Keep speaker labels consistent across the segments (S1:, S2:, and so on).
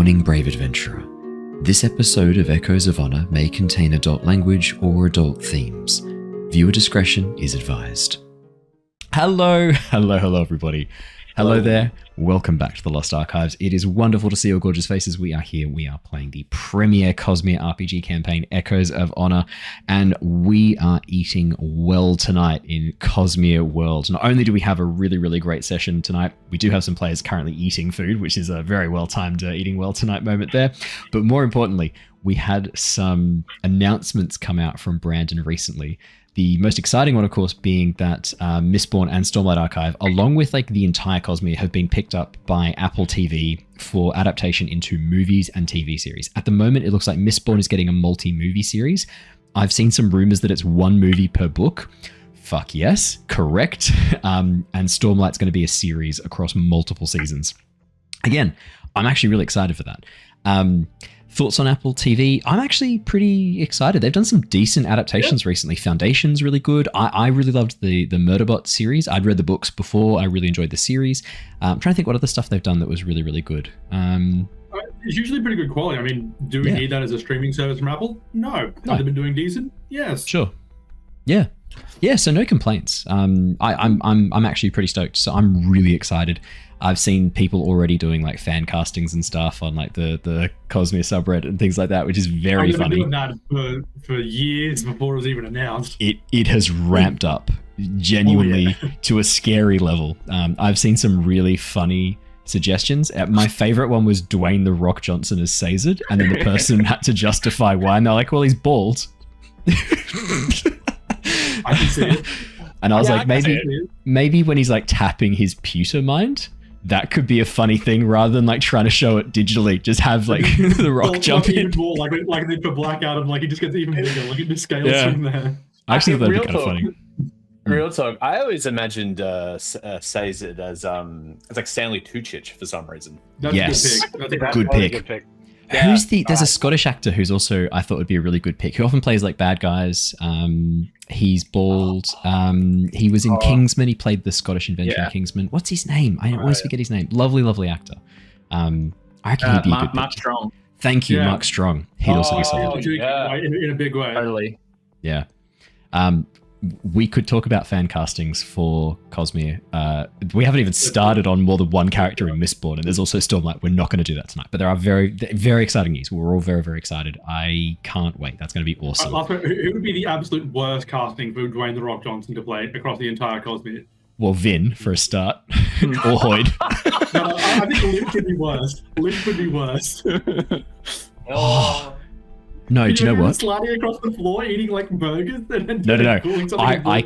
S1: Warning, brave adventurer. This episode of Echoes of Honor may contain adult language or adult themes. Viewer discretion is advised. Hello everybody. Hello there. Welcome back to the Lost Archives. It is wonderful to see your gorgeous faces. We are here. We are playing the premier Cosmere RPG campaign, Echoes of Honor, and we are eating well tonight in Cosmere World. Not only do we have a really great session tonight, we do have some players currently eating food, which is a very well-timed eating well tonight moment there. But more importantly, we had some announcements come out from Brandon recently. The most exciting one, of course, being that Mistborn and Stormlight Archive, along with like the entire Cosmere, have been picked up by Apple TV for adaptation into movies and TV series. At the moment, it looks like Mistborn is getting a multi-movie series. I've seen some rumors that it's one movie per book. Fuck yes, correct. And Stormlight's going to be a series across multiple seasons. Again, I'm actually really excited for that. Thoughts on Apple TV? I'm actually pretty excited. They've done some decent adaptations recently. Foundation's really good. I really loved the Murderbot series. I'd read the books before. I really enjoyed the series. I'm trying to think what other stuff they've done that was really good.
S2: It's usually pretty good quality. I mean, do we need that as a streaming service from Apple? No. Have they been doing decent? Yes.
S1: Sure. Yeah. So no complaints. I'm actually pretty stoked. So I'm really excited. I've seen people already doing like fan castings and stuff on like the Cosmere subreddit and things like that, which is very funny.
S2: I've been doing that for years before it was even announced.
S1: It has ramped up genuinely to a scary level. I've seen some really funny suggestions. My favorite one was Dwayne "The Rock" Johnson as Caesar, and then the person had to justify why, and they're like, well, he's bald.
S2: I can see it.
S1: And I was like, maybe when he's like tapping his pewter mind, that could be a funny thing rather than like trying to show it digitally. Just have like The Rock jump in.
S2: More, like they put Black Adam, like he just gets even bigger, like it just scales from there.
S1: Actually, that'd be kind of funny.
S3: Real talk. I always imagined Caesar as like Stanley Tucci for some reason.
S1: That's
S2: a good pick.
S1: Good pick.
S3: Yeah.
S1: There's a Scottish actor who's also, I thought would be a really good pick, who often plays like bad guys. He's bald. He was in Kingsman. He played the Scottish inventor in Kingsman. What's his name? I always forget his name. Lovely actor. I reckon he'd be a good pick.
S4: Mark Strong.
S1: Thank you, Mark Strong. He'd also be solid.
S2: In a big way.
S3: Totally.
S1: Yeah. We could talk about fan castings for Cosmere. We haven't even started on more than one character in Mistborn, and there's also Stormlight. We're not going to do that tonight, but there are very exciting news. We're all very excited. I can't wait. That's going to be awesome.
S2: Who would be the absolute worst casting for Dwayne "The Rock" Johnson to play across the entire Cosmere?
S1: Well, Vin, for a start. Or Hoyd.
S2: No, I think Liv could be worse.
S1: No, do you know what?
S2: Sliding across the floor, eating like burgers, and
S1: No.
S2: I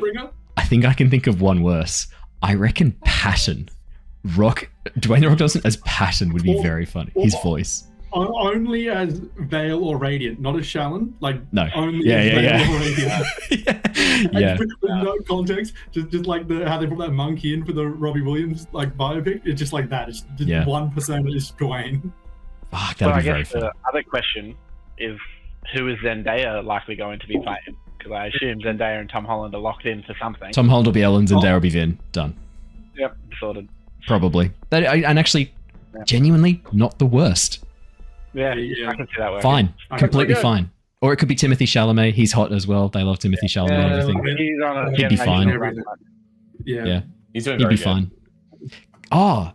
S1: I think I can think of one worse. I reckon Patton. Dwayne "The Rock" Johnson as Patton would be very funny. His voice.
S2: Only as Vale or Radiant, not as Shallan.
S1: No.
S2: Only as Vale or Radiant.
S1: Yeah.
S2: With no context, just like how they put that monkey in for the Robbie Williams like biopic. It's just like that. It's just 1% is Dwayne.
S1: Fuck, that'd be very funny.
S4: The other question is, who is Zendaya likely going to be playing? Because I assume Zendaya and Tom Holland are locked in for something.
S1: Tom Holland will be Ellen, Zendaya will be Vin. Done.
S4: Yep, sorted.
S1: Probably. And actually, genuinely, not the worst.
S4: Yeah, I can see that working.
S1: Fine. Completely fine. Or it could be Timothy Chalamet. He's hot as well. They love Timothy Chalamet and everything. He'd be fine.
S2: Yeah.
S3: He's doing
S1: He'd be
S3: good.
S1: fine. I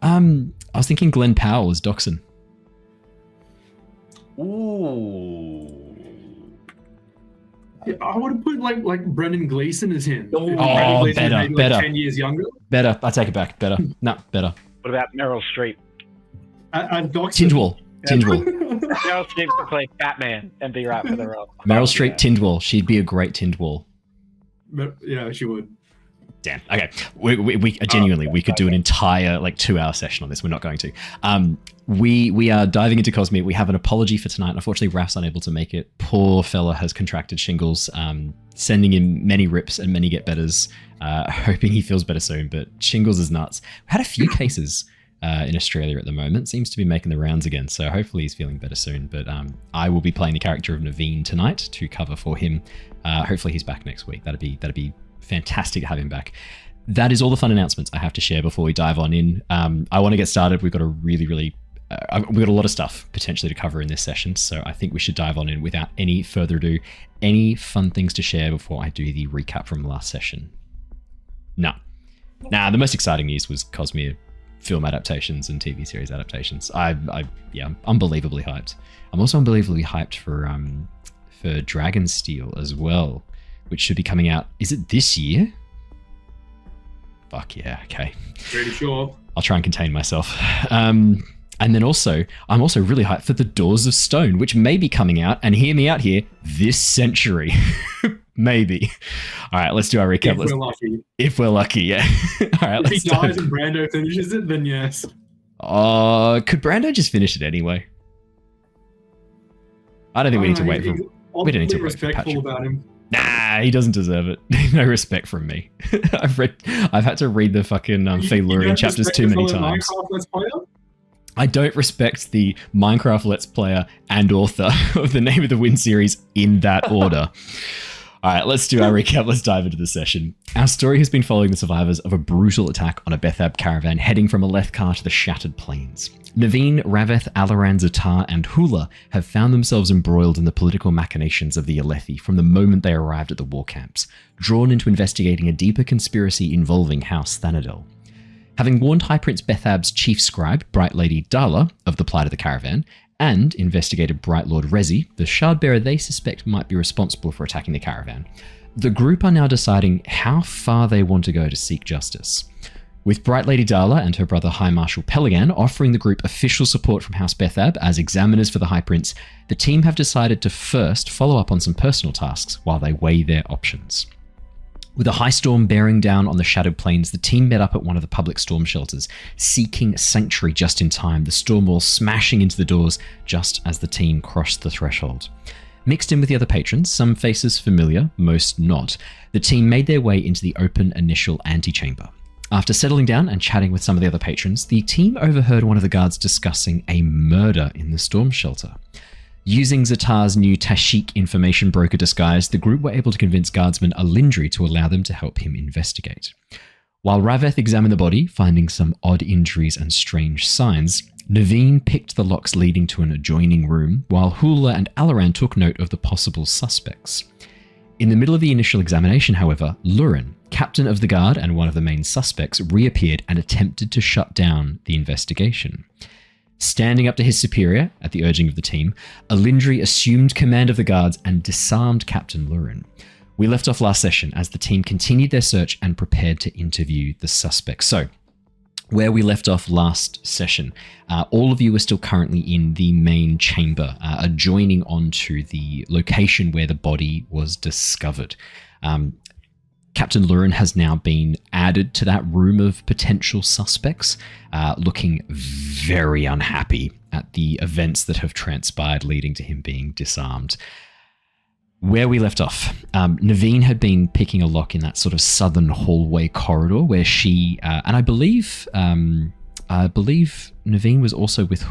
S1: was thinking Glenn Powell as Doxson.
S3: Ooh.
S2: Yeah, I would have put like Brendan Gleeson as him.
S1: Better.
S2: 10 years younger.
S1: Better. I take it back. Better. No, better.
S4: What about Meryl Streep?
S2: And Doxson.
S1: Tindwall.
S4: Meryl Streep could play Batman and be right for the role.
S1: Meryl Streep, Tindwall. She'd be a great Tindwall.
S2: Yeah, she would.
S1: Damn. Okay. We genuinely, we could do an entire 2-hour session on this. We're not going to. We are diving into Cosmere. We have an apology for tonight. Unfortunately, Raph's unable to make it. Poor fella has contracted shingles. Sending him many rips and many get betters. Hoping he feels better soon. But shingles is nuts. We had a few cases in Australia at the moment. Seems to be making the rounds again. So hopefully he's feeling better soon. But I will be playing the character of Neivien tonight to cover for him. Hopefully he's back next week. That'd be fantastic to have him back. That is all the fun announcements I have to share before we dive on in. I want to get started. We've got a really we've got a lot of stuff potentially to cover in this session, so I think we should dive on in without any further ado. Any fun things to share before I do the recap from last session? No. Nah, the most exciting news was Cosmere film adaptations and TV series adaptations. I'm unbelievably hyped. I'm also unbelievably hyped for Dragonsteel as well, which should be coming out. Is it this year? Fuck yeah, okay.
S2: Pretty sure.
S1: I'll try and contain myself. And then also, I'm also really hyped for The Doors of Stone, which may be coming out, and hear me out here, this century. Maybe. All right, let's do our recap.
S2: If we're lucky.
S1: If we're lucky, yeah. All right,
S2: if he dies and Brando finishes it, then yes.
S1: Could Brando just finish it anyway? I don't think we need to wait for... We don't need to wait for Patrick.
S2: About him.
S1: Nah, he doesn't deserve it. No respect from me. I've had to read the fucking Faelurian chapters too many times. I don't respect the Minecraft Let's Player and author of the Name of the Wind series in that order. All right, let's do our recap. Let's dive into the session. Our story has been following the survivors of a brutal attack on a Bethab caravan heading from Alethkar to the Shattered Plains. Neivien, Rav-eth, Alaran, Ztar, and Hula have found themselves embroiled in the political machinations of the Aelthi from the moment they arrived at the war camps, drawn into investigating a deeper conspiracy involving House Thanadel. Having warned High Prince Bethab's chief scribe, Bright Lady Dala, of the plight of the caravan, and investigated Bright Lord Rezi, the shardbearer they suspect might be responsible for attacking the caravan, the group are now deciding how far they want to go to seek justice. With Bright Lady Dala and her brother High Marshal Peligan offering the group official support from House Bethab as examiners for the High Prince, the team have decided to first follow up on some personal tasks while they weigh their options. With a high storm bearing down on the Shattered Plains, the team met up at one of the public storm shelters, seeking sanctuary just in time, the storm wall smashing into the doors just as the team crossed the threshold. Mixed in with the other patrons, some faces familiar, most not, the team made their way into the open initial antechamber. After settling down and chatting with some of the other patrons, the team overheard one of the guards discussing a murder in the storm shelter. Using Ztar's new Tashik information broker disguise, the group were able to convince guardsman Alindri to allow them to help him investigate. While Rav-eth examined the body, finding some odd injuries and strange signs, Neivien picked the locks leading to an adjoining room, while Hula and Alaran took note of the possible suspects. In the middle of the initial examination, however, Lurin, captain of the guard and one of the main suspects, reappeared and attempted to shut down the investigation. Standing up to his superior, at the urging of the team, Alindri assumed command of the guards and disarmed Captain Lurin. We left off last session as the team continued their search and prepared to interview the suspects. So, where we left off last session, all of you are still currently in the main chamber, adjoining onto the location where the body was discovered. Captain Lurin has now been added to that room of potential suspects, looking very unhappy at the events that have transpired leading to him being disarmed. Where we left off, Neivien had been picking a lock in that sort of southern hallway corridor where she, and I believe Neivien was also with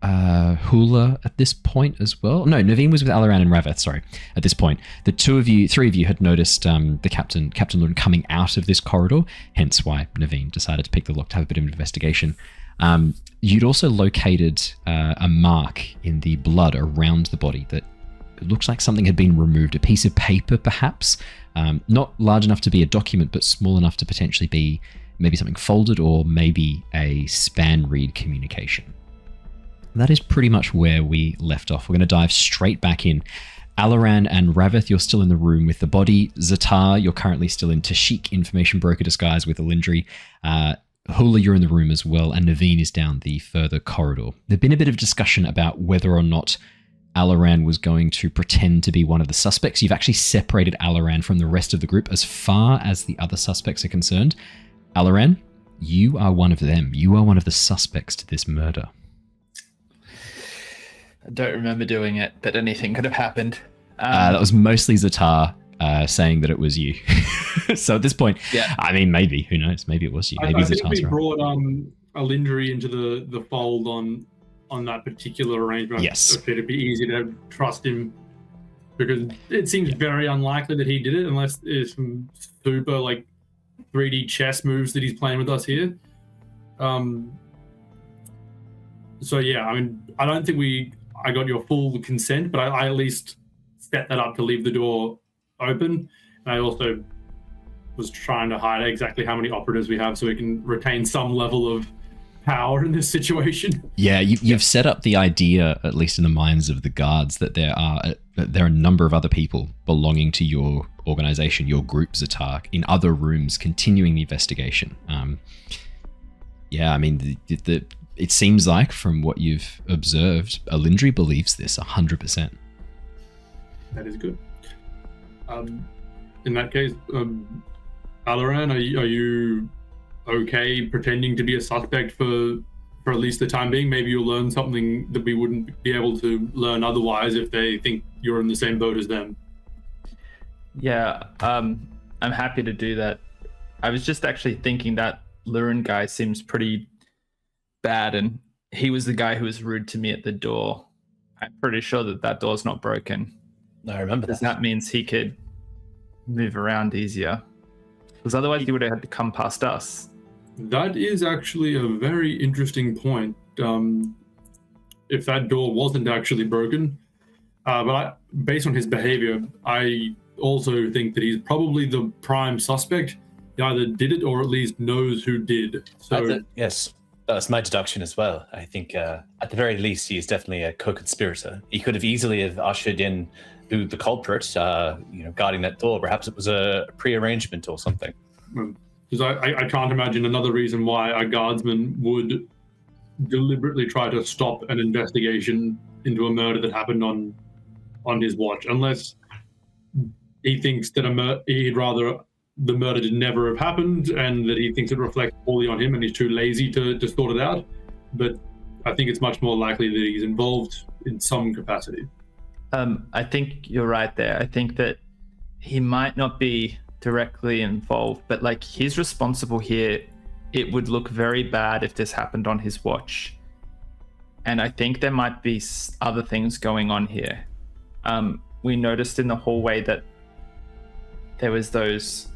S1: Hula at this point as well. No, Neivien was with Alaran and Rav-eth, sorry, at this point. The three of you had noticed the Captain Lurin coming out of this corridor, hence why Neivien decided to pick the lock to have a bit of an investigation. You'd also located a mark in the blood around the body that looks like something had been removed, a piece of paper perhaps, not large enough to be a document, but small enough to potentially be maybe something folded or maybe a span read communication. That is pretty much where we left off. We're going to dive straight back in. Alaran and Rav-eth, you're still in the room with the body. Ztar, you're currently still in Tashik information broker disguise with Alindri. Hula, you're in the room as well, and Neivien is down the further corridor. There'd been a bit of discussion about whether or not Alaran was going to pretend to be one of the suspects. You've actually separated Alaran from the rest of the group as far as the other suspects are concerned. Alaran, you are one of them. You are one of the suspects to this murder.
S5: I don't remember doing it, but anything could have happened.
S1: That was mostly Ztar saying that it was you. So at this point,
S5: yeah.
S1: I mean, maybe, who knows? Maybe it was you. Maybe
S2: I think
S1: Zatar's
S2: we brought Alindri into the fold on that particular arrangement.
S1: Yes.
S2: It'd be easy to trust him because it seems very unlikely that he did it unless there's some super 3D chess moves that he's playing with us here. So yeah, I mean, I don't think I got your full consent, but I at least set that up to leave the door open. And I also was trying to hide exactly how many operatives we have so we can retain some level of power in this situation.
S1: Yeah, you've set up the idea, at least in the minds of the guards, that there are a number of other people belonging to your organization, your group, Ztar, in other rooms continuing the investigation. Yeah, I mean, it seems like from what you've observed, Alindri believes this 100%.
S2: That is good. In that case, Alaran, are you okay pretending to be a suspect for at least the time being? Maybe you'll learn something that we wouldn't be able to learn otherwise if they think you're in the same boat as them.
S5: Yeah, I'm happy to do that. I was just actually thinking that Lurin guy seems pretty bad, and he was the guy who was rude to me at the door. I'm pretty sure that door's not broken.
S3: I remember that.
S5: That means he could move around easier. Because otherwise he would have had to come past us.
S2: That is actually a very interesting point. If that door wasn't actually broken, based on his behavior, I also think that he's probably the prime suspect. He either did it or at least knows who did. So
S3: yes, that's my deduction as well. I think at the very least he is definitely a co-conspirator. He could have easily have ushered in the culprit, guarding that door. Perhaps it was a pre-arrangement or something.
S2: Because I can't imagine another reason why a guardsman would deliberately try to stop an investigation into a murder that happened on his watch, unless he thinks that he'd rather the murder did never have happened and that he thinks it reflects poorly on him and he's too lazy to sort it out. But I think it's much more likely that he's involved in some capacity.
S5: I think you're right there. I think that he might not be directly involved, but like he's responsible here. It would look very bad if this happened on his watch. And I think there might be other things going on here. We noticed in the hallway that there was those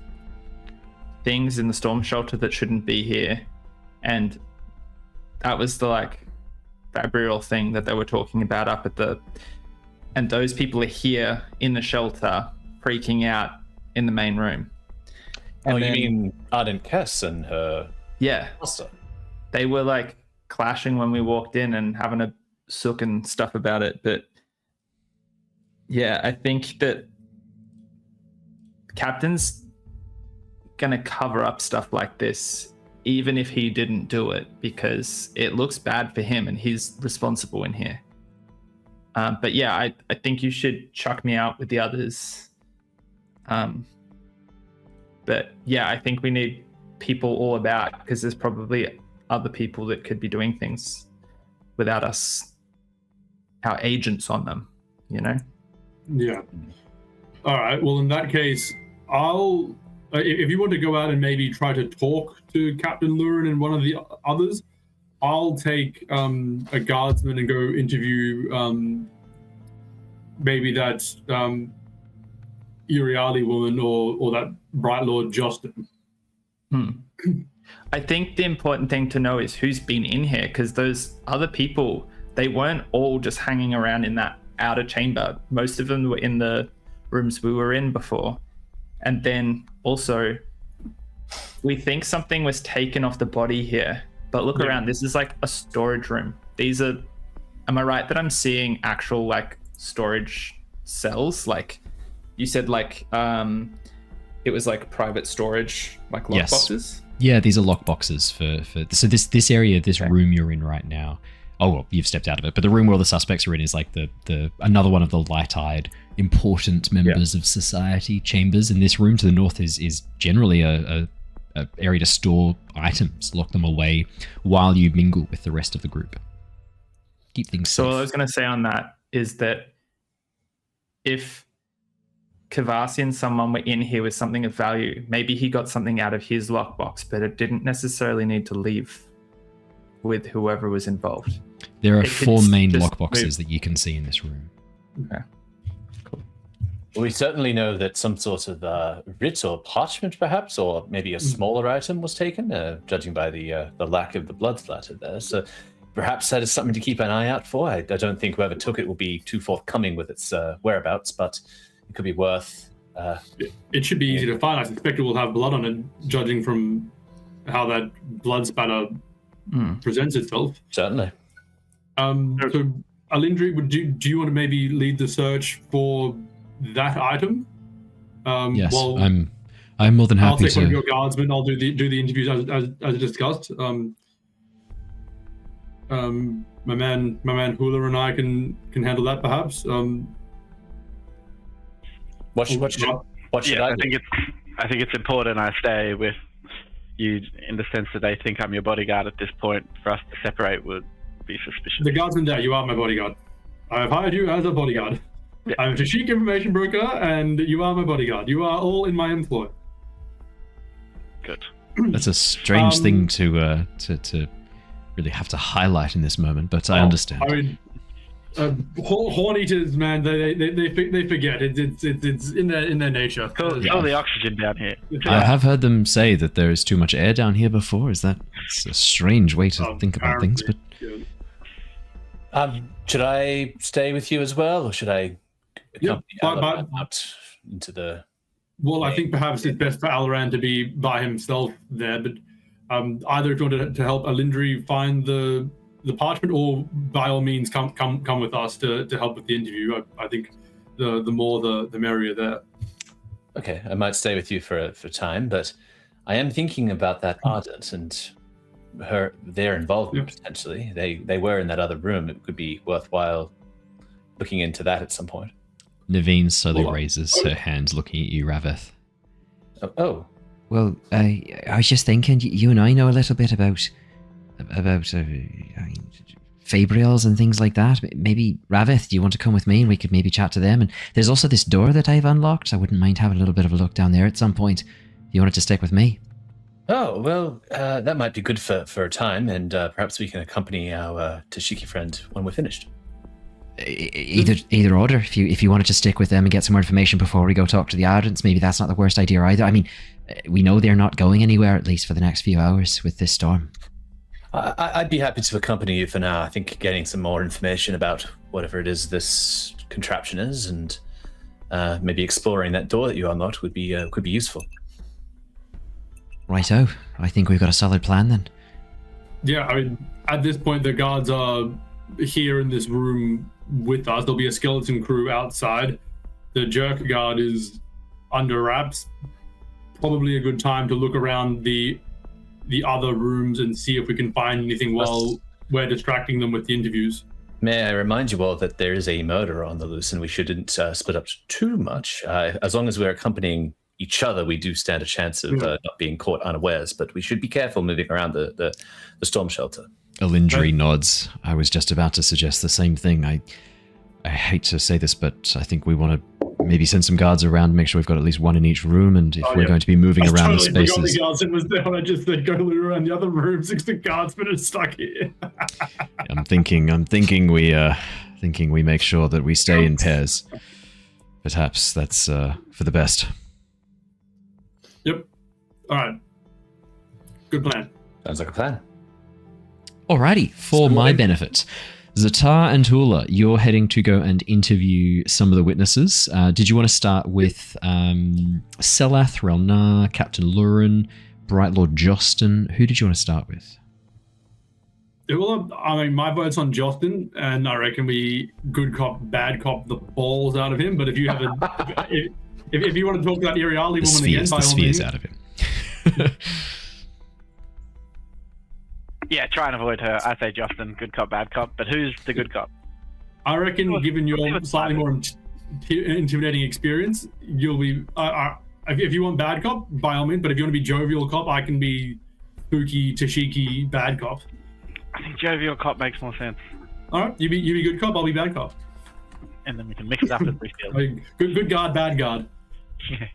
S5: things in the storm shelter that shouldn't be here. And that was the Fabrial thing that they were talking about up at and those people are here in the shelter freaking out in the main room.
S3: And you mean Ardent Kess and her master?
S5: They were clashing when we walked in and having a sook and stuff about it. But yeah, I think that Captain's gonna cover up stuff like this even if he didn't do it, because it looks bad for him and he's responsible in here. But yeah, I think you should chuck me out with the others. But yeah, I think we need people all about, because there's probably other people that could be doing things without us, our agents on them,
S2: Yeah. All right. Well, in that case, if you want to go out and maybe try to talk to Captain Lurin and one of the others, I'll take a guardsman and go interview maybe that Uriali woman or that Bright Lord Justin.
S5: I think the important thing to know is who's been in here, because those other people, they weren't all just hanging around in that outer chamber. Most of them were in the rooms we were in before. And then also, we think something was taken off the body here. But look around, this is like a storage room. These are, am I right that I'm seeing actual storage cells? You said it was private storage, lock boxes?
S1: Yeah, these are lock boxes for so this area, this room you're in right now. Oh well, you've stepped out of it, but the room where all the suspects are in is the another one of the light-eyed important members of society chambers. And this room to the north is generally a area to store items, lock them away while you mingle with the rest of the group. Keep things safe.
S5: So what I was going to say on that is that if Kavasi and someone were in here with something of value, maybe he got something out of his lockbox, but it didn't necessarily need to leave with whoever was involved.
S1: There are 4 main lockboxes that you can see in this room.
S5: Okay. Cool.
S3: Well, we certainly know that some sort of writ or parchment, perhaps, or maybe a smaller item was taken, judging by the lack of the blood splatter there. So perhaps that is something to keep an eye out for. I don't think whoever took it will be too forthcoming with its whereabouts, but it could be worth...
S2: it should be easy to find. I suspect it will have blood on it, judging from how that blood spatter presents itself.
S3: Certainly.
S2: So, Alindri, do you want to maybe lead the search for that item?
S1: Yes, I'm more than happy to.
S2: I'll take one of your guardsmen. I'll do the interviews as discussed. My man Hula and I can handle that perhaps.
S3: What should I do?
S4: I think it's important I stay with you in the sense that they think I'm your bodyguard at this point. For us to separate would be suspicious.
S2: The guardsman there, you are my bodyguard. I have hired you as a bodyguard. Yeah. I'm a Tashik information broker, and you are my bodyguard. You are all in my employ.
S4: Good.
S1: That's a strange thing to really have to highlight in this moment, but I understand.
S2: I mean, horn eaters, man, they forget. It's in their nature.
S4: It's all the oxygen down here.
S1: I have heard them say that there is too much air down here before. It's a strange way to think about things, but.
S3: Should I stay with you as well, or should I accompany Alaran out into the...
S2: Well, I think perhaps it's best for Alaran to be by himself there, but either if you want to help Alindri find the parchment, or by all means come with us to help with the interview. I think the more the merrier there.
S3: Okay, I might stay with you for time, but I am thinking about that Ardent and their involvement potentially. They were in that other room. It could be worthwhile looking into that at some point.
S1: Neivien slowly raises her hands, looking at you, Rav-eth.
S3: Oh.
S6: Well, I was just thinking, you and I know a little bit about fabrials and things like that. Maybe, Rav-eth, do you want to come with me and we could maybe chat to them? And there's also this door that I've unlocked. I wouldn't mind having a little bit of a look down there at some point. You wanted to stick with me?
S3: Oh, well, that might be good for a time, and perhaps we can accompany our Tashiki friend when we're finished.
S6: Either order. If you wanted to stick with them and get some more information before we go talk to the Ardents, maybe that's not the worst idea either. I mean, we know they're not going anywhere, at least for the next few hours with this storm.
S3: I'd be happy to accompany you for now. I think getting some more information about whatever it is this contraption is, and maybe exploring that door that you unlocked could be useful.
S6: Righto. I think we've got a solid plan then.
S2: Yeah, I mean, at this point, the guards are here in this room with us. There'll be a skeleton crew outside. The jerk guard is under wraps. Probably a good time to look around the other rooms and see if we can find anything while we're distracting them with the interviews.
S3: May I remind you all that there is a murder on the loose, and we shouldn't split up too much. As long as we're accompanying each other, we do stand a chance of not being caught unawares, but we should be careful moving around the storm shelter.
S1: Alindri nods. I was just about to suggest the same thing. I hate to say this, but I think we want to maybe send some guards around, make sure we've got at least one in each room, and if we're going to be moving around the spaces...
S2: The guardsman was there, and I just said go loot around the other rooms because the guardsman is stuck here.
S1: I'm thinking we make sure that we stay in pairs. Perhaps that's for the best.
S2: Yep. All right. Good plan.
S3: Sounds like a plan.
S1: Alrighty, for my benefit, Ztar and Hula, you're heading to go and interview some of the witnesses. Did you want to start with Selath, Relnar, Captain Lurin, Bright Lord Jostin? Who did you want to start with?
S2: Well, I mean, my vote's on Jostin, and I reckon we good cop, bad cop the balls out of him. But if you have if you want to talk about Iriali woman again, by all means. The
S1: spheres out of him.
S4: Yeah, try and avoid her. I say Justin, good cop, bad cop. But who's the good cop?
S2: I reckon, given your slightly more intimidating experience, you'll be... if you want bad cop, by all means. But if you want to be jovial cop, I can be spooky, Tashiki, bad cop.
S4: I think jovial cop makes more sense.
S2: All right, you be good cop, I'll be bad cop.
S4: And then we can mix it up as we feel.
S2: Like, good guard, bad guard.
S4: Yeah.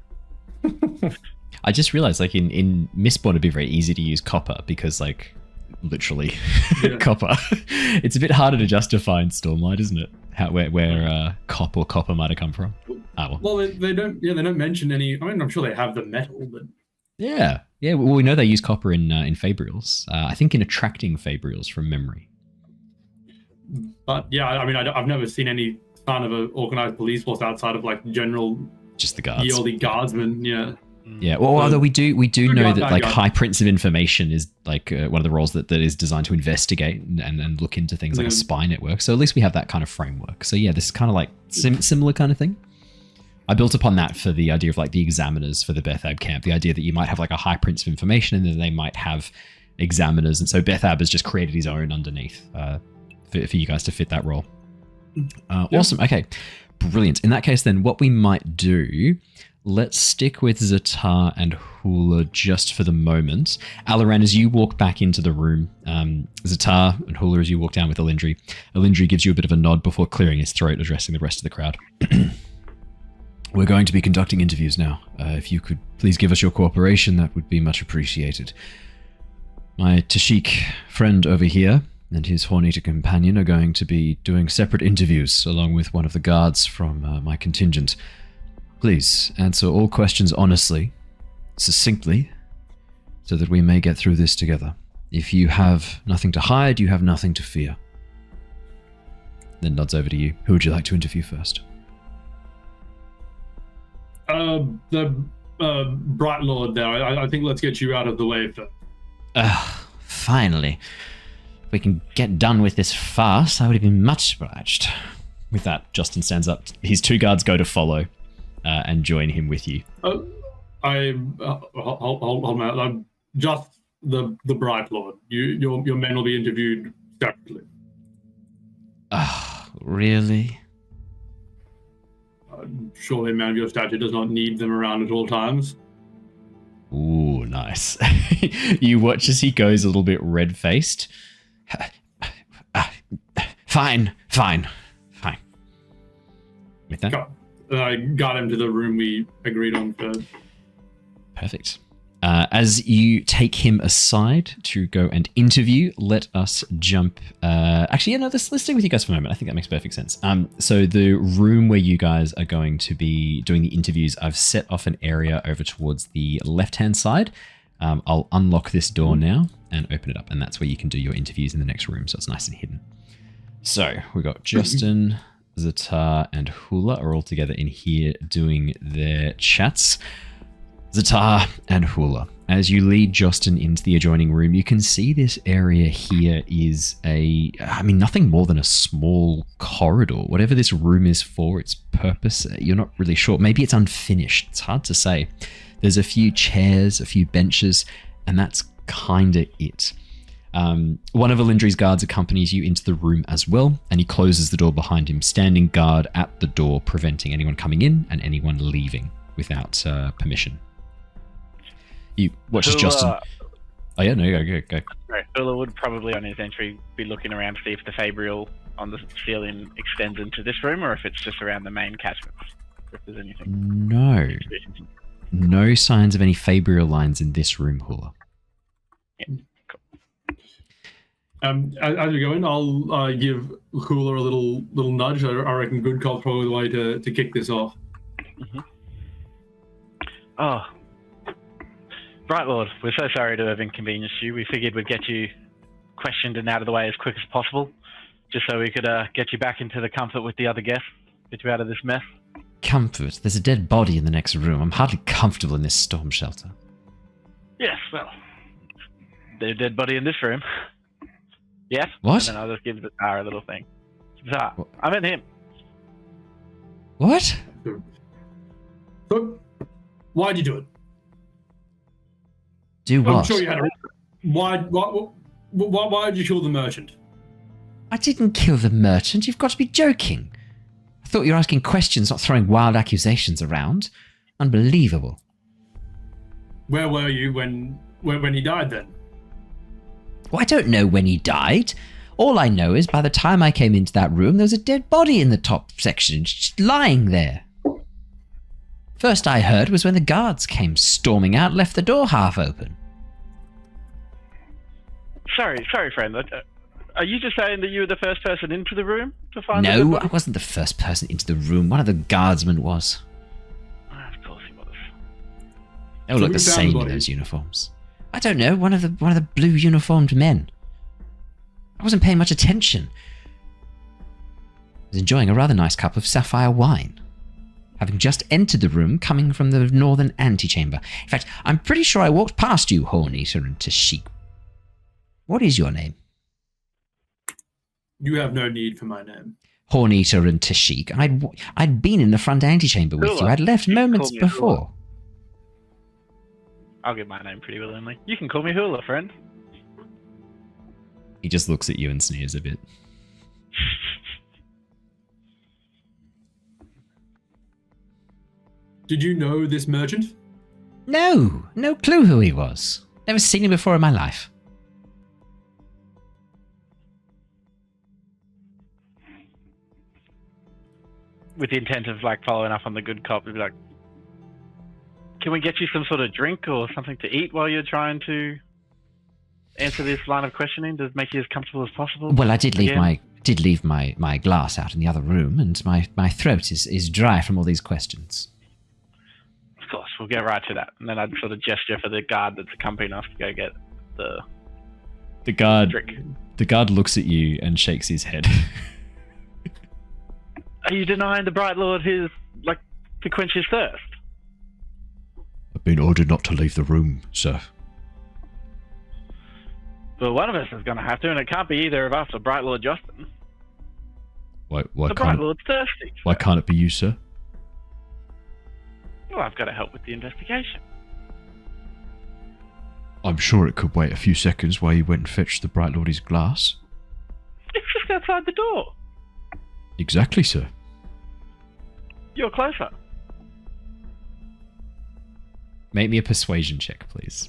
S1: I just realized, like, in Mistborn, it'd be very easy to use copper because, like, literally copper. It's a bit harder to justify in Stormlight, isn't it? Where cop or copper might have come from.
S2: Well, they don't mention any. I mean, I'm sure they have the metal, but
S1: yeah. Well, we know they use copper in Fabrials. I think in attracting Fabrials from memory.
S2: But yeah, I mean, I've never seen any sign of an organized police force outside of like general
S1: Just the guards.
S2: yearly guardsmen. Yeah.
S1: Yeah, well, although we do know
S2: guard,
S1: that
S2: bad
S1: like
S2: guard.
S1: High Prince of Information is like one of the roles that is designed to investigate and look into things like a spy network. So at least we have that kind of framework. So yeah, this is kind of like similar kind of thing. I built upon that for the idea of like the examiners for the Bethab camp. The idea that you might have like a High Prince of Information and then they might have examiners. And so Bethab has just created his own underneath for you guys to fit that role. Awesome. Okay, brilliant. In that case, then what we might do, let's stick with Ztar and Hula just for the moment. Alaran, as you walk back into the room, Ztar and Hula as you walk down with Elindri gives you a bit of a nod before clearing his throat, addressing the rest of the crowd. We're going to be conducting interviews now. If you could please give us your cooperation, that would be much appreciated. My Tashik friend over here and his Hornita companion are going to be doing separate interviews along with one of the guards from my contingent. Please answer all questions honestly, succinctly, so that we may get through this together. If you have nothing to hide, you have nothing to fear. Then nods over to you. Who would you like to interview first?
S2: The Bright Lord there. I think let's get you out of the way first.
S6: Finally. If we can get done with this farce, I would have been much obliged.
S1: With that, Justin stands up. His two guards go to follow and join him with you.
S2: Hold on. I'm just the Bright Lord. Your men will be interviewed separately.
S6: Really?
S2: Surely a man of your stature does not need them around at all times.
S1: Ooh, nice. You watch as he goes a little bit red-faced.
S6: Fine.
S1: With that?
S2: I got him to the room we agreed on first.
S1: Perfect. As you take him aside to go and interview, let us jump. Actually, yeah, no, let's stick with you guys for a moment. I think that makes perfect sense. So the room where you guys are going to be doing the interviews, I've set off an area over towards the left-hand side. I'll unlock this door now and open it up, and that's where you can do your interviews in the next room, so it's nice and hidden. So we've got Justin, Ztar, and Hula are all together in here doing their chats. Ztar and Hula. As you lead Justin into the adjoining room, you can see this area here is nothing more than a small corridor. Whatever this room is for, its purpose, you're not really sure. Maybe it's unfinished. It's hard to say. There's a few chairs, a few benches, and that's kind of it. One of Elindri's guards accompanies you into the room as well, and he closes the door behind him, standing guard at the door, preventing anyone coming in and anyone leaving without permission. You watch as Justin. Oh yeah, no, go.
S4: Right. Hula would probably on his entry be looking around to see if the fabrial on the ceiling extends into this room or if it's just around the main catchments. If there's anything.
S1: No signs of any fabrial lines in this room, Hula.
S4: Yeah.
S2: As we go in, I'll give Hula a little nudge. I reckon good cop's probably the way to kick this off.
S4: Mm-hmm. Oh. Bright Lord, we're so sorry to have inconvenienced you. We figured we'd get you questioned and out of the way as quick as possible, just so we could get you back into the comfort with the other guests, get you out of this mess.
S6: Comfort? There's a dead body in the next room. I'm hardly comfortable in this storm shelter.
S4: Yes, well, there's a dead body in this room. Yes?
S6: What?
S4: And then I'll just give Ztar a little thing. Ztar, I meant him.
S6: What?
S2: So, why'd you do it?
S6: Do what?
S2: I'm sure you had a Why did you kill the merchant?
S6: I didn't kill the merchant. You've got to be joking. I thought you were asking questions, not throwing wild accusations around. Unbelievable.
S2: Where were you when he died then?
S6: Well, I don't know when he died. All I know is by the time I came into that room, there was a dead body in the top section, just lying there. First I heard was when the guards came storming out, left the door half open.
S4: Sorry, friend. Are you just saying that you were the first person into the room to find the dead
S6: No,
S4: body?
S6: I wasn't the first person into the room. One of the guardsmen was.
S4: Of course he was.
S6: They all look the same in those uniforms. I don't know, one of the blue uniformed men. I wasn't paying much attention. was enjoying a rather nice cup of sapphire wine, having just entered the room coming from the northern antechamber. In fact, I'm pretty sure I walked past you, Horn-Eater and Tashik. What is your name?
S2: You have no need for my name.
S6: Horn-Eater and Tashik. I'd been in the front antechamber with
S4: Hula.
S6: you. I'd left
S4: You can
S6: moments
S4: call me
S6: before.
S4: Hula. I'll give my name pretty willingly. You can call me Hula, friend.
S1: He just looks at you and sneers a bit.
S2: Did you know this merchant?
S6: No clue who he was. Never seen him before in my life.
S4: With the intent of like following up on the good cop, we'd be like, can we get you some sort of drink or something to eat while you're trying to answer this line of questioning to make you as comfortable as possible?
S6: Well, I did leave
S4: Again?
S6: my glass out in the other room, and my throat is dry from all these questions.
S4: Of course, we'll get right to that. And then I'd sort of gesture for the guard that's accompanying us to go get
S1: The guard
S4: drink.
S1: The guard looks at you and shakes his head.
S4: Are you denying the Bright Lord his, like, to quench his thirst?
S1: I've been ordered not to leave the room, sir.
S4: Well, one of us is going to have to, and it can't be either of us or Bright Lord Justin.
S1: Why
S4: The Bright Lord's thirsty.
S1: why can't it be you, sir?
S4: Well, I've got to help with the investigation.
S1: I'm sure it could wait a few seconds while you went and fetched the Bright Lord his glass.
S4: It's just outside the door.
S1: Exactly, sir.
S4: You're closer.
S1: Make me a persuasion check, please.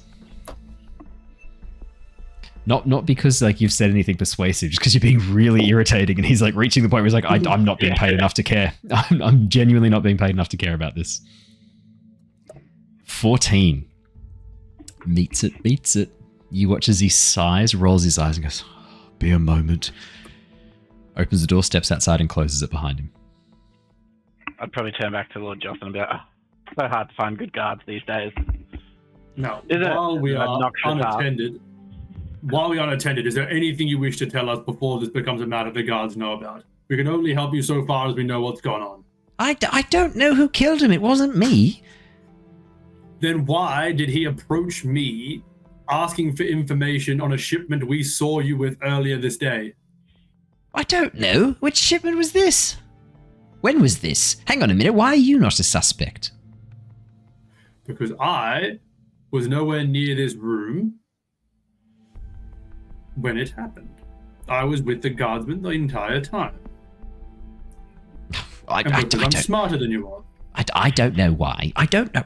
S1: Not because like you've said anything persuasive, just because you're being really irritating, and he's like reaching the point where he's like, I'm not being paid enough to care. I'm genuinely not being paid enough to care about this. 14. Meets it. You watch as he sighs, rolls his eyes, and goes, "Be a moment." Opens the door, steps outside, and closes it behind him.
S4: I'd probably turn back to Lord Justin and be like, so hard to find good guards these days.
S2: Now,
S4: Is it
S2: while we are
S4: obnoxious
S2: unattended, is there anything you wish to tell us before this becomes a matter the guards know about? We can only help you so far as we know what's going on.
S6: I don't know who killed him. It wasn't me.
S2: Then why did he approach me asking for information on a shipment we saw you with earlier this day?
S6: I don't know. Which shipment was this? When was this? Hang on a minute. Why are you not a suspect?
S2: Because I was nowhere near this room when it happened. I was with the guardsmen the entire time. I'm smarter than you are.
S6: I don't know why. I don't know.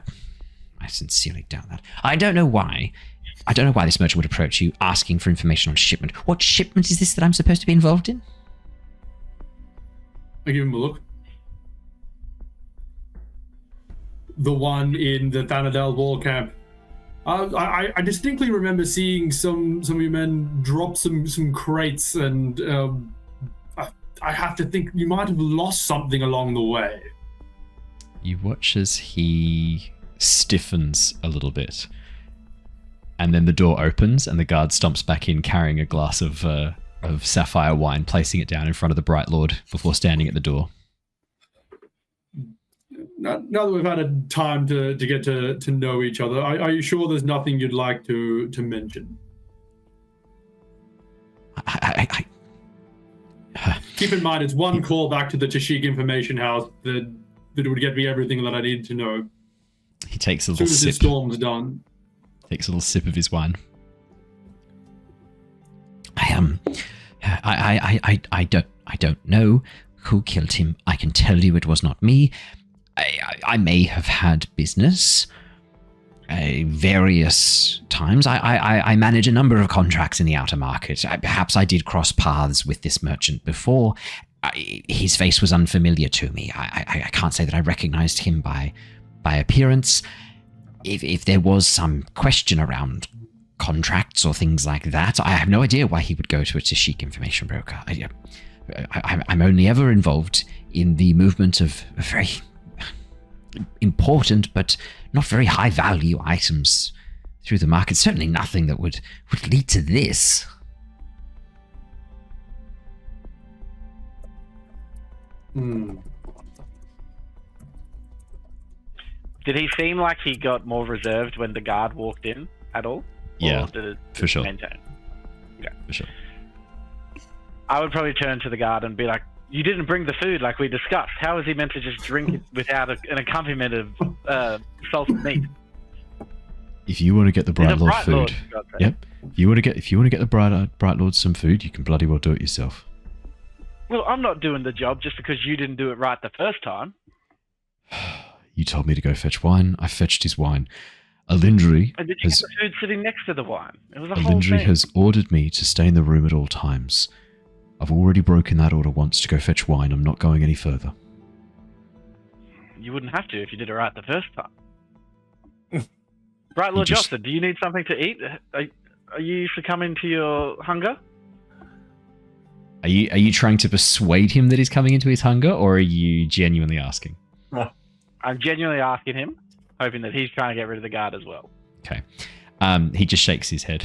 S6: I sincerely doubt that. I don't know why. I don't know why this merchant would approach you asking for information on shipment. What shipment is this that I'm supposed to be involved in?
S2: I give him a look. The one in the Thanadel war camp. I distinctly remember seeing some of you men drop some crates, and I have to think you might have lost something along the way.
S1: You watch as he stiffens a little bit, and then the door opens and the guard stomps back in carrying a glass of sapphire wine, placing it down in front of the Bright Lord before standing at the door.
S2: Now that we've had a time to get to know each other, are you sure there's nothing you'd like to mention? Keep in mind, it's one call back to the Tashik Information House that would get me everything that I need to know.
S1: He takes a
S2: As
S1: little
S2: soon as the
S1: sip.
S2: storm's done.
S1: Takes a little sip of his wine.
S6: I don't know who killed him. I can tell you it was not me. I may have had business various times. I manage a number of contracts in the outer market. Perhaps I did cross paths with this merchant before. His face was unfamiliar to me. I can't say that I recognized him by appearance. If there was some question around contracts or things like that, I have no idea why he would go to a Tashik information broker. I'm only ever involved in the movement of very important but not very high value items through the market. Certainly nothing that would lead to this.
S2: Hmm.
S4: Did he seem like he got more reserved when the guard walked in at all?
S1: Yeah,
S4: or did it
S1: for sure.
S4: maintain? Okay.
S1: For sure.
S4: I would probably turn to the guard and be like, "You didn't bring the food like we discussed. How is he meant to just drink it without an accompaniment of salted meat?"
S1: If you want to get the Bright Lord
S4: Bright
S1: food,
S4: Lord, for God's sake.
S1: yep. If you want to get the Bright Lord some food, you can bloody well do it yourself.
S4: Well, I'm not doing the job just because you didn't do it right the first time.
S1: You told me to go fetch wine. I fetched his wine. Alindri
S4: And did you
S1: has
S4: get the food sitting next to the wine? It was a whole
S1: Alindri
S4: thing.
S1: has ordered me to stay in the room at all times. I've already broken that order once to go fetch wine. I'm not going any further.
S4: You wouldn't have to if you did it right the first time. Right, Lord
S1: just-
S4: Jocelyn, do you need something to eat? Are you succumbing to your hunger?
S1: Are you trying to persuade him that he's coming into his hunger, or are you genuinely asking?
S4: I'm genuinely asking him, hoping that he's trying to get rid of the guard as well.
S1: Okay. He just shakes his head.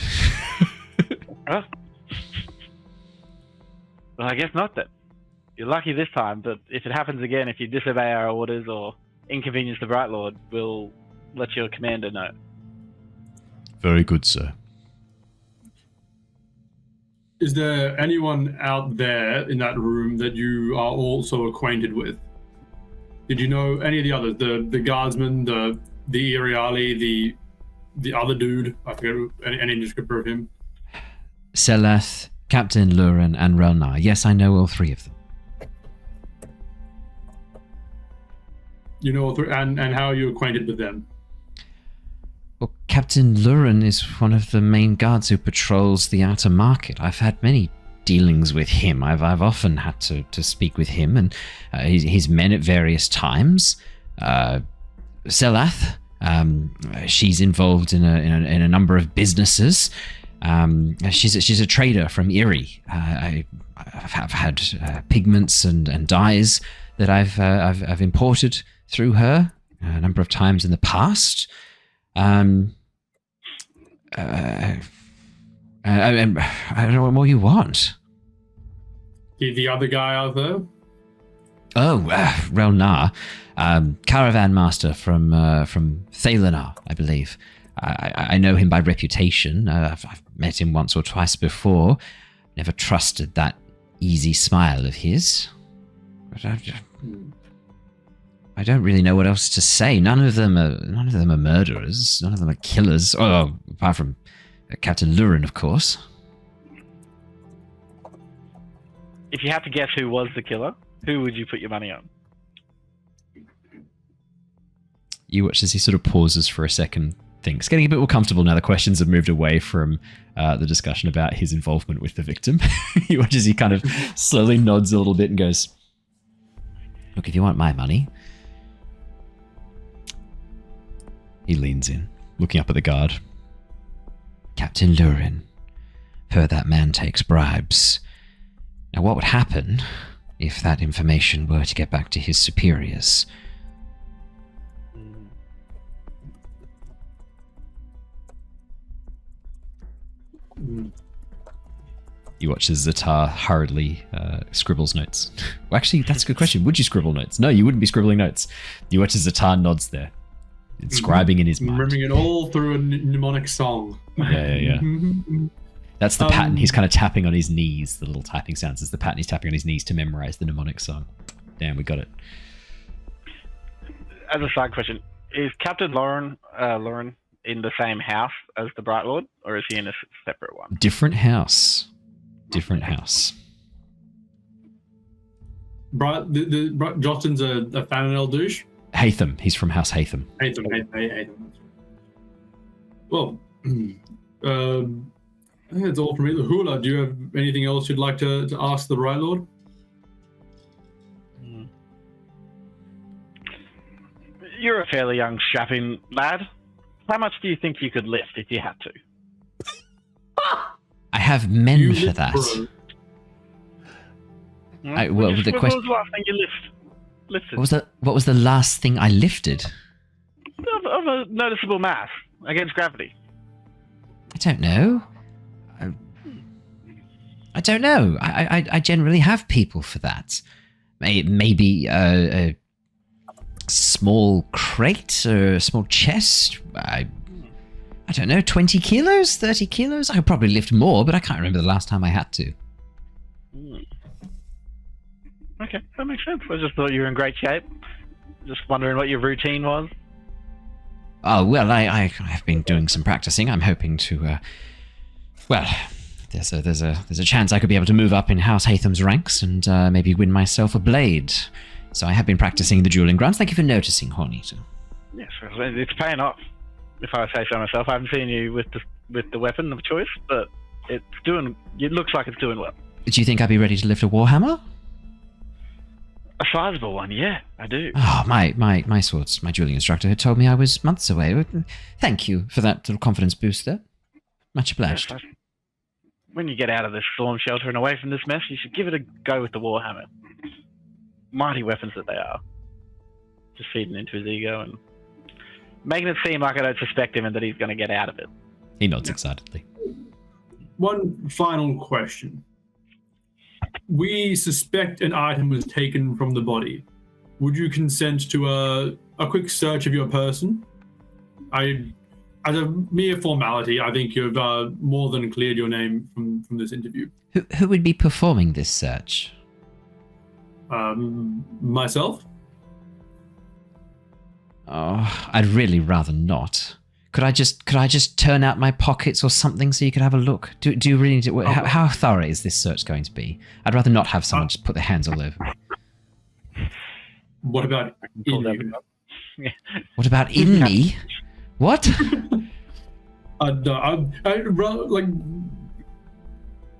S4: Huh? Well, I guess not then. You're lucky this time, but if it happens again, if you disobey our orders or inconvenience the Bright Lord, we'll let your commander know.
S1: Very good, sir.
S2: Is there anyone out there in that room that you are also acquainted with? Did you know any of the others? The guardsman, the Iriali, the other dude? I forget any descriptor of him.
S6: Selath, Captain Luran, and Relnar. Yes, I know all three of them.
S2: You know, and how are you acquainted with them?
S6: Well, Captain Luran is one of the main guards who patrols the outer market. I've had many dealings with him. I've often had to speak with him and his men at various times. Selath, she's involved in a number of businesses. She's a trader from Erie. I've had pigments and dyes that I've imported through her a number of times in the past. I don't know what more you want.
S2: The other guy out there?
S6: Oh, Relnar, caravan master from Thalanar, I believe. I know him by reputation. I've met him once or twice before. Never trusted that easy smile of his. But I don't really know what else to say. None of them are murderers. None of them are killers. Oh, apart from Captain Luran, of course.
S4: If you had to guess who was the killer, who would you put your money on?
S1: You watch as he sort of pauses for a second, thinks, getting a bit more comfortable now the questions have moved away from the discussion about his involvement with the victim. You watch as he kind of slowly nods a little bit and goes,
S6: Look, if you want my money,
S1: he leans in, looking up at the guard.
S6: Captain Luran. Heard that man takes bribes. Now, what would happen if that information were to get back to his superiors?
S1: You watch as Ztar hurriedly scribbles notes. Well, actually, that's a good question. Would you scribble notes? No, you wouldn't be scribbling notes. You watch as Ztar nods there, inscribing in his mind.
S2: Remembering it all through a mnemonic song.
S1: Yeah. That's the pattern. He's kind of tapping on his knees. The little typing sounds is the pattern he's tapping on his knees to memorize the mnemonic song. Damn, we got it.
S4: As a side question, is Captain Lauren in the same house as the Bright Lord, or is he in a separate one?
S1: Different house. Different house.
S2: Justin's a Fanart douche.
S1: Hatham. He's from House Hatham.
S2: Hatham. Well, I think that's all from me. Hula, do you have anything else you'd like to ask the Bright Lord?
S4: You're a fairly young, strapping lad. How much do you think you could lift if you had to?
S6: I have men
S2: You
S6: for
S2: lift,
S6: that.
S2: bro.
S6: Well,
S4: What
S6: the
S4: was the last thing you lifted?
S6: What was the last thing I lifted?
S4: Of a noticeable mass against gravity.
S6: I don't know. I don't know. I generally have people for that. Maybe a small crate or a small chest. I don't know, 20 kilos, 30 kilos? I could probably lift more, but I can't remember the last time I had to.
S4: Okay, that makes sense. I just thought you were in great shape. Just wondering what your routine was.
S6: Oh, well, I've been doing some practicing. I'm hoping to, there's a chance I could be able to move up in House Hatham's ranks and maybe win myself a blade. So I have been practicing the dueling grounds. Thank you for noticing, Hornito.
S4: Yes, it's paying off. If I say so myself, I haven't seen you with the weapon of choice, but it looks like it's doing well.
S6: Do you think I'd be ready to lift a warhammer?
S4: A sizable one, yeah, I do.
S6: Oh, my swords, my dueling instructor had told me I was months away. Thank you for that little confidence boost there. Much obliged.
S4: Yes, when you get out of this storm shelter and away from this mess, you should give it a go with the warhammer. Mighty weapons that they are. Just feeding into his ego and making it seem like I don't suspect him and that he's going to get out of it.
S1: He nods excitedly.
S2: One final question. We suspect an item was taken from the body. Would you consent to a quick search of your person? As a mere formality, I think you've more than cleared your name from this interview.
S6: Who would be performing this search?
S2: Myself?
S6: Oh, I'd really rather not. Could I just turn out my pockets or something so you could have a look? Do you really need to? How thorough is this search going to be? I'd rather not have someone just put their hands all over me.
S2: What about in you?
S6: What about in me? What?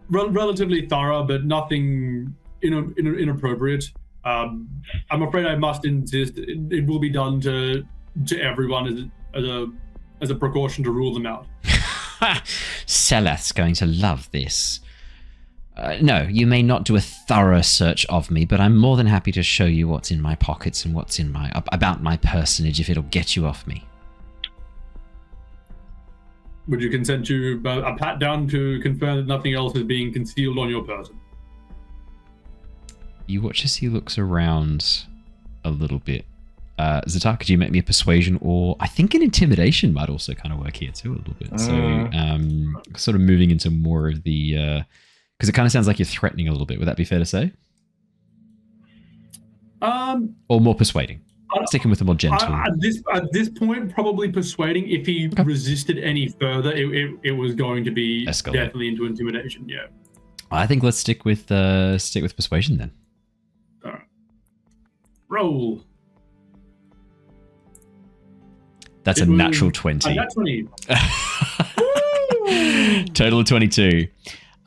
S2: Relatively thorough, but nothing inappropriate. I'm afraid I must insist it will be done to everyone as a precaution to rule them out.
S6: Seleth's going to love this. No, you may not do a thorough search of me, but I'm more than happy to show you what's in my pockets and what's in about my personage if it'll get you off me.
S2: Would you consent to a pat down to confirm that nothing else is being concealed on your person?
S1: You watch as he looks around a little bit. Ztar, could you make me a persuasion, or I think an intimidation might also kind of work here too a little bit. So sort of moving into more of the, because it kind of sounds like you're threatening a little bit. Would that be fair to say? Or more persuading? Sticking with the more gentle.
S2: At this point, probably persuading. If he resisted any further, it was going to be
S1: Escalate.
S2: Definitely into intimidation. Yeah.
S1: I think let's stick with persuasion then.
S2: All right. Roll.
S1: That's a natural 20.
S2: Nat 20.
S1: Total of 22.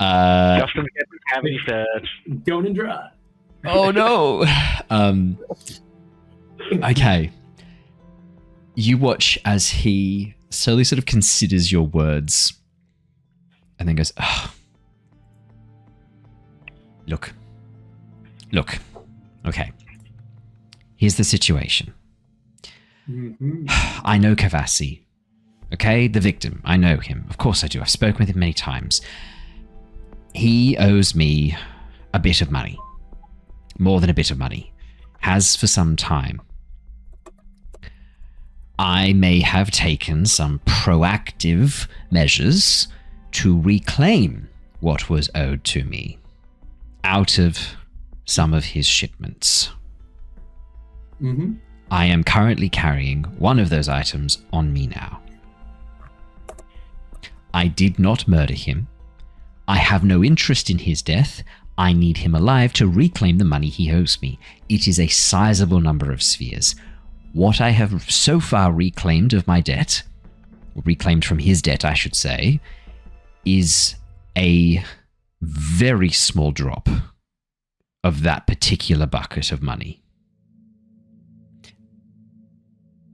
S4: Justin gets a cavity search.
S2: Going in dry.
S1: Oh no. Okay. You watch as he slowly sort of considers your words and then goes, oh. Look. Okay. Here's the situation.
S2: Mm-hmm.
S6: I know Kavasi. Okay, the victim. I know him. Of course I do. I've spoken with him many times. He owes me a bit of money. More than a bit of money. Has for some time. I may have taken some proactive measures to reclaim what was owed to me out of some of his shipments.
S2: Mm-hmm.
S6: I am currently carrying one of those items on me now. I did not murder him. I have no interest in his death. I need him alive to reclaim the money he owes me. It is a sizable number of spheres. What I have so far reclaimed of my debt, reclaimed from his debt, I should say, is a very small drop of that particular bucket of money.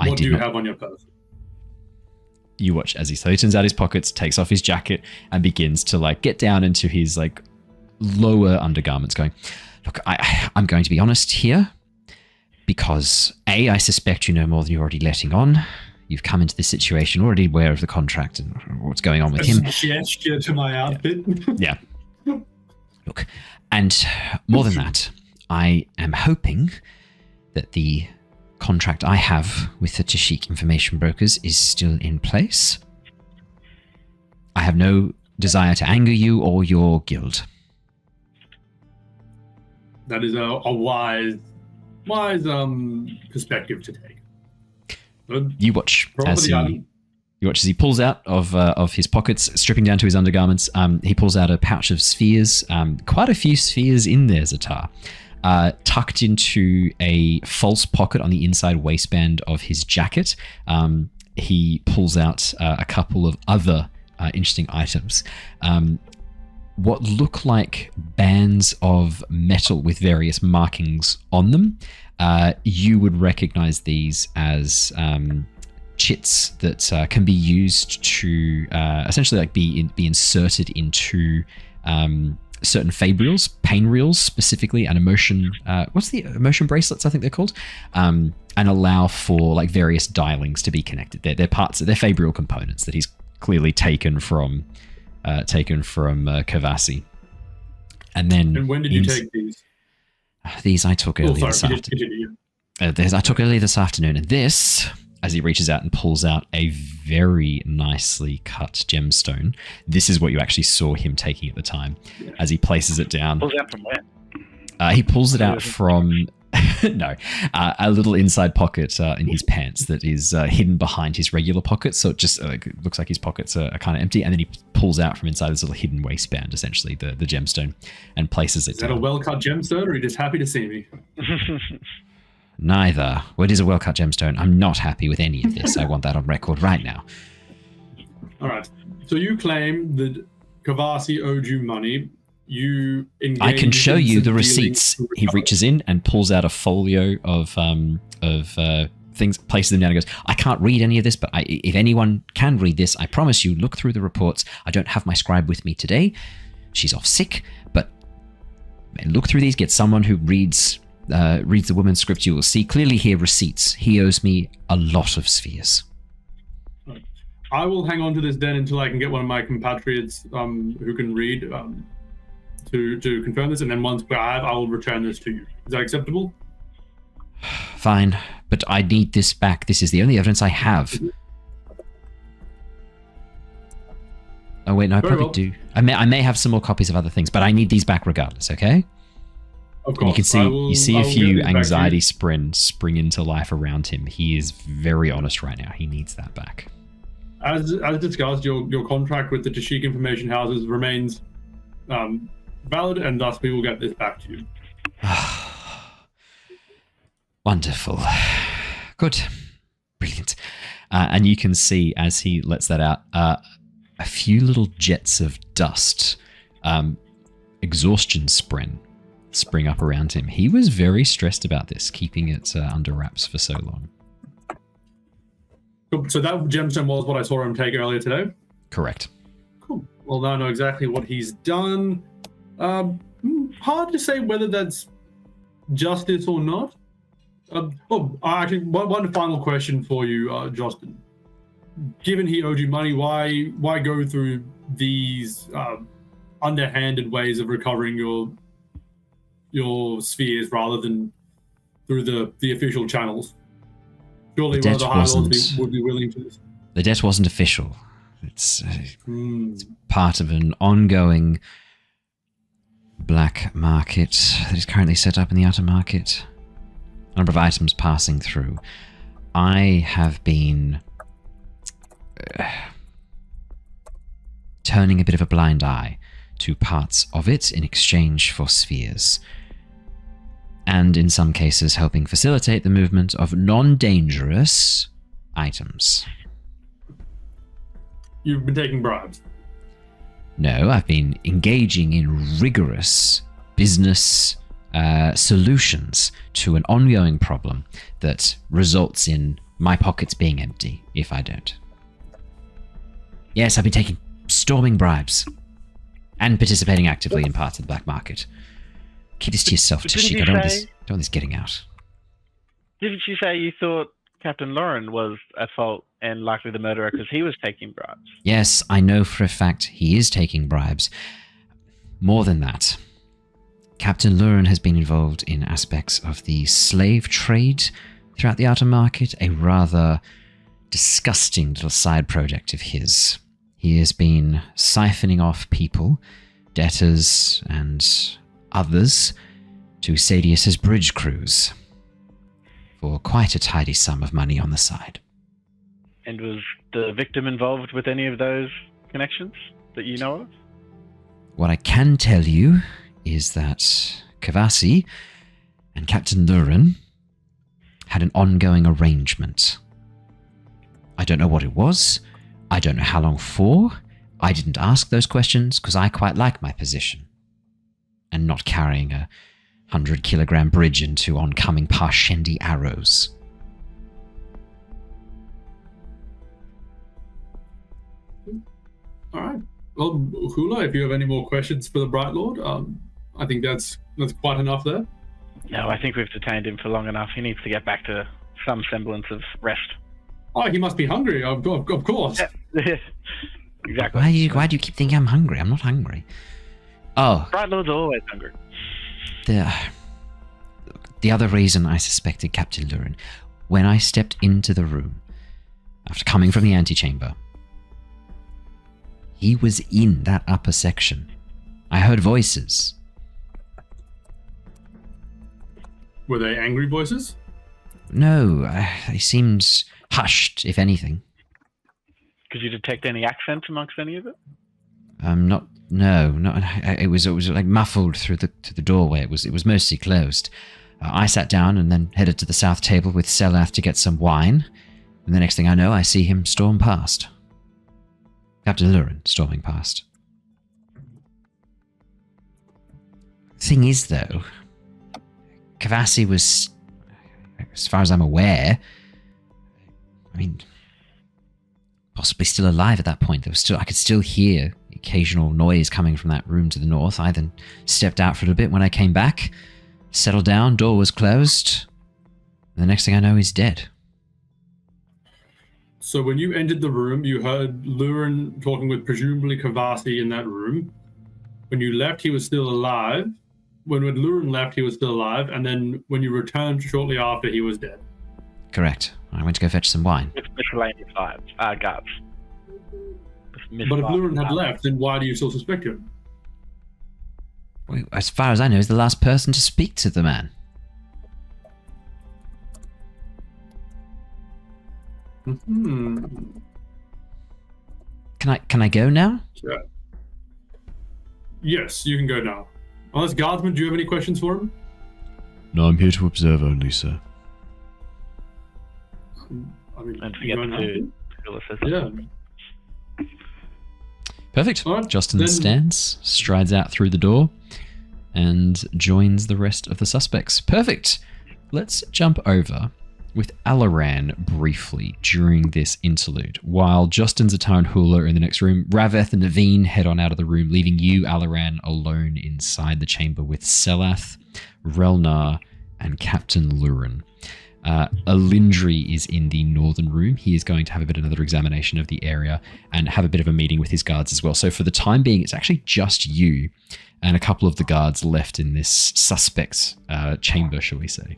S2: What do you have on your person?
S1: You watch as he slowly turns out his pockets, takes off his jacket, and begins to get down into his lower undergarments, going, look, I'm going to be honest here, because A, I suspect you know more than you're already letting on. You've come into this situation already aware of the contract and what's going on with him.
S2: Gesture to my outfit.
S1: Yeah.
S6: Look, and more than that, I am hoping that the contract I have with the Tashik information brokers is still in place. I have no desire to anger you or your guild.
S2: That is a wise perspective to take.
S6: You watch as he pulls out of his pockets, stripping down to his undergarments. He pulls out a pouch of spheres, quite a few spheres in there, Ztar, tucked into a false pocket on the inside waistband of his jacket. He pulls out a couple of other interesting items. What look like bands of metal with various markings on them. You would recognize these as chits that can be used to essentially like be inserted into certain fabrials, pain reels specifically, and emotion. What's the emotion bracelets? I think they're called, and allow for like various dialings to be connected. They're parts of their fabrial components that he's clearly taken from Kavasi. And then.
S2: And when did you take these?
S6: These I took earlier this afternoon. I took earlier this afternoon, and this, as he reaches out and pulls out a very nicely cut gemstone. This is what you actually saw him taking at the time. As he places it down.
S4: Pulls it out from where?
S6: He pulls it out from a little inside pocket in his pants that is hidden behind his regular pockets. So it just looks like his pockets are kind of empty, and then he pulls out from inside this little hidden waistband, essentially the gemstone, and places it down.
S2: Is that a well-cut gemstone, or are you just happy to see me?
S6: Neither. Well, it is a well-cut gemstone. I'm not happy with any of this. I want that on record right now.
S2: All right. So you claim that Kavasi owed you money. You engage.
S6: I can show you the receipts. He reaches in and pulls out a folio of things, places them down, and goes, I can't read any of this, but if anyone can read this, I promise you, look through the reports. I don't have my scribe with me today. She's off sick, but look through these, get someone who reads the woman's script. You will see clearly here receipts. He owes me a lot of spheres.
S2: I will hang on to this then until I can get one of my compatriots who can read to confirm this, and then once I will return this to you. Is that acceptable?
S6: Fine, but I need this back. This is the only evidence I have. Oh wait, no, I probably do. I may have some more copies of other things, but I need these back regardless. Okay.
S2: Of course.
S6: And you see a few anxiety spring into life around him. He is very honest right now. He needs that back.
S2: As discussed, your contract with the Tashik Information Houses remains valid, and thus we will get this back to you.
S6: Wonderful. Good. Brilliant. And you can see as he lets that out, a few little jets of dust, exhaustion spring up around him. He was very stressed about this, keeping it under wraps for so long.
S2: Cool. So that gemstone was what I saw him take earlier today?
S6: Correct.
S2: Cool. Well, now I know exactly what he's done. Hard to say whether that's justice or not. Actually, one final question for you, Justin. Given he owed you money, why go through these underhanded ways of recovering your spheres rather than through the official channels? Surely one of the High Lords would be willing to this.
S6: The debt wasn't official. It's part of an ongoing black market that is currently set up in the outer market. A number of items passing through. I have been turning a bit of a blind eye to parts of it in exchange for spheres, and in some cases helping facilitate the movement of non-dangerous items.
S2: You've been taking bribes?
S6: No, I've been engaging in rigorous business solutions to an ongoing problem that results in my pockets being empty if I don't. Yes, I've been taking storming bribes and participating actively in parts of the black market. Keep this to yourself, Tashik. I don't want this getting out.
S4: Didn't you say you thought Captain Lauren was at fault and likely the murderer because he was taking bribes?
S6: Yes, I know for a fact he is taking bribes. More than that, Captain Alaran has been involved in aspects of the slave trade throughout the outer market, a rather disgusting little side project of his. He has been siphoning off people, debtors, and others to Sadius's bridge crews for quite a tidy sum of money on the side.
S4: And was the victim involved with any of those connections that you know of?
S6: What I can tell you is that Kavasi and Captain Alaran had an ongoing arrangement. I don't know what it was. I don't know how long for. I didn't ask those questions because I quite like my position and not carrying a 100-kilogram bridge into oncoming Parshendi arrows.
S2: All right. Well, Hula, if you have any more questions for the Bright Lord, I think that's quite enough there.
S4: No, I think we've detained him for long enough. He needs to get back to some semblance of rest.
S2: Oh, he must be hungry, of course.
S4: Yeah. Exactly.
S6: Why do you keep thinking I'm hungry? I'm not hungry. Oh.
S4: Bright Lords are always hungry.
S6: The other reason I suspected Captain Alaran, when I stepped into the room, after coming from the antechamber, he was in that upper section. I heard voices.
S2: Were they angry voices?
S6: No, they seemed hushed, if anything.
S4: Could you detect any accent amongst any of it?
S6: It was like muffled through the doorway. It was mostly closed. I sat down and then headed to the south table with Selath to get some wine. And the next thing I know, I see him storm past. Captain Alaran storming past. Thing is, though, Kavasi was, as far as I'm aware, possibly still alive at that point. I could still hear occasional noise coming from that room to the north. I then stepped out for a little bit. When I came back, settled down, door was closed. And the next thing I know, he's dead.
S2: So when you entered the room, you heard Luren talking with presumably Kavasi in that room. When you left, he was still alive. When Luren left, he was still alive. And then when you returned shortly after, he was dead.
S6: Correct. I went to go fetch some wine.
S4: With miscellaneous guards.
S2: But if Luren had left, then why do you still suspect him?
S6: Well, as far as I know, he's the last person to speak to the man. Can I go now?
S2: Yeah. Yes, you can go now. Unless Guardsman, do you have any questions for him?
S1: No, I'm here to observe only, sir.
S4: And forget to
S2: yeah.
S1: Perfect.
S2: Right,
S1: Justin stands, strides out through the door, and joins the rest of the suspects. Perfect. Let's jump over with Alaran briefly during this interlude. While Justin, Ztar, and Hula are in the next room, Rav-eth and Neivien head on out of the room, leaving you, Alaran, alone inside the chamber with Selath, Relnar, and Captain Alaran. Alindri is in the northern room. He is going to have another examination of the area and have a bit of a meeting with his guards as well. So for the time being, it's actually just you and a couple of the guards left in this suspect's chamber, shall we say.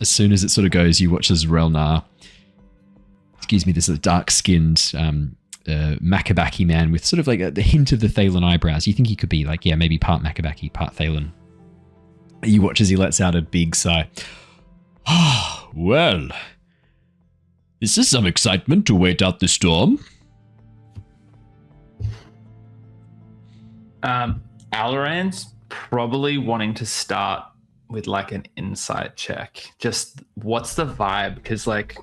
S1: As soon as it sort of goes, you watch as Relnar, this sort of dark-skinned Makabaki man with sort of like the hint of the Thalen eyebrows. You think he could be like, maybe part Makabaki, part Thalen. You watch as he lets out a big sigh. Ah, well, this is some excitement to wait out the storm.
S5: Alaran's probably wanting to start with like an insight check. Just what's the vibe? Because like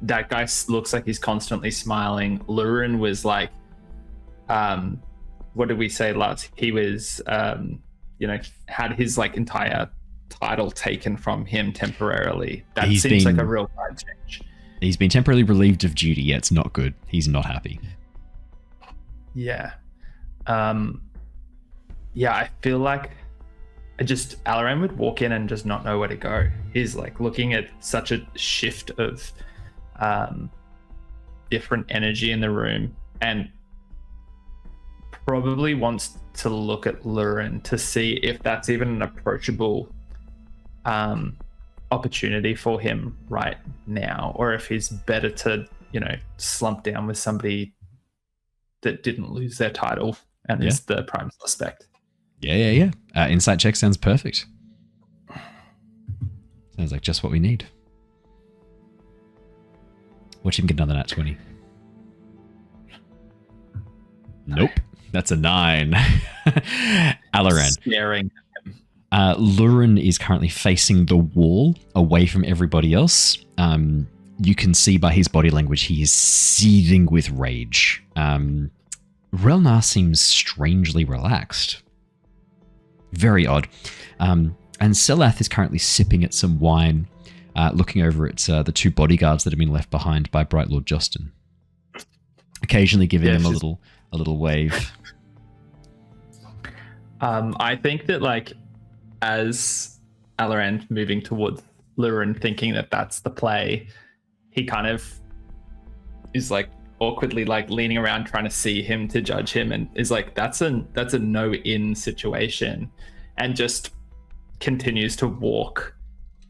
S5: that guy looks like he's constantly smiling. Luren was like, what did we say last? He was, had his like entire title taken from him temporarily. That seems like a real vibe change.
S1: He's been temporarily relieved of duty. Yeah, it's not good. He's not happy.
S5: Yeah. I feel like Alaran would walk in and just not know where to go. He's like looking at such a shift of different energy in the room, and probably wants to look at Lurin to see if that's even an approachable opportunity for him right now, or if he's better to, slump down with somebody that didn't lose their title and is the prime suspect.
S1: Yeah. Insight check sounds perfect. Sounds like just what we need. Watch him get another nat 20. Nope. That's a 9. Alaran.
S5: Staring.
S1: Lurin is currently facing the wall away from everybody else. You can see by his body language he is seething with rage. Relnar seems strangely relaxed. Very odd. And Selath is currently sipping at some wine, looking over at the 2 bodyguards that have been left behind by Bright Lord Justin. Occasionally giving them a little wave.
S5: I think that, as Alaran moving towards Lurin, thinking that that's the play, he kind of is awkwardly leaning around trying to see him to judge him, and is that's a no-in situation, and just continues to walk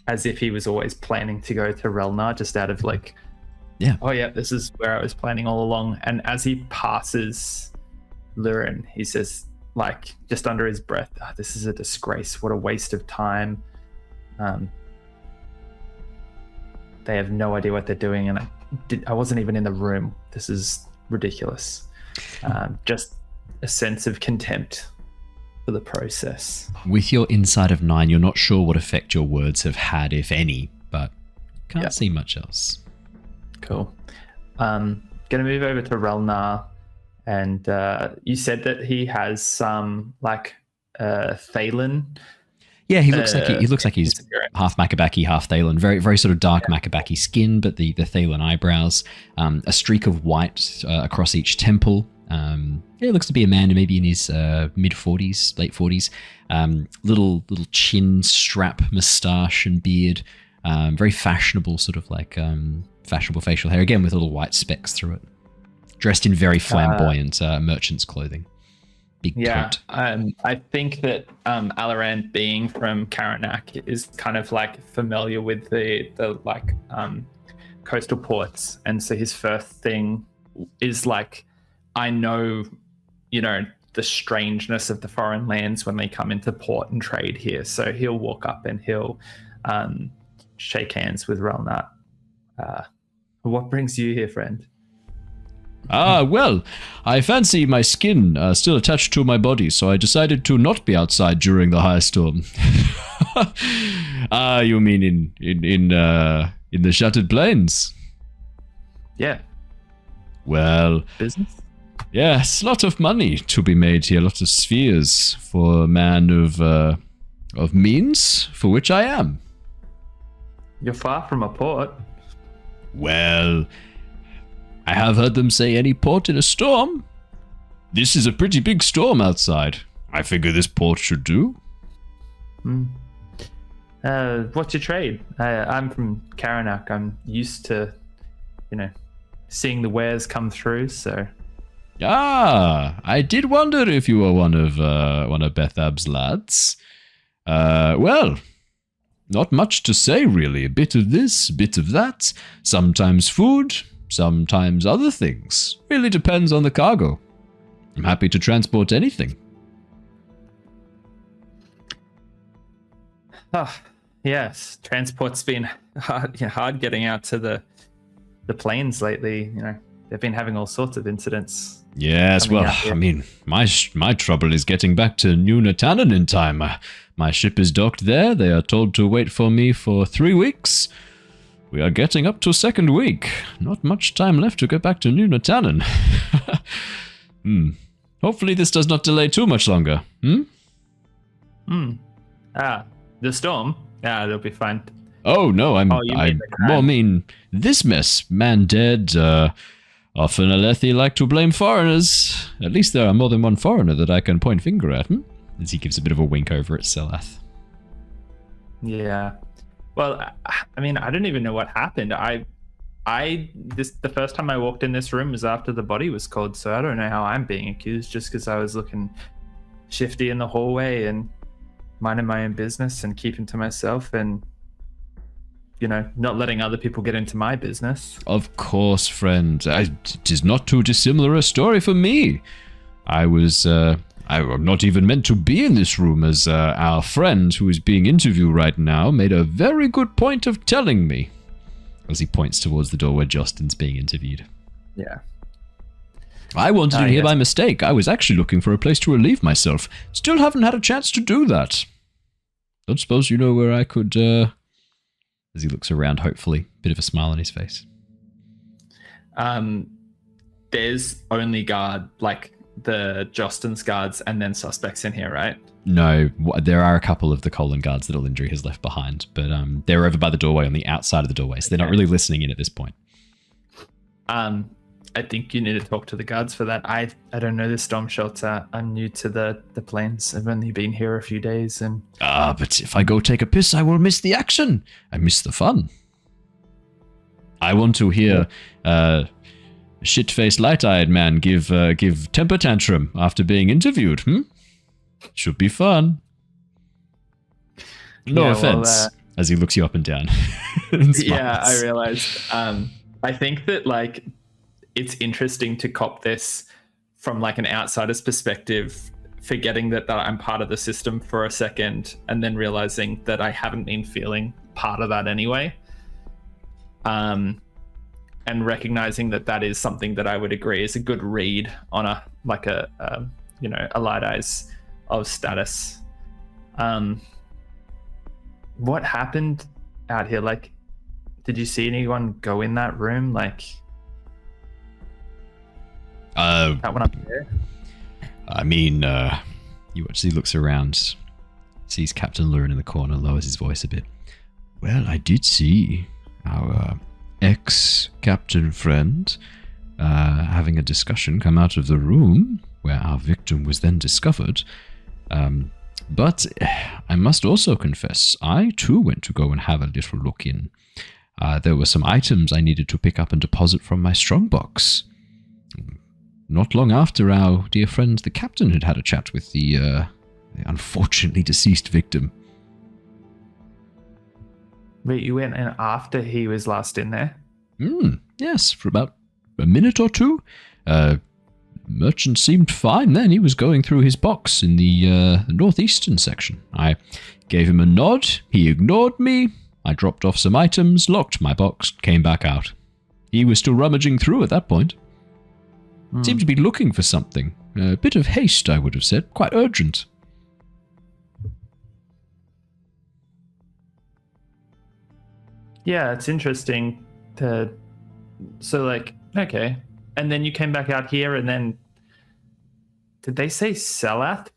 S5: as if he was always planning to go to Relnar, just out of oh yeah, this is where I was planning all along. And as he passes Lurin, he says, just under his breath, this is a disgrace. What a waste of time. They have no idea what they're doing, and I wasn't even in the room. This is ridiculous. Just a sense of contempt for the process.
S1: With your insight of 9, you're not sure what effect your words have had, if any, but can't see much else.
S5: Cool. Gonna move over to Relnar, and you said that he has some Thalen.
S1: Yeah, he looks like he's half Makabaki, half Thalen. Very, very sort of dark Makabaki skin, but the Thalen eyebrows. A streak of white across each temple. He looks to be a man maybe in his mid 40s, late 40s. Little chin strap, moustache and beard. Very fashionable, sort of fashionable facial hair, again with little white specks through it. Dressed in very flamboyant merchant's clothing. Big coat.
S5: I think that Alaran, being from Karanak, is kind of familiar with the coastal ports, and so his first thing is I know, the strangeness of the foreign lands when they come into port and trade here. So he'll walk up and he'll shake hands with Relnar. What brings you here, friend?
S1: Well, I fancy my skin still attached to my body, so I decided to not be outside during the high storm. You mean in the Shattered Plains?
S5: Yeah.
S1: Well,
S5: business?
S1: Yes, a lot of money to be made here, a lot of spheres for a man of means, for which I am.
S5: You're far from a port.
S1: Well, I have heard them say any port in a storm. This is a pretty big storm outside. I figure this port should do.
S5: What's your trade? I'm from Karanak. I'm used to, seeing the wares come through, so...
S1: I did wonder if you were one of Bethab's lads. Well, not much to say, really. A bit of this, a bit of that. Sometimes food, sometimes other things. Really depends on the cargo. I'm happy to transport anything.
S5: Yes. Transport's been hard getting out to the plains lately. They've been having all sorts of incidents.
S1: Yes, well, I mean, my trouble is getting back to New Natan in time. My ship is docked there. They are told to wait for me for 3 weeks. We are getting up to 2nd week. Not much time left to get back to New Natan. Hopefully this does not delay too much longer.
S5: The storm? Yeah, it'll be fine.
S1: Oh, no, I more mean this mess. Man dead, often Aelthi like to blame foreigners. At least there are more than one foreigner that I can point finger at, As he gives a bit of a wink over at Selath.
S5: Yeah. Well, I mean, I don't even know what happened. I the first time I walked in this room was after the body was called, so I don't know how I'm being accused just because I was looking shifty in the hallway and minding my own business and keeping to myself and, you know, not letting other people get into my business.
S1: Of course, friend. It is not too dissimilar a story for me. I'm not even meant to be in this room, as our friend who is being interviewed right now made a very good point of telling me. As he points towards the door where Justin's being interviewed.
S5: Yeah.
S1: I wanted in here by mistake. I was actually looking for a place to relieve myself. Still haven't had a chance to do that. Don't suppose you know where I could, as he looks around, hopefully. Bit of a smile on his face.
S5: There's only the Justin's guards and then suspects in here, right?
S1: No, there are a couple of the Colin guards that Alindri has left behind, but they're over by the doorway on the outside of the doorway, so they're not really listening in at this point.
S5: I think you need to talk to the guards for that. I don't know the storm shelter. I'm new to the plains. I've only been here a few days and...
S1: but if I go take a piss, I will miss the action. I miss the fun. I want to hear shit-faced, light-eyed man give temper tantrum after being interviewed. Should be fun. No offense. As he looks you up and down. And
S5: yeah, I realized. I think that it's interesting to cop this from an outsider's perspective, forgetting that I'm part of the system for a second, and then realizing that I haven't been feeling part of that anyway. And recognizing that is something that I would agree is a good read on a light eyes of status. What happened out here? Did you see anyone go in that room? That one up there?
S1: I mean, he actually looks around, sees Captain Lurin in the corner, lowers his voice a bit. Well, I did see our ex-captain friend having a discussion come out of the room where our victim was then discovered. But I must also confess, I too went to go and have a little look in. There were some items I needed to pick up and deposit from my strongbox. Not long after our dear friend the captain had had a chat with the unfortunately deceased victim.
S5: Wait, you went in after he was last in there?
S1: Yes, for about a minute or two. Merchant seemed fine then. He was going through his box in the northeastern section. I gave him a nod. He ignored me. I dropped off some items, locked my box, came back out. He was still rummaging through at that point. Seemed to be looking for something. A bit of haste, I would have said. Quite urgent.
S5: Yeah, it's interesting okay. And then you came back out here, and then did they say Selath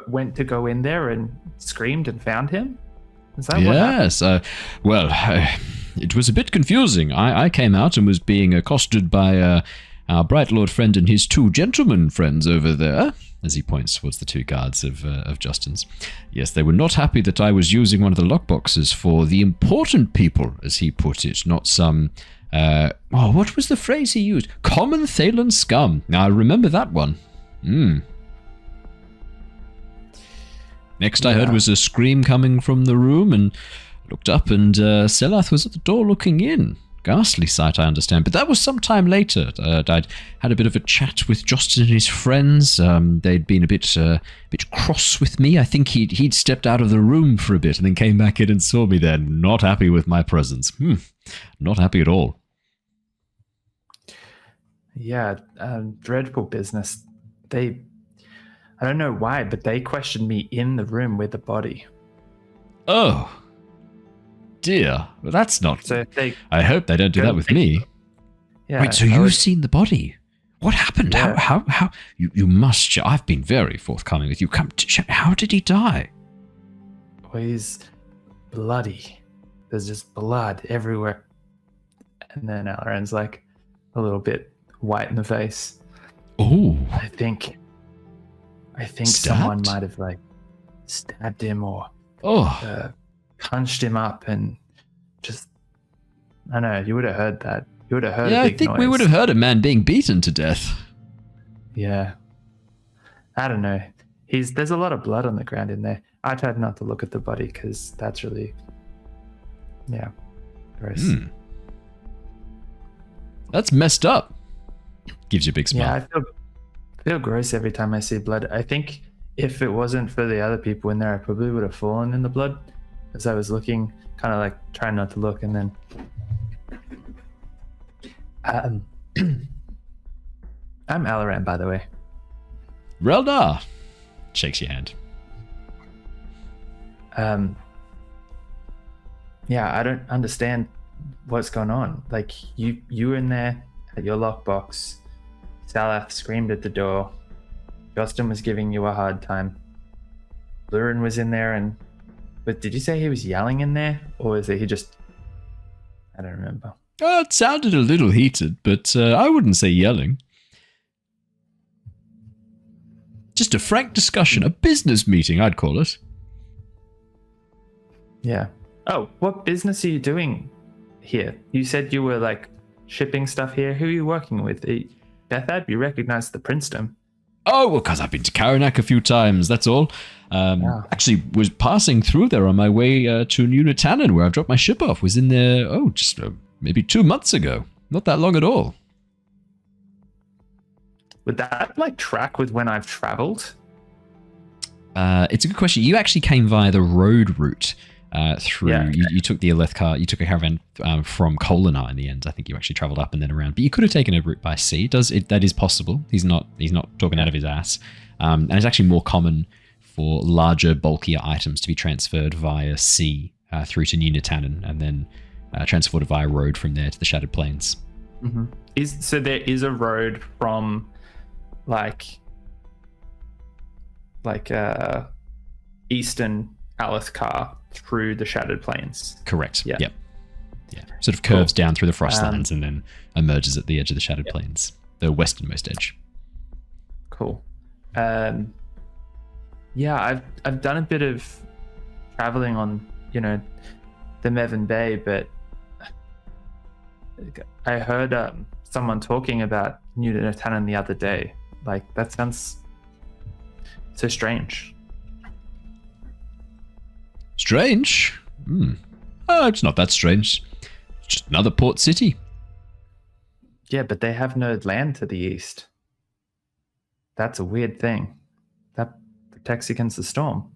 S5: went to go in there and screamed and found him? Is that what happened?
S1: Yes. It was a bit confusing. I came out and was being accosted by our Bright Lord friend and his two gentlemen friends over there, as he points towards the two guards of Justin's. Yes, they were not happy that I was using one of the lockboxes for the important people, as he put it, not some... what was the phrase he used? Common Thalen scum. Now, I remember that one. Next I heard was a scream coming from the room, and looked up, and Selath was at the door looking in. Ghastly sight, I understand, but that was some time later. I'd had a bit of a chat with Justin and his friends. They'd been a bit cross with me. I think he'd stepped out of the room for a bit and then came back in and saw me there. Not happy with my presence. Not happy at all.
S5: Yeah, dreadful business. I don't know why, but they questioned me in the room with the body.
S1: Oh, dear. Well, that's not...
S5: So
S1: I hope they don't do that with me.
S5: Yeah.
S1: Wait, so you've seen the body? What happened? Yeah. How? You must... I've been very forthcoming with you. How did he die?
S5: Well, he's bloody. There's just blood everywhere. And then Alaran's a little bit white in the face.
S1: Oh.
S5: I think
S1: Stabbed?
S5: Someone might have stabbed him or punched him up and just I know, you would have heard that. You would have heard
S1: Yeah,
S5: a
S1: I
S5: big
S1: think
S5: noise.
S1: we would have heard a man being beaten to death.
S5: Yeah. I don't know. There's a lot of blood on the ground in there. I tried not to look at the body because that's really, yeah, gross.
S1: That's messed up. Gives you a big smile.
S5: Yeah, I feel gross every time I see blood. I think if it wasn't for the other people in there, I probably would have fallen in the blood as I was looking, kind of like trying not to look, and then I'm Alaran, by the way.
S1: Reldar shakes your hand.
S5: Yeah, I don't understand what's going on. Like, you were in there at your lockbox. Salath screamed at the door. Justin was giving you a hard time. Lurin was in there, but did you say he was yelling in there, or is it he just? I don't remember.
S1: It sounded a little heated, but I wouldn't say yelling. Just a frank discussion, a business meeting, I'd call it.
S5: Yeah. Oh, what business are you doing here? You said you were like shipping stuff here. Who are you working with? Bethad? You recognize the princedom.
S1: Oh, well, because I've been to Karanak a few times, that's all. Actually, was passing through there on my way to New Natan, where I've dropped my ship off. Was in there, just maybe 2 months ago. Not that long at all.
S5: Would that like track with when I've traveled?
S1: It's a good question. You actually came via the road route through.
S5: Yeah, okay.
S1: You took the Aelthi car. You took a caravan from Kolinar in the end. I think you actually traveled up and then around. But you could have taken a route by sea. That is possible. He's not talking out of his ass. And it's actually more common for larger, bulkier items to be transferred via sea through to New Natan and then transported via road from there to the Shattered Plains.
S5: Mm-hmm. So there is a road from like eastern Alethkar through the Shattered Plains.
S1: Correct.
S5: Yeah.
S1: Yep. Yeah. Sort of curves down through the Frostlands and then emerges at the edge of the Shattered Plains, the westernmost edge.
S5: Cool. Yeah, I've done a bit of traveling on, the Mevin Bay, but I heard someone talking about New Natan the other day. Like, that sounds so strange.
S1: Strange? Oh, it's not that strange. It's just another port city.
S5: Yeah, but they have no land to the east. That's a weird thing. That protects against the storm.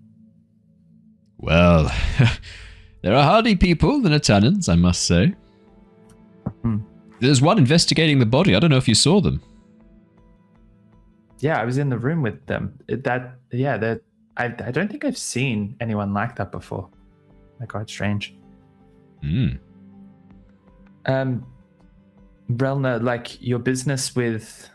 S1: Well, there are hardy people, the Natanans, I must say. There's one investigating the body. I don't know if you saw them.
S5: Yeah, I was in the room with them. I don't think I've seen anyone like that before. They're quite strange. Relna, like your business with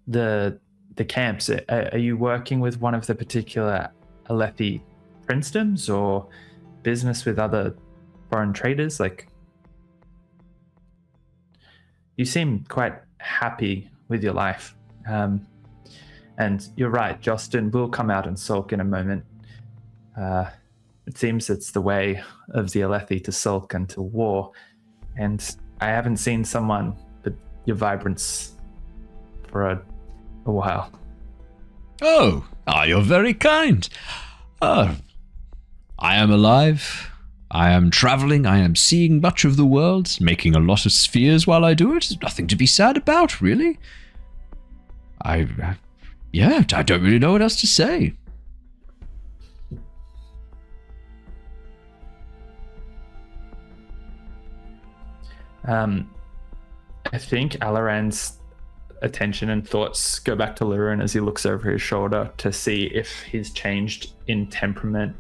S5: the camps, are you working with one of the particular Aelthi princedoms or business with other foreign traders? Like, you seem quite happy with your life. And you're right, Justin will come out and sulk in a moment. It seems it's the way of the Aelthi to sulk until war. And I haven't seen someone with your vibrance for a while.
S1: Oh, you're very kind. I am alive. I am traveling. I am seeing much of the world, making a lot of spheres while I do it. There's nothing to be sad about, really. I don't really know what else to say.
S5: I think Alaran's attention and thoughts go back to Lurin as he looks over his shoulder to see if he's changed in temperament.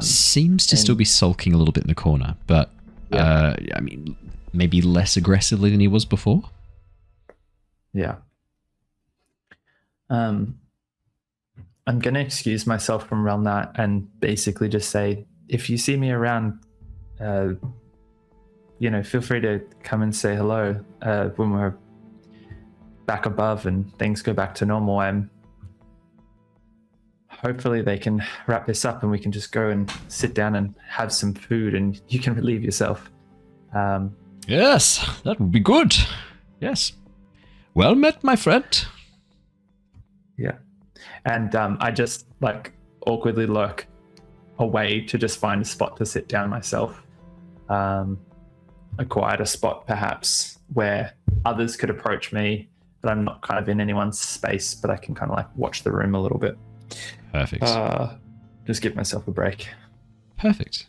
S1: Seems to still be sulking a little bit in the corner, but I mean, maybe less aggressively than he was before.
S5: Yeah. I'm going to excuse myself from Relnat and basically just say, if you see me around, feel free to come and say hello when we're back above and things go back to normal. Hopefully they can wrap this up and we can just go and sit down and have some food and you can relieve yourself.
S1: Yes, that would be good. Yes. Well met, my friend.
S5: Yeah. And I just like awkwardly lurk away to just find a spot to sit down myself. A quieter spot perhaps where others could approach me, but I'm not kind of in anyone's space, but I can kind of like watch the room a little bit.
S1: Perfect.
S5: Just give myself a break.
S1: Perfect.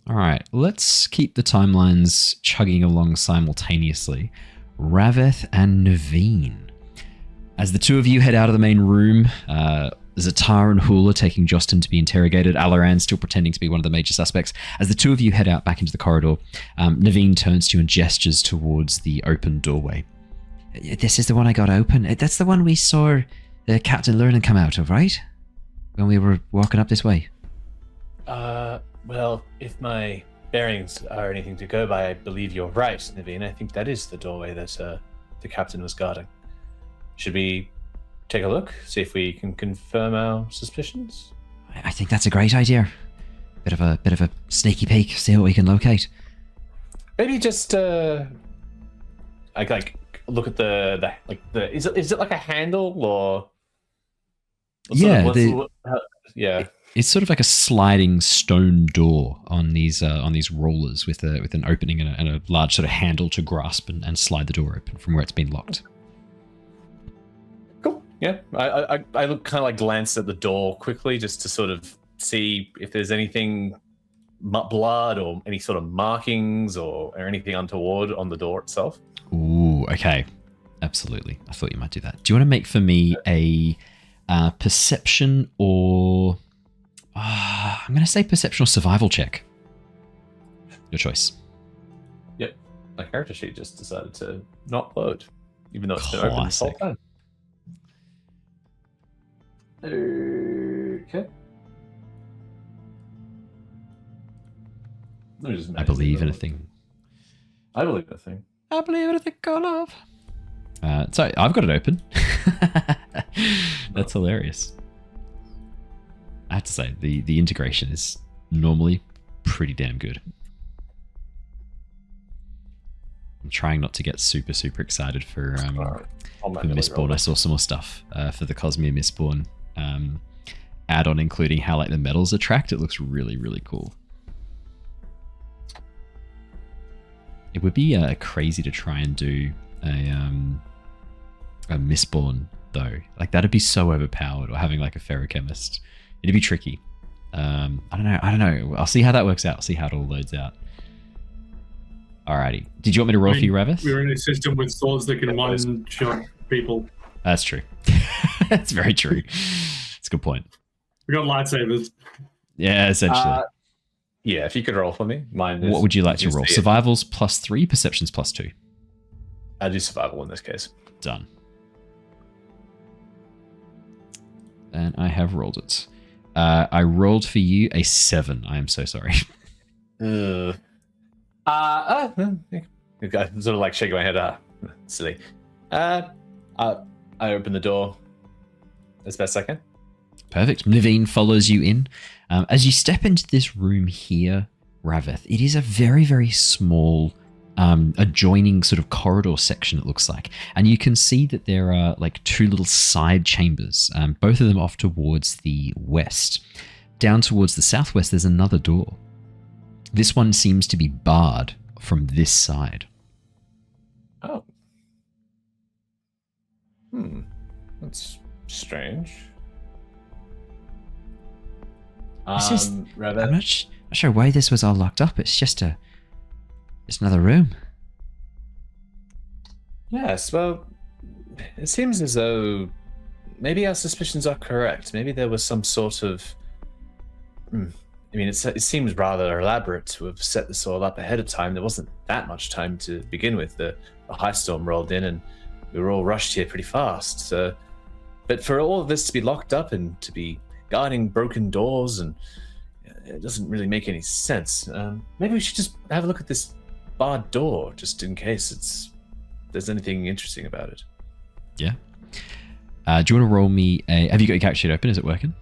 S1: All right, let's keep the timelines chugging along simultaneously. Rav-eth and Neivien. As the two of you head out of the main room, Ztar and Hula taking Justin to be interrogated, Alaran still pretending to be one of the major suspects. As the two of you head out back into the corridor, Neivien turns to you and gestures towards the open doorway. This is the one I got open. That's the one we saw Captain Lernan come out of, right? When we were walking up this way.
S3: Well, if my bearings are anything to go by, I believe you're right, Neivien. I think that is the doorway that the captain was guarding. Should we take a look, see if we can confirm our suspicions?
S6: I think that's a great idea. Bit of a sneaky peek, see what we can locate.
S3: Maybe just like look at the is it like a handle or
S1: yeah,
S3: yeah.
S1: It's sort of like a sliding stone door on these rollers with an opening and a large sort of handle to grasp and slide the door open from where it's been locked.
S3: Cool. Yeah, I look kind of like glance at the door quickly just to sort of see if there's anything blood or any sort of markings or anything untoward on the door itself.
S1: Ooh, okay, absolutely. I thought you might do that. Do you want to make for me a perception or? I'm going to say perception or survival check. Your choice.
S3: Yep. My character sheet just decided to not load, even though it's been open this whole time. Okay.
S1: I believe in a thing.
S3: I believe in a thing.
S1: I believe in a thing called love. So I've got it open. That's hilarious. I have to say, the integration is normally pretty damn good. I'm trying not to get super excited for Mistborn. I saw some more stuff for the Cosmere Mistborn add-on, including how like the metals are tracked. It looks really cool. It would be crazy to try and do a Mistborn though. Like that'd be so overpowered, or having like a ferrochemist. It'd be tricky. I don't know. I'll see how that works out. See how it all loads out. Alrighty. Did you want me to roll for you, Rav-eth?
S2: We're in a system with swords that can one-shot people.
S1: That's true. That's very true. That's a good point.
S2: We got lightsabers.
S1: Yeah, essentially.
S3: Yeah, if you could roll for me. Mine is,
S1: what would you like to roll? Survival's +3, perception's +2.
S3: I do survival in this case.
S1: Done. And I have rolled it. I rolled for you a 7. I am so sorry.
S3: I'm sort of like shaking my head. Silly. I open the door as best I can.
S1: Perfect. Neivien follows you in. As you step into this room here, Rav-eth, it is a very small adjoining sort of corridor section, it looks like. And you can see that there are like 2 little side chambers, both of them off towards the west. Down towards the southwest, there's another door. This one seems to be barred from this side.
S3: Oh. That's strange.
S6: I'm not sure why this was all locked up. It's just another room.
S3: Yes, well, it seems as though maybe our suspicions are correct. Maybe there was some sort of... I mean, it seems rather elaborate to have set this all up ahead of time. There wasn't that much time to begin with. The high storm rolled in and we were all rushed here pretty fast. So, but for all of this to be locked up and to be guarding broken doors, and it doesn't really make any sense. Maybe we should just have a look at this barred door, just in case there's anything interesting about it.
S1: Yeah. Do you want to roll me a... Have you got your character sheet open? Is it working?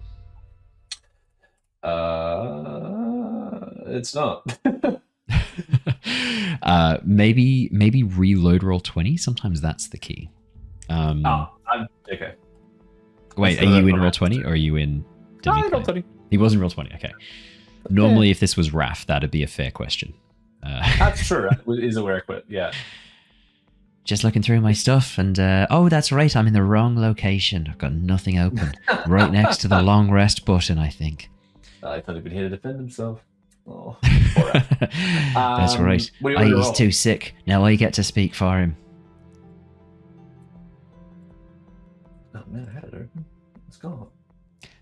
S3: It's not.
S1: Maybe reload roll 20. Sometimes that's the key.
S3: I'm okay.
S1: Wait, are you in roll 20 or are you in?
S3: Roll 20.
S1: He was in roll 20. Okay. Normally, if this was Raph, that'd be a fair question.
S3: That's true. It is a rare quit. Yeah.
S6: Just looking through my stuff, and oh, that's right, I'm in the wrong location. I've got nothing open. Right next to the long rest button, I think.
S3: I thought he'd been here to defend himself. Oh,
S6: That's right. He's too sick. Now I get to speak for him.
S3: Oh man, I had it open. Let's go.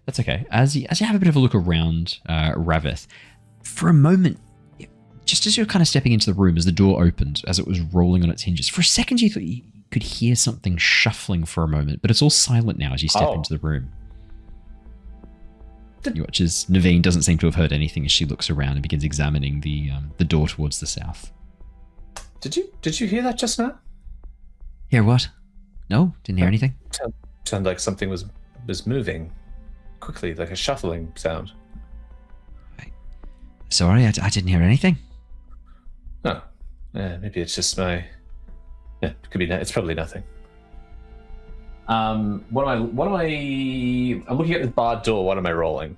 S1: That's okay. As you have a bit of a look around, Rav-eth, for a moment, just as you're kind of stepping into the room, as the door opened, as it was rolling on its hinges, for a second you thought you could hear something shuffling for a moment, but it's all silent now as you step into the room. You watch as Neivien doesn't seem to have heard anything as she looks around and begins examining the door towards the south.
S3: Did you hear that just now?
S6: Hear what? No, didn't hear anything.
S3: Sounded like something was moving quickly, like a shuffling sound.
S6: Sorry, I didn't hear anything.
S3: Oh, yeah, maybe it's just my. Yeah, it could be. It's probably nothing. What am I? I'm looking at the barred door. What am I rolling?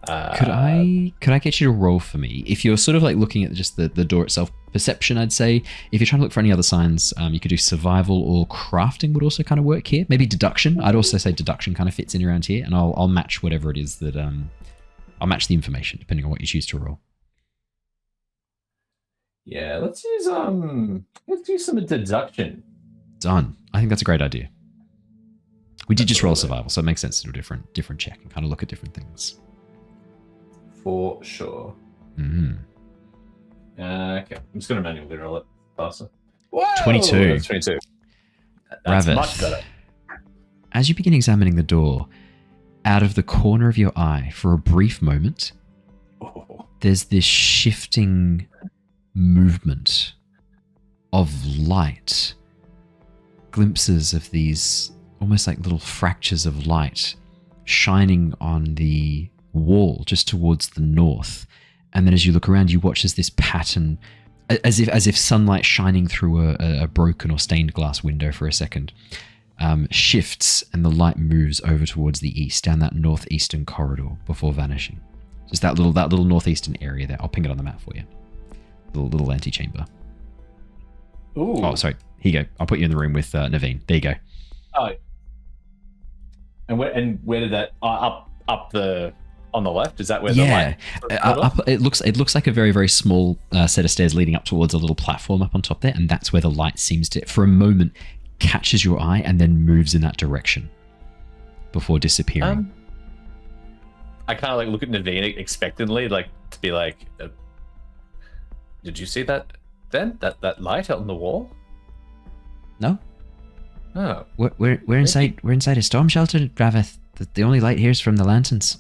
S1: Could I get you to roll for me? If you're sort of like looking at just the door itself, perception, I'd say. If you're trying to look for any other signs, you could do survival or crafting would also kind of work here. Maybe deduction. I'd also say deduction kind of fits in around here, and I'll match whatever it is that I'll match the information depending on what you choose to roll.
S3: Yeah, let's do some deduction.
S1: Done. I think that's a great idea. We did just roll survival, so it makes sense to do a different check and kind of look at different things.
S3: For sure.
S1: Mm-hmm.
S3: Okay, I'm just going to manually roll it faster. Whoa!
S1: 22.
S3: That's 22. That's
S1: Rav-eth,
S3: much better.
S1: As you begin examining the door, out of the corner of your eye, for a brief moment, there's this shifting movement of light. Glimpses of these almost like little fractures of light shining on the wall just towards the north. And then as you look around, you watch as this pattern, as if sunlight shining through a broken or stained glass window for a second, shifts and the light moves over towards the east, down that northeastern corridor before vanishing. Just that little northeastern area there. I'll ping it on the map for you. Little antechamber.
S3: Ooh.
S1: Oh, sorry. Here you go. I'll put you in the room with Neivien. There you go.
S3: Oh. And where did that up the on the left? Is that where the light?
S1: Up, it looks like a very, very small set of stairs leading up towards a little platform up on top there, and that's where the light seems to, for a moment, catches your eye and then moves in that direction before disappearing.
S3: I kind of like look at Neivien expectantly, like to be like, "Did you see that? Then that light out on the wall?"
S6: No.
S3: Oh,
S6: We're inside. We're inside a storm shelter, Rav-eth. The only light here is from the lanterns.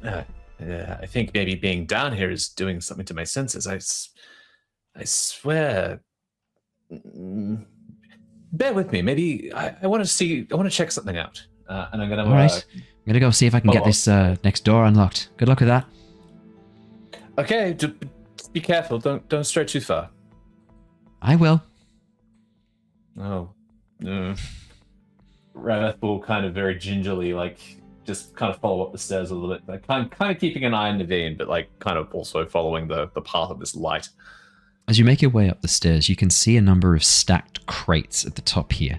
S3: yeah. I think maybe being down here is doing something to my senses. I swear. Bear with me. Maybe I want to see. I want to check something out. And I'm gonna.
S6: All right. I'm gonna go see if I can get this next door unlocked. Good luck with that.
S3: Okay. Be careful. Don't stray too far.
S6: I will.
S3: Oh. Rav-eth will kind of very gingerly, like, just kind of follow up the stairs a little bit. Like, kind of keeping an eye on Neivien, but like kind of also following the path of this light.
S1: As you make your way up the stairs, you can see a number of stacked crates at the top here.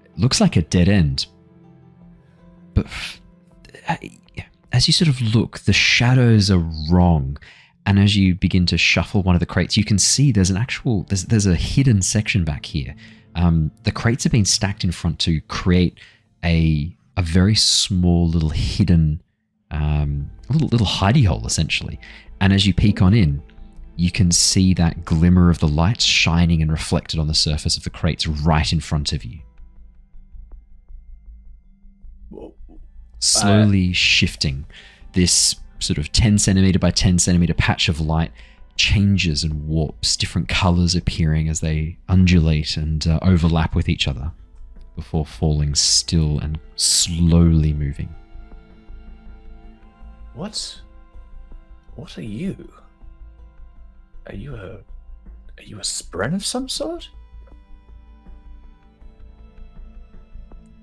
S1: It looks like a dead end. But as you sort of look, the shadows are wrong. And as you begin to shuffle one of the crates, you can see there's a hidden section back here. The crates have been stacked in front to create a very small little hidden, little hidey hole essentially. And as you peek on in, you can see that glimmer of the light shining and reflected on the surface of the crates right in front of you. Slowly shifting, this sort of 10 centimeter by 10 centimeter patch of light changes and warps, different colors appearing as they undulate and overlap with each other before falling still and slowly moving.
S3: What are you? Are you a spren of some sort?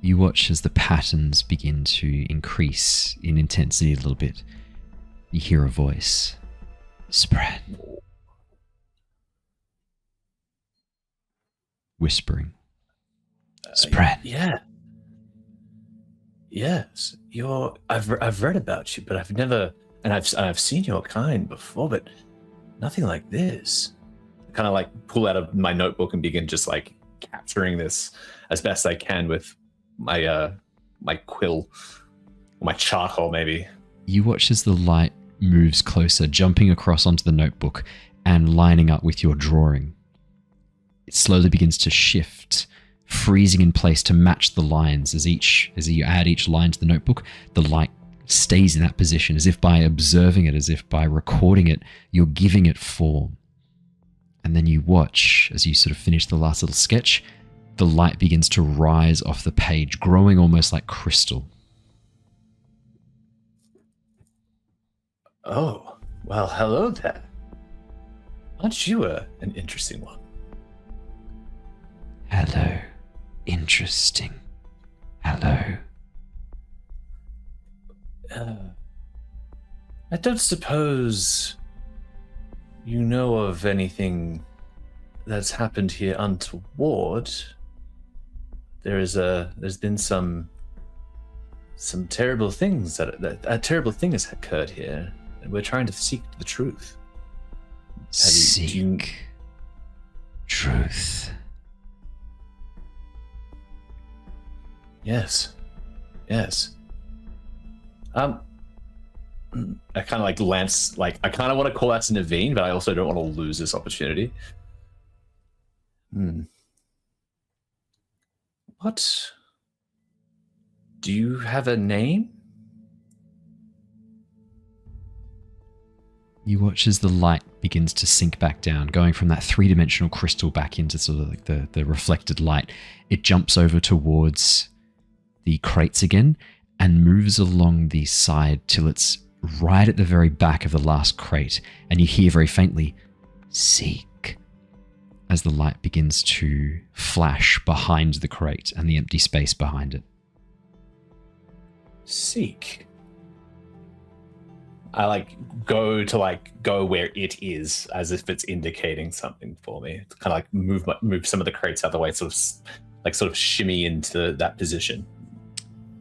S1: You watch as the patterns begin to increase in intensity a little bit. You hear a voice. Spren. Whispering. Spren.
S3: Yeah. Yes, I've read about you, but I've never, and I've seen your kind before, but nothing like this. I kind of like pull out of my notebook and begin just like capturing this as best I can with my my quill, or my charcoal maybe.
S1: You watch as the light moves closer, jumping across onto the notebook and lining up with your drawing. It slowly begins to shift, freezing in place to match the lines as you add each line to the notebook. The light stays in that position, as if by observing it, as if by recording it, you're giving it form. And then you watch as you sort of finish the last little sketch, the light begins to rise off the page, growing almost like crystal.
S3: Oh, well, hello there. Aren't you an interesting one?
S1: Hello. Interesting. Hello.
S3: I don't suppose you know of anything that's happened here untoward. There's been some terrible things that a terrible thing has occurred here, and we're trying to seek the truth.
S1: Seek truth.
S3: Yes. I kind of like glance, like I kind of want to call out to Neivien, but I also don't want to lose this opportunity. What? Do you have a name?
S1: You watch as the light begins to sink back down, going from that three-dimensional crystal back into sort of like the reflected light. It jumps over towards the crates again and moves along the side till it's right at the very back of the last crate, and you hear very faintly, "Seek," as the light begins to flash behind the crate and the empty space behind it.
S3: Seek. I like go where it is, as if it's indicating something for me. It's kind of like move some of the crates out of the way, sort of shimmy into that position.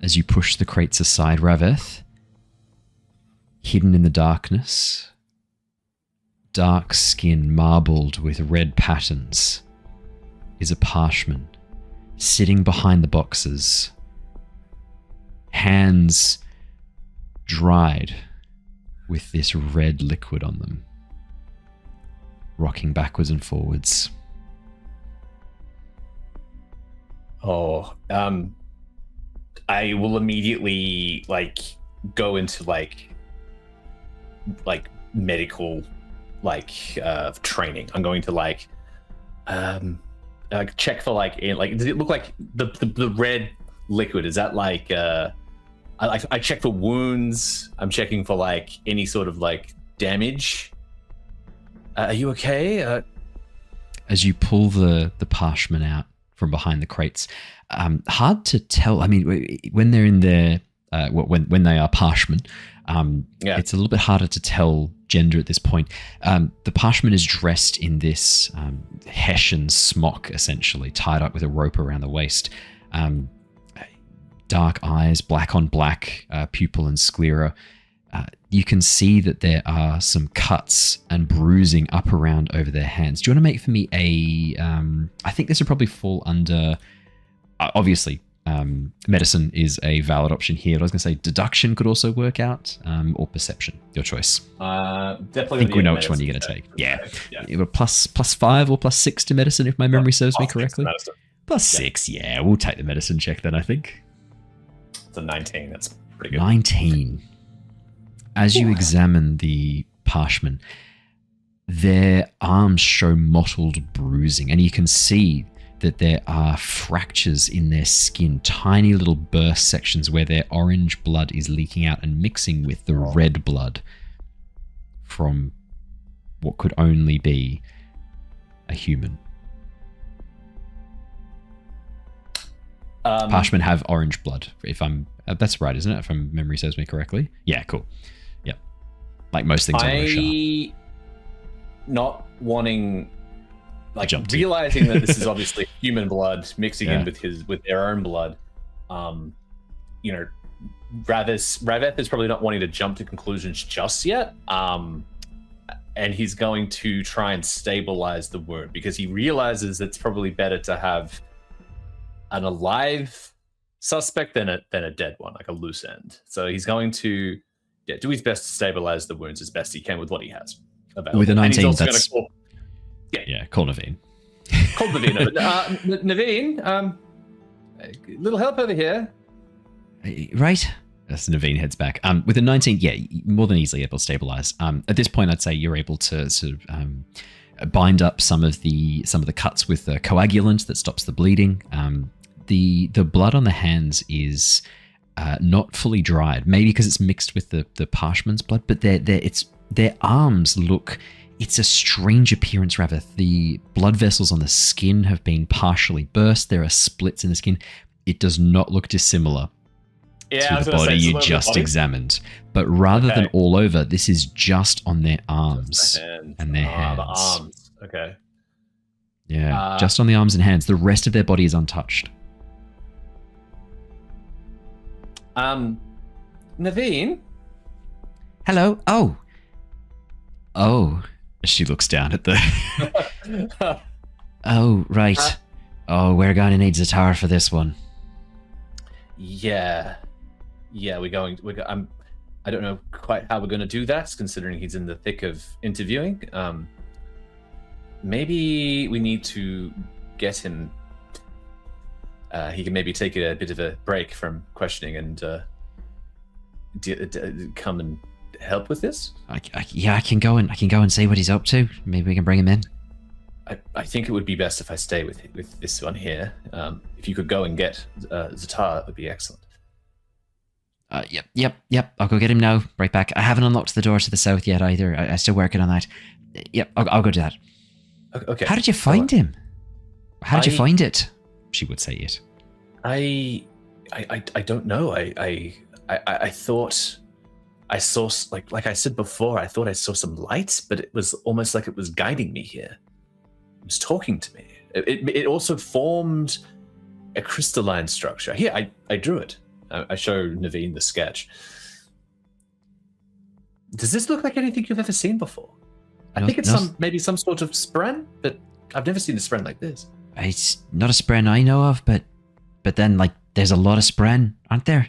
S1: As you push the crates aside, Rav-eth, hidden in the darkness, dark skin marbled with red patterns, is a parchment sitting behind the boxes, hands dried with this red liquid on them, rocking backwards and forwards.
S3: Oh, I will immediately go into medical training. I'm going to check for does it look like the red liquid? Is that I check for wounds. I'm checking for any sort of damage. Are you okay?
S1: As you pull the parchment out from behind the crates, hard to tell. I mean, when they're in there, when they are parchment, it's a little bit harder to tell gender at this point. The parchment is dressed in this Hessian smock, essentially tied up with a rope around the waist. Dark eyes, black on black, pupil and sclera. You can see that there are some cuts and bruising up around over their hands. Do you want to make for me I think this would probably fall under, obviously, medicine is a valid option here. I was going to say deduction could also work out, or perception, your choice.
S3: Definitely.
S1: I think we know which one you're going to take. Yeah. +5 or +6 to medicine, if my memory serves me correctly. +6, yeah. We'll take the medicine check then, I think.
S3: It's a 19. That's pretty good.
S1: 19. As you examine the parchment, their arms show mottled bruising, and you can see that there are fractures in their skin, tiny little burst sections where their orange blood is leaking out and mixing with the red blood from what could only be a human. Parshmen have orange blood. If I'm, that's right, isn't it? If memory serves me correctly. Yeah, cool. Yeah, like most things on Roshar.
S3: Not wanting, like,
S1: Jump
S3: realizing that this is obviously human blood mixing in with their own blood. You know, Rav-eth is probably not wanting to jump to conclusions just yet. And he's going to try and stabilize the wound because he realizes it's probably better to have an alive suspect than a dead one, like a loose end. So he's going to do his best to stabilize the wounds as best he can with what he has available.
S1: With a 19,
S3: that's...
S1: call Neivien.
S3: Call Neivien. Neivien, little help over here.
S1: Right. As Neivien heads back. With a 19, more than easily able to stabilize. At this point, I'd say you're able to sort of bind up some of the cuts with the coagulant that stops the bleeding. The blood on the hands is not fully dried, maybe because it's mixed with the parchment's blood, but their arms look. It's a strange appearance, Rav-eth. The blood vessels on the skin have been partially burst. There are splits in the skin. It does not look dissimilar to the body you just examined. But rather than all over, this is just on their arms and their hands.
S3: The arms. Okay.
S1: Yeah, just on the arms and hands. The rest of their body is untouched.
S3: Neivien?
S6: Hello?
S1: Oh. She looks down at the...
S6: Oh, right. We're going to need Ztar for this one.
S3: Yeah, I don't know quite how we're going to do that, considering he's in the thick of interviewing. Maybe we need to get him. He can maybe take a bit of a break from questioning and come and help with this.
S6: I can go and see what he's up to. Maybe we can bring him in.
S3: I think it would be best if I stay with this one here. If you could go and get Ztar, it would be excellent.
S6: Yep. I'll go get him now. Right back. I haven't unlocked the door to the south yet either. I'm still working on that. Yep, I'll go do that.
S3: Okay.
S6: How did you find him? How did you find it?
S1: She would say it.
S3: I don't know. I thought I saw, like I said before, I thought I saw some light, but it was almost like it was guiding me here. It was talking to me. It also formed a crystalline structure. Here, I drew it. I show Neivien the sketch. Does this look like anything you've ever seen before? I think it's maybe some sort of spren, but I've never seen a spren like this.
S6: It's not a spren I know of, but then, like, there's a lot of spren, aren't there?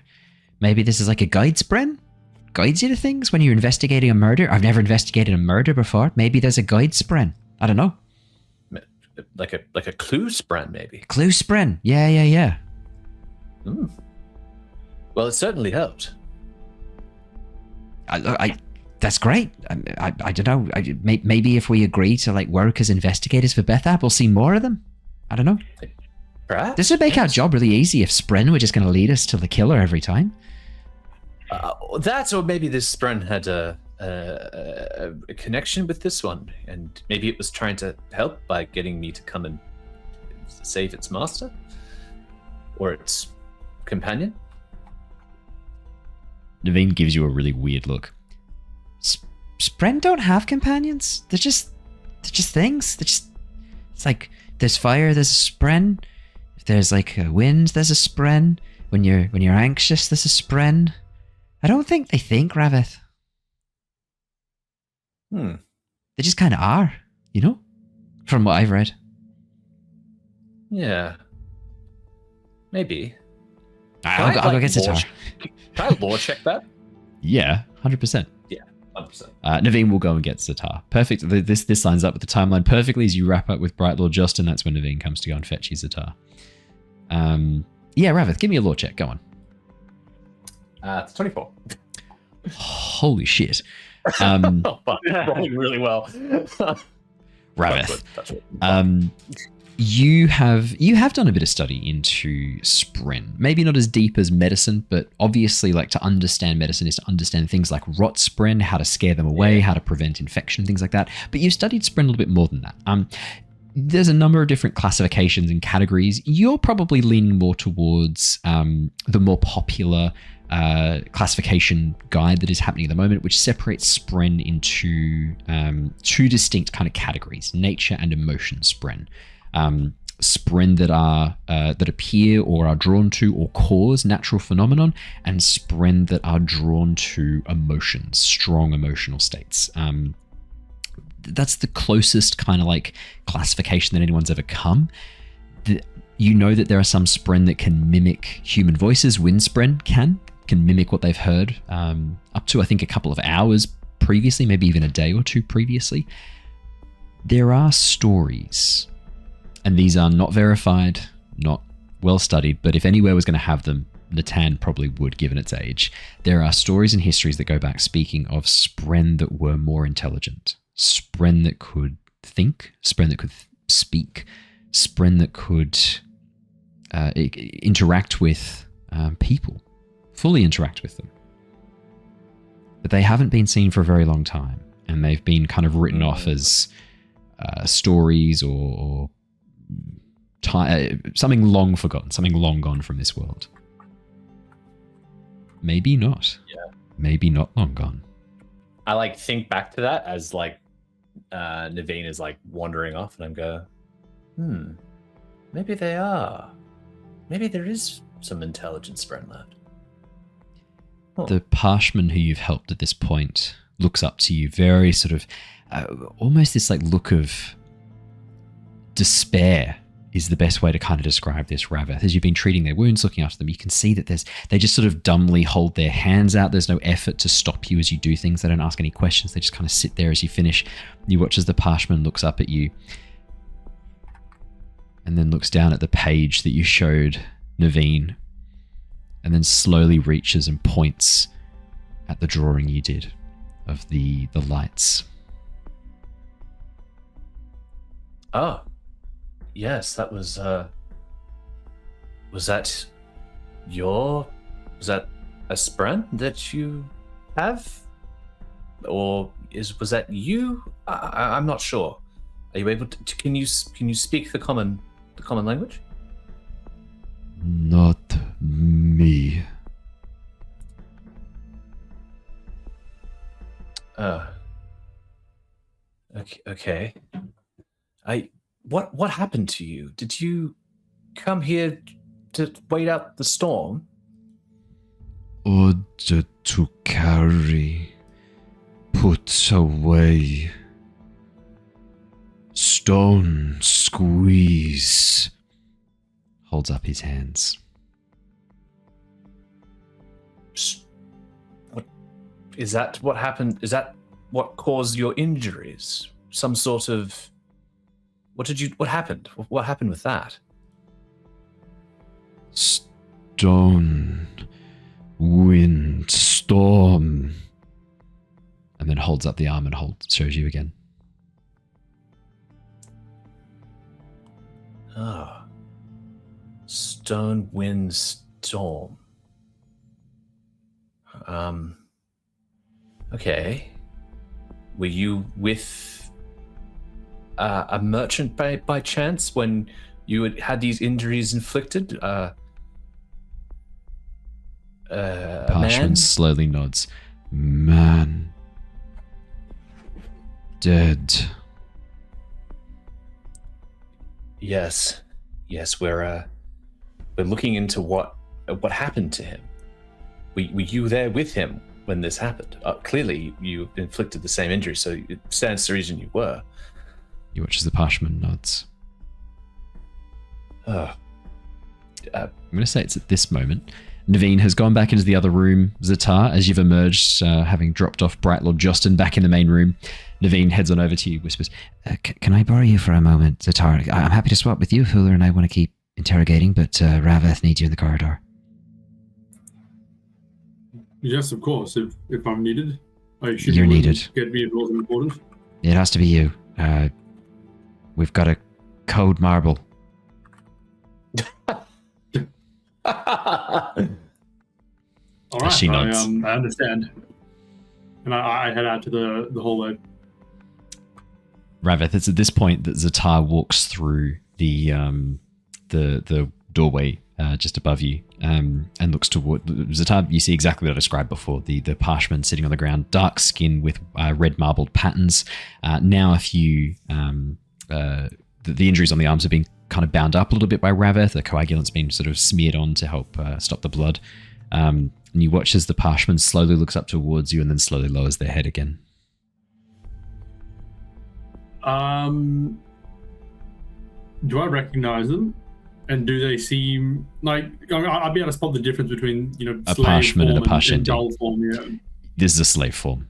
S6: Maybe this is like a guide spren? Guides you to things when you're investigating a murder? I've never investigated a murder before. Maybe there's a guide spren. I don't know.
S3: Like a clue spren, maybe.
S6: Clue spren. Yeah.
S3: Mm. Well, it certainly helped.
S6: That's great. I don't know. Maybe if we agree to, like, work as investigators for Bethab, we'll see more of them. I don't know.
S3: Perhaps.
S6: This would make our job really easy if Spren were just going to lead us to the killer every time.
S3: That, or maybe this Spren had a connection with this one, and maybe it was trying to help by getting me to come and save its master or its companion.
S1: Neivien gives you a really weird look.
S6: Spren don't have companions. They're just things. It's like there's fire, there's a Spren. If there's like a wind, there's a Spren. When you're anxious, there's a Spren. I don't think they think, Rav-eth. They just kind of are, you know? From what I've read.
S3: Yeah. Maybe.
S6: I'll go get Ztar.
S3: Can I lore check that?
S1: Yeah, 100%.
S3: Yeah, 100%.
S1: Neivien will go and get Ztar. Perfect. This lines up with the timeline perfectly as you wrap up with Bright Lord Justin. That's when Neivien comes to go and fetch you Ztar. Rav-eth, give me a lore check. Go on.
S3: It's 24.
S1: Holy shit.
S3: Rolling really well.
S1: Rav-eth. you have done a bit of study into Spren. Maybe not as deep as medicine, but obviously, like, to understand medicine is to understand things like rot Spren, how to scare them away, how to prevent infection, things like that. But you've studied Spren a little bit more than that. There's a number of different classifications and categories. You're probably leaning more towards the more popular classification guide that is happening at the moment, which separates Spren into two distinct kind of categories: nature and emotion Spren. Spren that appear or are drawn to or cause natural phenomenon, and Spren that are drawn to emotions, strong emotional states. That's the closest kind of like classification that anyone's ever come. You know that there are some Spren that can mimic human voices. Wind Spren can mimic what they've heard up to, I think, a couple of hours previously, maybe even a day or two previously. There are stories, and these are not verified, not well studied, but if anywhere was going to have them, Natan probably would, given its age. There are stories and histories that go back speaking of Spren that were more intelligent, Spren that could think, Spren that could speak, Spren that could interact with people, fully interact with them. But they haven't been seen for a very long time, and they've been kind of written off as stories or something long forgotten, something long gone from this world. Maybe not.
S3: Yeah.
S1: Maybe not long gone.
S3: I like think back to that as like Neivien is like wandering off, and I'm go, maybe they are. Maybe there is some intelligent Spren left. Huh.
S1: The Parshman who you've helped at this point looks up to you, very sort of almost this like look of despair is the best way to kind of describe this, Rav-eth. As you've been treating their wounds, looking after them, you can see that they just sort of dumbly hold their hands out. There's no effort to stop you as you do things. They don't ask any questions. They just kind of sit there as you finish. You watch as the Parshman looks up at you and then looks down at the page that you showed Neivien, and then slowly reaches and points at the drawing you did of the lights.
S3: Oh, yes, that was that a Spren that you have? Or was that you? I'm not sure. Are you able to can you speak the common language?
S1: Not me.
S3: Okay. What happened to you? Did you come here to wait out the storm?
S1: Order to carry, put away, stone squeeze. Holds up his hands.
S3: What is that? What happened? Is that what caused your injuries? Some sort of what happened? What happened with that?
S1: Stone, wind, storm. And then holds up the arm and shows you again.
S3: Oh. Stone, wind, storm. Okay. Were you with a merchant by chance when you had these injuries inflicted? A man?
S1: Slowly nods. Man. Dead.
S3: Yes, we're looking into what happened to him. Were you there with him when this happened? Clearly, you inflicted the same injury, so it stands to reason you were.
S1: You watch as the Parshman nods.
S3: I'm
S1: going to say it's at this moment. Neivien has gone back into the other room. Ztar, as you've emerged, having dropped off Bright Lord Jostin back in the main room, Neivien heads on over to you, whispers,
S6: can I borrow you for a moment, Ztar? I'm happy to swap with you. Hula and I want to keep interrogating, but Rav-eth needs you in the corridor.
S2: Yes, of course. If I'm needed,
S6: You're needed.
S2: Get me involved in important.
S6: It has to be you. We've got a code marble
S2: All right,
S1: She nods.
S2: I understand. And I head out to the hallway.
S1: Rav-eth, it's at this point that Ztar walks through the doorway just above you and looks toward Ztar. You see exactly what I described before: the parchment sitting on the ground, dark skin with red marbled patterns. Now, a few the injuries on the arms have been kind of bound up a little bit by Rav-eth. The coagulant's been sort of smeared on to help stop the blood. And you watch as the parchment slowly looks up towards you and then slowly lowers their head again.
S2: Do I recognize them? And do they seem like I'd be able to spot the difference between
S1: a
S2: slave
S1: parchment and a
S2: form
S1: parshendi?
S2: and dull form? Yeah.
S1: This is a slave form.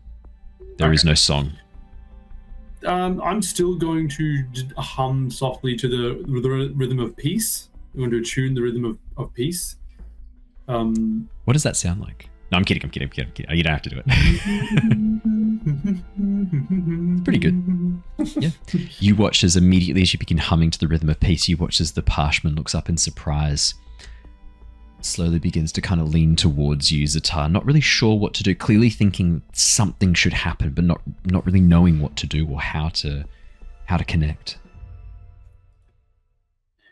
S1: There is no song.
S2: I'm still going to hum softly to the rhythm of peace. I'm going to tune the rhythm of peace.
S1: What does that sound like? No, I'm kidding. You don't have to do it. It's pretty good. Yeah. You watch as immediately as you begin humming to the rhythm of peace, you watch as the parchment looks up in surprise. Slowly begins to kind of lean towards you, Ztar, not really sure what to do, clearly thinking something should happen, but not really knowing what to do or how to connect.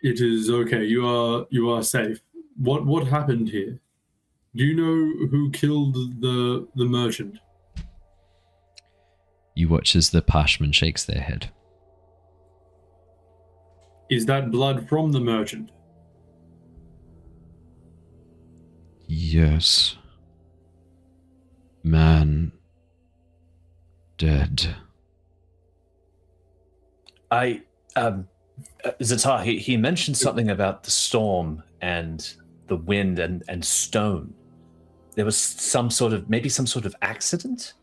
S2: It is okay. You are safe. What happened here? Do you know who killed the merchant?
S1: You watch as the parchment shakes their head.
S2: Is that blood from the merchant?
S1: Yes. Man. Dead.
S3: Ztar, he mentioned something about the storm and the wind and stone. There was some sort of accident,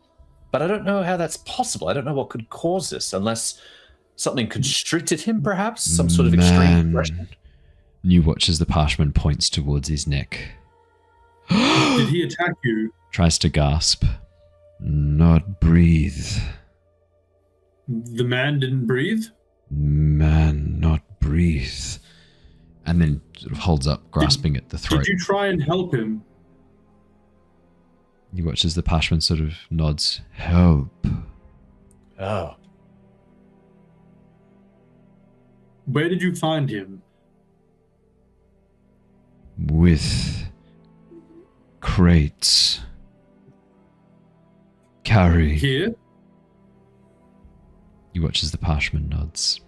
S3: but I don't know how that's possible. I don't know what could cause this, unless something constricted him, perhaps some sort of extreme depression.
S1: You watch as the parchment points towards his neck.
S2: Did he attack you?
S1: Tries to gasp. Not breathe.
S2: The man didn't breathe?
S1: Man, not breathe. And then sort of holds up, grasping at the throat.
S2: Did you try and help him?
S1: You watch as the parchment sort of nods. Help.
S3: Oh.
S2: Where did you find him?
S1: With crates. Carry.
S2: Here?
S1: You watch as the parchment nods.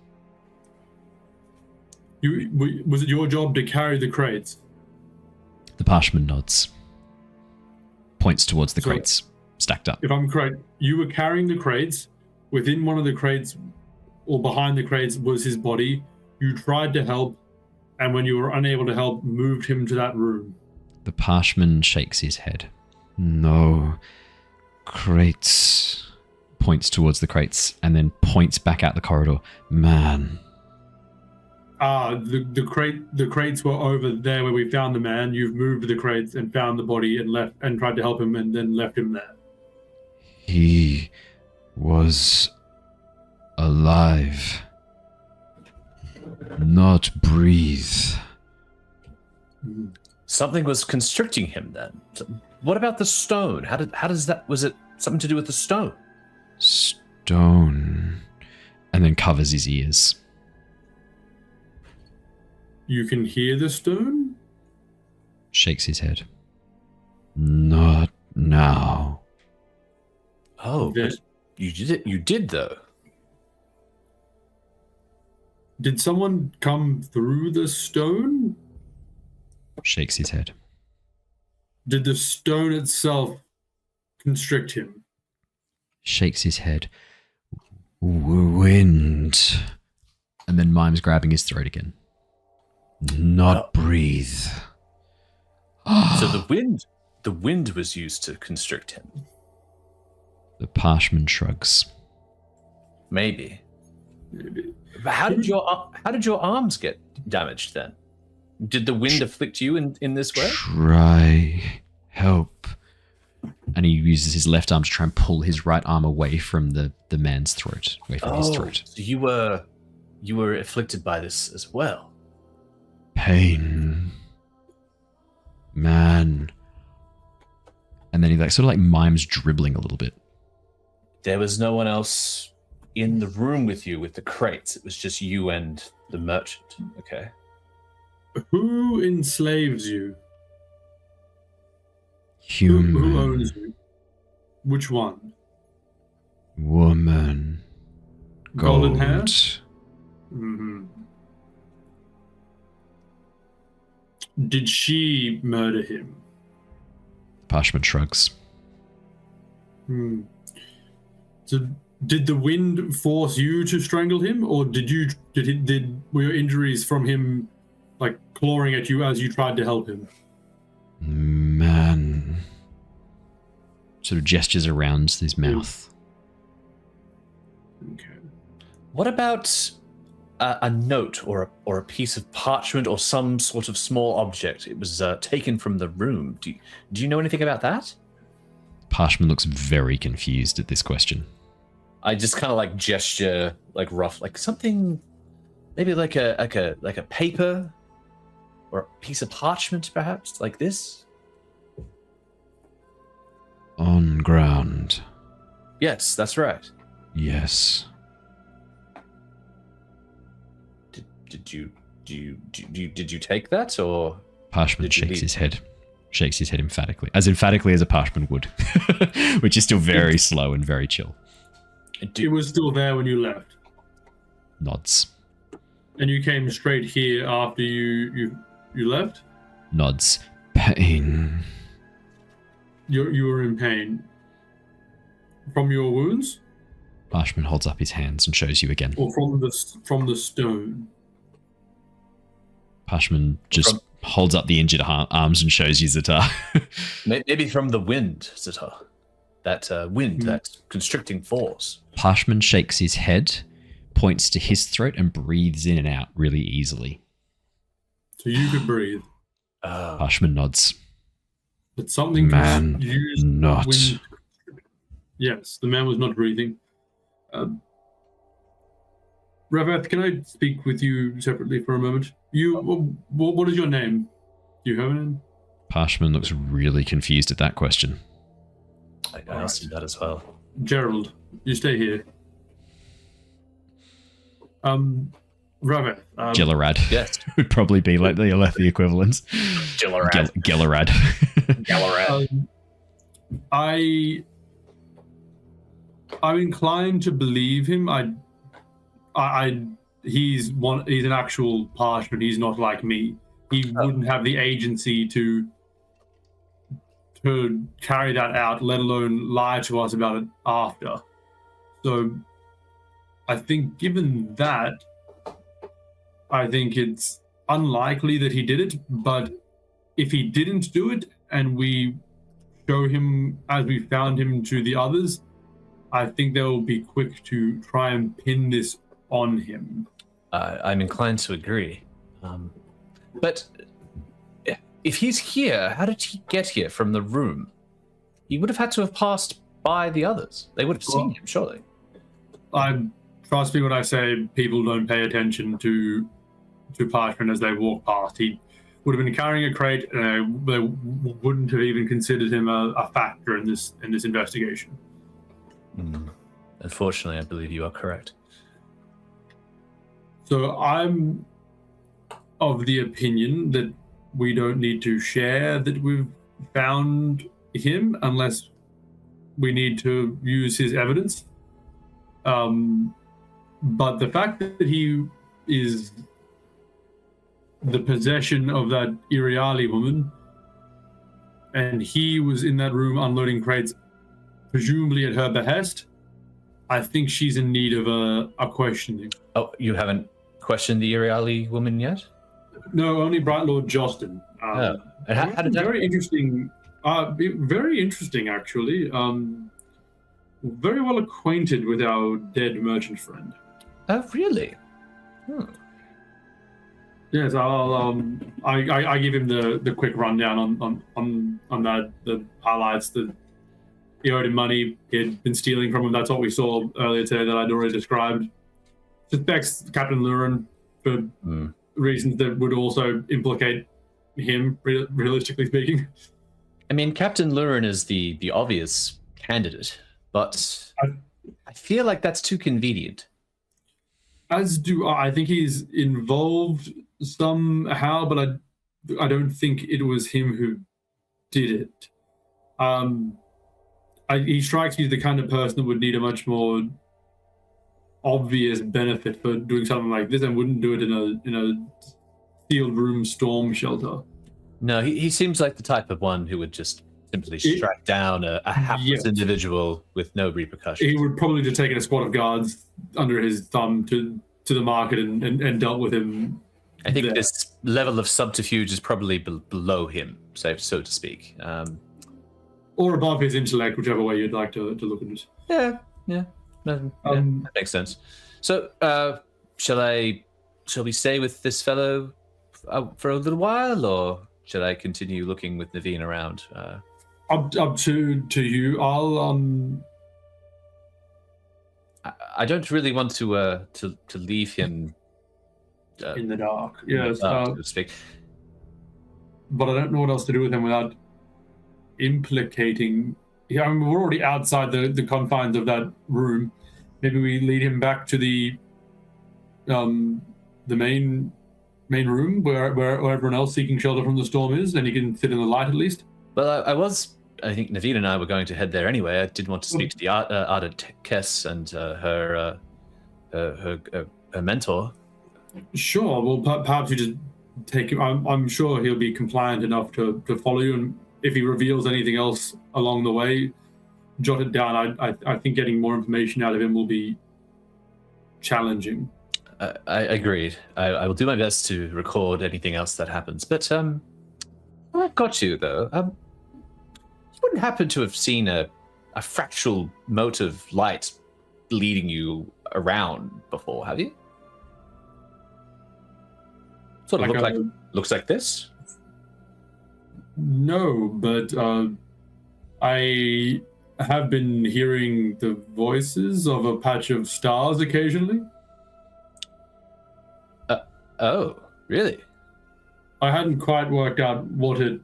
S2: Was it your job to carry the crates?
S1: The parchment nods. Points towards the crates, stacked up.
S2: If I'm correct, you were carrying the crates. Within one of the crates, or behind the crates, was his body. You tried to help, and when you were unable to help, moved him to that room.
S1: The parchment shakes his head. No. Crates. Points towards the crates, and then points back out the corridor. Man.
S2: The crates were over there where we found the man. You've moved the crates and found the body and left and tried to help him and then left him there.
S1: He was alive. Not breathe.
S3: Something was constricting him then. What about the stone? How does that, was it something to do with the stone?
S1: Stone. And then covers his ears.
S2: You can hear the stone?
S1: Shakes his head. Not now.
S3: Oh, but you did it. You did, though.
S2: Did someone come through the stone?
S1: Shakes his head.
S2: Did the stone itself constrict him?
S1: Shakes his head. Wind. And then mimes grabbing his throat again. Not breathe.
S3: So the wind was used to constrict him.
S1: The parchment shrugs.
S3: Maybe. How did your arms get damaged then? Did the wind afflict you in this way?
S1: Try help. And he uses his left arm to try and pull his right arm away from the man's throat, away from his throat.
S3: So you were afflicted by this as well.
S1: Pain. Man. And then he like sort of like mimes dribbling a little bit.
S3: There was no one else in the room with you with the crates. It was just you and the merchant. Okay.
S2: Who enslaves you?
S1: Human.
S2: Who owns you? Which one?
S1: Woman.
S2: Golden
S1: Gold.
S2: hair? Mm-hmm. Did she murder him?
S1: Parchment shrugs.
S2: So did the wind force you to strangle him, or were your injuries from him like clawing at you as you tried to help him?
S1: Man. Sort of gestures around his mouth.
S2: Okay.
S3: What about a note or a piece of parchment or some sort of small object? It was taken from the room. Do you know anything about that?
S1: Parchment looks very confused at this question.
S3: I just kind of like gesture, like rough, like something, maybe like a paper or a piece of parchment, perhaps like this.
S1: On ground.
S3: Yes, that's right.
S1: Yes.
S3: Did you take that, or
S1: Parchment shakes his head. Shakes his head emphatically. As emphatically as a parchment would. Which is still very slow and very chill.
S2: It was still there when you left.
S1: Nods.
S2: And you came straight here after you left?
S1: Nods. Pain.
S2: You were in pain. From your wounds?
S1: Parchment holds up his hands and shows you again.
S2: Or from the stone?
S1: Parchment just holds up the injured arms and shows you Ztar.
S3: Maybe from the wind, Ztar. That wind, that constricting force.
S1: Parchment shakes his head, points to his throat, and breathes in and out really easily.
S2: So you could breathe.
S1: Parchment nods.
S2: But something
S1: Man,
S2: used
S1: not.
S2: wind. Yes, the man was not breathing. Rav-eth, can I speak with you separately for a moment? What is your name? Do you have a name?
S1: Parchment looks really confused at that question.
S3: I asked him that as well.
S2: Gerald, you stay here. Rav-eth.
S1: Gellerad.
S3: Yes.
S1: Would probably be like the Aelthi equivalent.
S3: Gellerad.
S1: Gellerad.
S3: Gellerad.
S2: I'm inclined to believe him. He's an actual parchment. He's not like me. He wouldn't have the agency to carry that out, let alone lie to us about it after. So I think given that, I think it's unlikely that he did it, but if he didn't do it and we show him as we found him to the others, I think they'll be quick to try and pin this on him.
S3: I'm inclined to agree. But if he's here, how did he get here from the room? He would have had to have passed by the others. They would have seen him, surely.
S2: Trust me when I say people don't pay attention to Parchment as they walk past. He would have been carrying a crate, and they wouldn't have even considered him a factor in this investigation.
S3: Unfortunately, I believe you are correct.
S2: So I'm of the opinion that we don't need to share that we've found him unless we need to use his evidence. But the fact that he is the possession of that Iriali woman, and he was in that room unloading crates, presumably at her behest, I think she's in need of a questioning. Oh,
S3: you haven't questioned the Iriali woman yet?
S2: No, only Bright Lord Justin.
S3: And how did that...
S2: Very interesting. Very interesting, actually. Very well acquainted with our dead merchant friend.
S3: Oh, really?
S2: Yes, I give him the quick rundown on that, the highlights. He owed him money. He had been stealing from him. That's what we saw earlier today that I'd already described. Suspects Captain Luren for reasons that would also implicate him, realistically speaking.
S3: I mean, Captain Lurin is the obvious candidate, but I feel like that's too convenient.
S2: As do I think he's involved somehow, but I don't think it was him who did it. He strikes me as the kind of person that would need a much more obvious benefit for doing something like this, and wouldn't do it in a sealed room storm shelter.
S3: No, he seems like the type of one who would just simply strike down a hapless individual with no repercussions.
S2: He would probably just taken a squad of guards under his thumb to the market and dealt with him.
S3: I think this level of subterfuge is probably below him, so to speak.
S2: Or above his intellect, whichever way you'd like to look at it.
S3: Yeah, that makes sense. So, shall we stay with this fellow for a little while, or should I continue looking with Neivien around?
S2: Up to you.
S3: I don't really want to leave him
S2: in the dark.
S3: Yes, so to speak.
S2: But I don't know what else to do with him without implicating. Yeah, I mean, we're already outside the confines of that room. Maybe we lead him back to the main room where everyone else seeking shelter from the storm is, and he can sit in the light at least.
S3: Well, I think Neivien and I were going to head there anyway. I did want to speak to the ardent Kess and her mentor.
S2: Sure. Well, perhaps you just take him. I'm sure he'll be compliant enough to follow you, and if he reveals anything else along the way, jot it down. I think getting more information out of him will be challenging.
S3: I agreed. I will do my best to record anything else that happens. But I've got you though. You wouldn't happen to have seen a fractal mote of light leading you around before, have you? Sort of looks like this.
S2: No, but I have been hearing the voices of a patch of stars occasionally.
S3: Oh, really?
S2: I hadn't quite worked out what it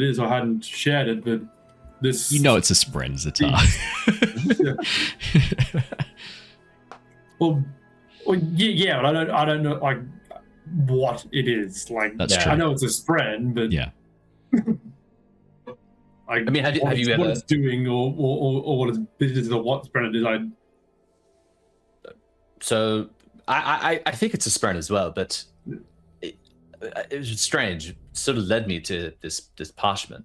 S2: is. I hadn't shared it, but this...
S1: You know it's a spren, Ztar.
S2: Well, yeah, but I don't know like what it is. Like,
S1: that's true.
S2: I know it's a spren, but
S1: yeah.
S2: I mean, have you ever what it's doing or what its business is or what spren it is?
S3: So I think it's a spren as well, but it was strange. It sort of led me to this parchment.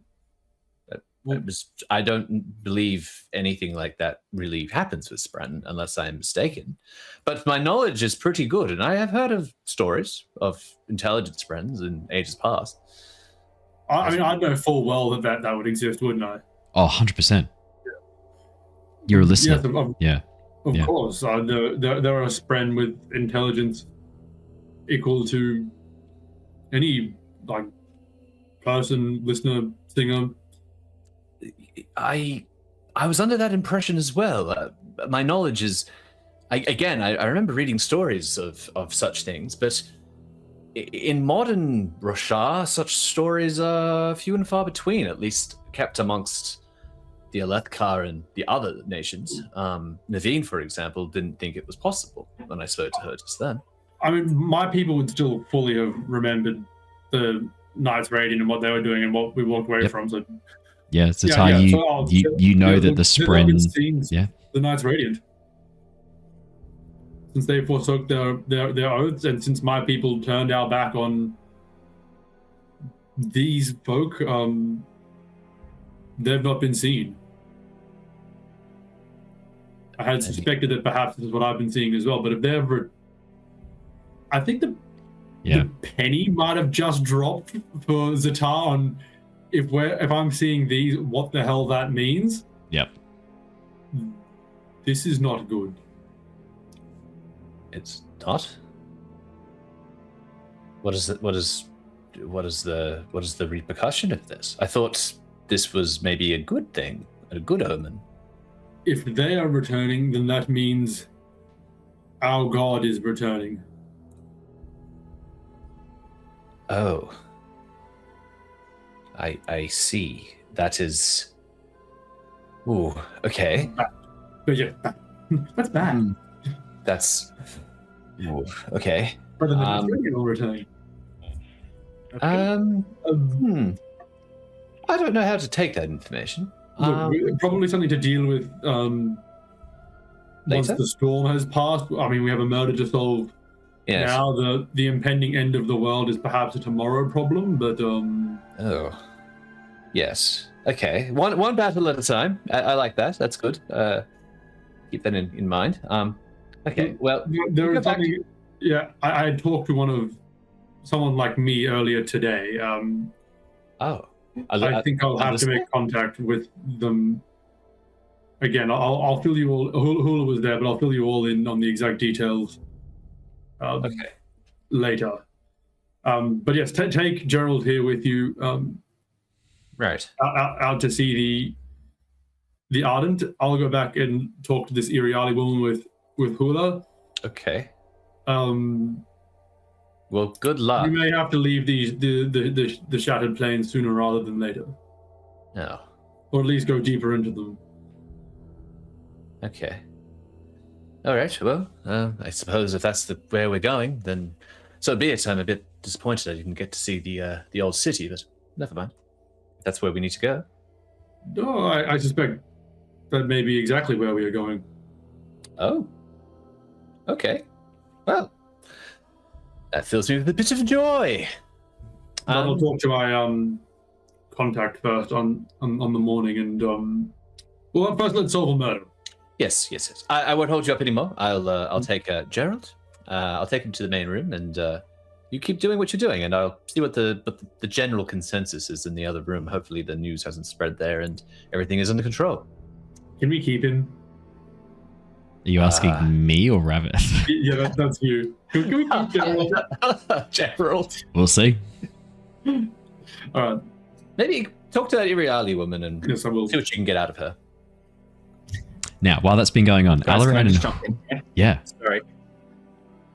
S3: I don't believe anything like that really happens with spren unless I'm mistaken. But my knowledge is pretty good, and I have heard of stories of intelligent sprens in ages past.
S2: I mean, I'd know full well that would exist, wouldn't I?
S1: Oh, 100%. Yeah. You're a listener.
S2: Yes, of course. There are spren with intelligence equal to any like person, listener, singer.
S3: I was under that impression as well. My knowledge is, I remember reading stories of such things, but in modern Roshar, such stories are few and far between, at least kept amongst the Aelthi and the other nations. Neivien, for example, didn't think it was possible when I spoke to her just then.
S2: I mean, my people would still fully have remembered the Knights Radiant and what they were doing and what we walked away from. So,
S1: yeah, Ztar, you know that the spren...
S2: The Knights Radiant. Since they forsook their oaths, and since my people turned our back on these folk, they've not been seen. I had suspected that perhaps this is what I've been seeing as well, but if they ever... I think the penny might have just dropped for Ztar on if I'm seeing these, what the hell that means.
S1: Yep.
S2: This is not good.
S3: It's not. What is the repercussion of this? I thought this was maybe a good thing, a good omen.
S2: If they are returning, then that means our god is returning.
S3: Oh. I see. That is. Ooh, okay.
S2: But yeah, that's bad.
S3: That's. Ooh, okay.
S2: Better than a regular return.
S3: I don't know how to take that information.
S2: Look, probably something to deal with once
S3: Later?
S2: the storm has passed. I mean, we have a murder to solve.
S3: Yes.
S2: Now the impending end of the world is perhaps a tomorrow problem, but
S3: Oh. Yes. Okay. One battle at a time. I like that. That's good. Keep that in mind. Okay. Well,
S2: there is something. Yeah, I had talked to someone like me earlier today.
S3: Oh.
S2: I think I'll have to make contact with them. Again, I'll fill you all. Hula was there, but I'll fill you all in on the exact details.
S3: Okay.
S2: Later. But yes, take Gerald here with you.
S3: Right.
S2: Out to see the Ardent. I'll go back and talk to this Iriali woman with Hula.
S3: Okay. Well, good luck.
S2: You may have to leave the shattered plains sooner rather than later,
S3: No.
S2: or at least go deeper into them.
S3: Okay. All right. Well, I suppose if that's where we're going, then so be it. I'm a bit disappointed I didn't get to see the old city, but never mind. That's where we need to go.
S2: No, I suspect that may be exactly where we are going.
S3: Oh. Okay. Well, that fills me with a bit of joy.
S2: I'll talk to my contact first on the morning, and well, first let's solve a murder.
S3: Yes. I won't hold you up anymore. I'll take Gerald. I'll take him to the main room, and you keep doing what you're doing, and I'll see what the general consensus is in the other room. Hopefully, the news hasn't spread there, and everything is under control.
S2: Can we keep him?
S1: Are you asking me or Rav-eth?
S2: Yeah, that's you. Can we keep Gerald?
S3: Gerald.
S1: We'll see.
S2: All right.
S3: Maybe talk to that Iriali woman and
S2: Yes, I will.
S3: see what you can get out of her.
S1: Now, while that's been going on,
S5: Guys, can I
S1: Alaran
S5: just
S1: and
S5: jump in here?
S1: yeah,
S5: Sorry.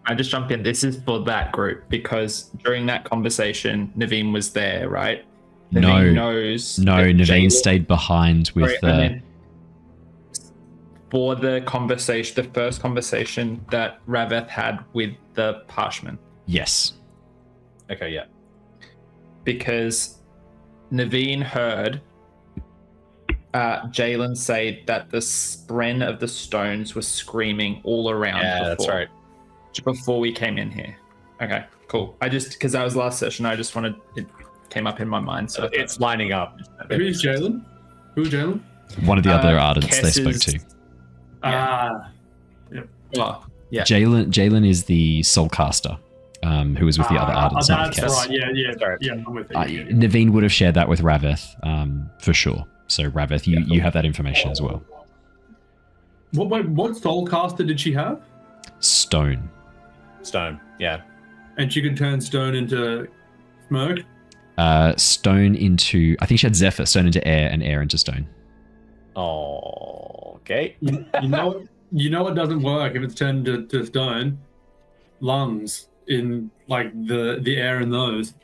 S5: I just jump in. This is for that group because during that conversation, Neivien was there, right? Neivien knows.
S1: no,
S5: that
S1: Neivien
S5: Jalen-
S1: stayed behind with
S5: Sorry, I meant for the conversation, the first conversation that Rav-eth had with the Parshman.
S1: yes.
S3: Okay, yeah.
S5: Because Neivien heard Jalen say that the spren of the stones was screaming all around.
S3: Yeah, that's right.
S5: Before we came in here. Okay, cool. I just, because that was last session, I just wanted, it came up in my mind. So
S3: It's lining up.
S2: Who's Jalen? Who's Jalen?
S1: One of the other Ardents they spoke
S5: Kess's-
S1: to.
S5: Oh, yeah.
S1: Jalen is the soulcaster, who was with the other Ardents. not with
S2: That's
S1: Kess.
S2: right. Yeah.
S3: Sorry.
S2: Yeah, I'm with you.
S1: Neivien would have shared that with Rav-eth, for sure. So Rav-eth, you have that information as well.
S2: What soulcaster did she have?
S1: Stone.
S3: Stone, yeah.
S2: And she could turn stone into smoke?
S1: Stone into, I think she had Zephyr, stone into air, and air into stone.
S3: Oh, okay.
S2: You know it doesn't work if it's turned to stone. Lungs in like the air in those.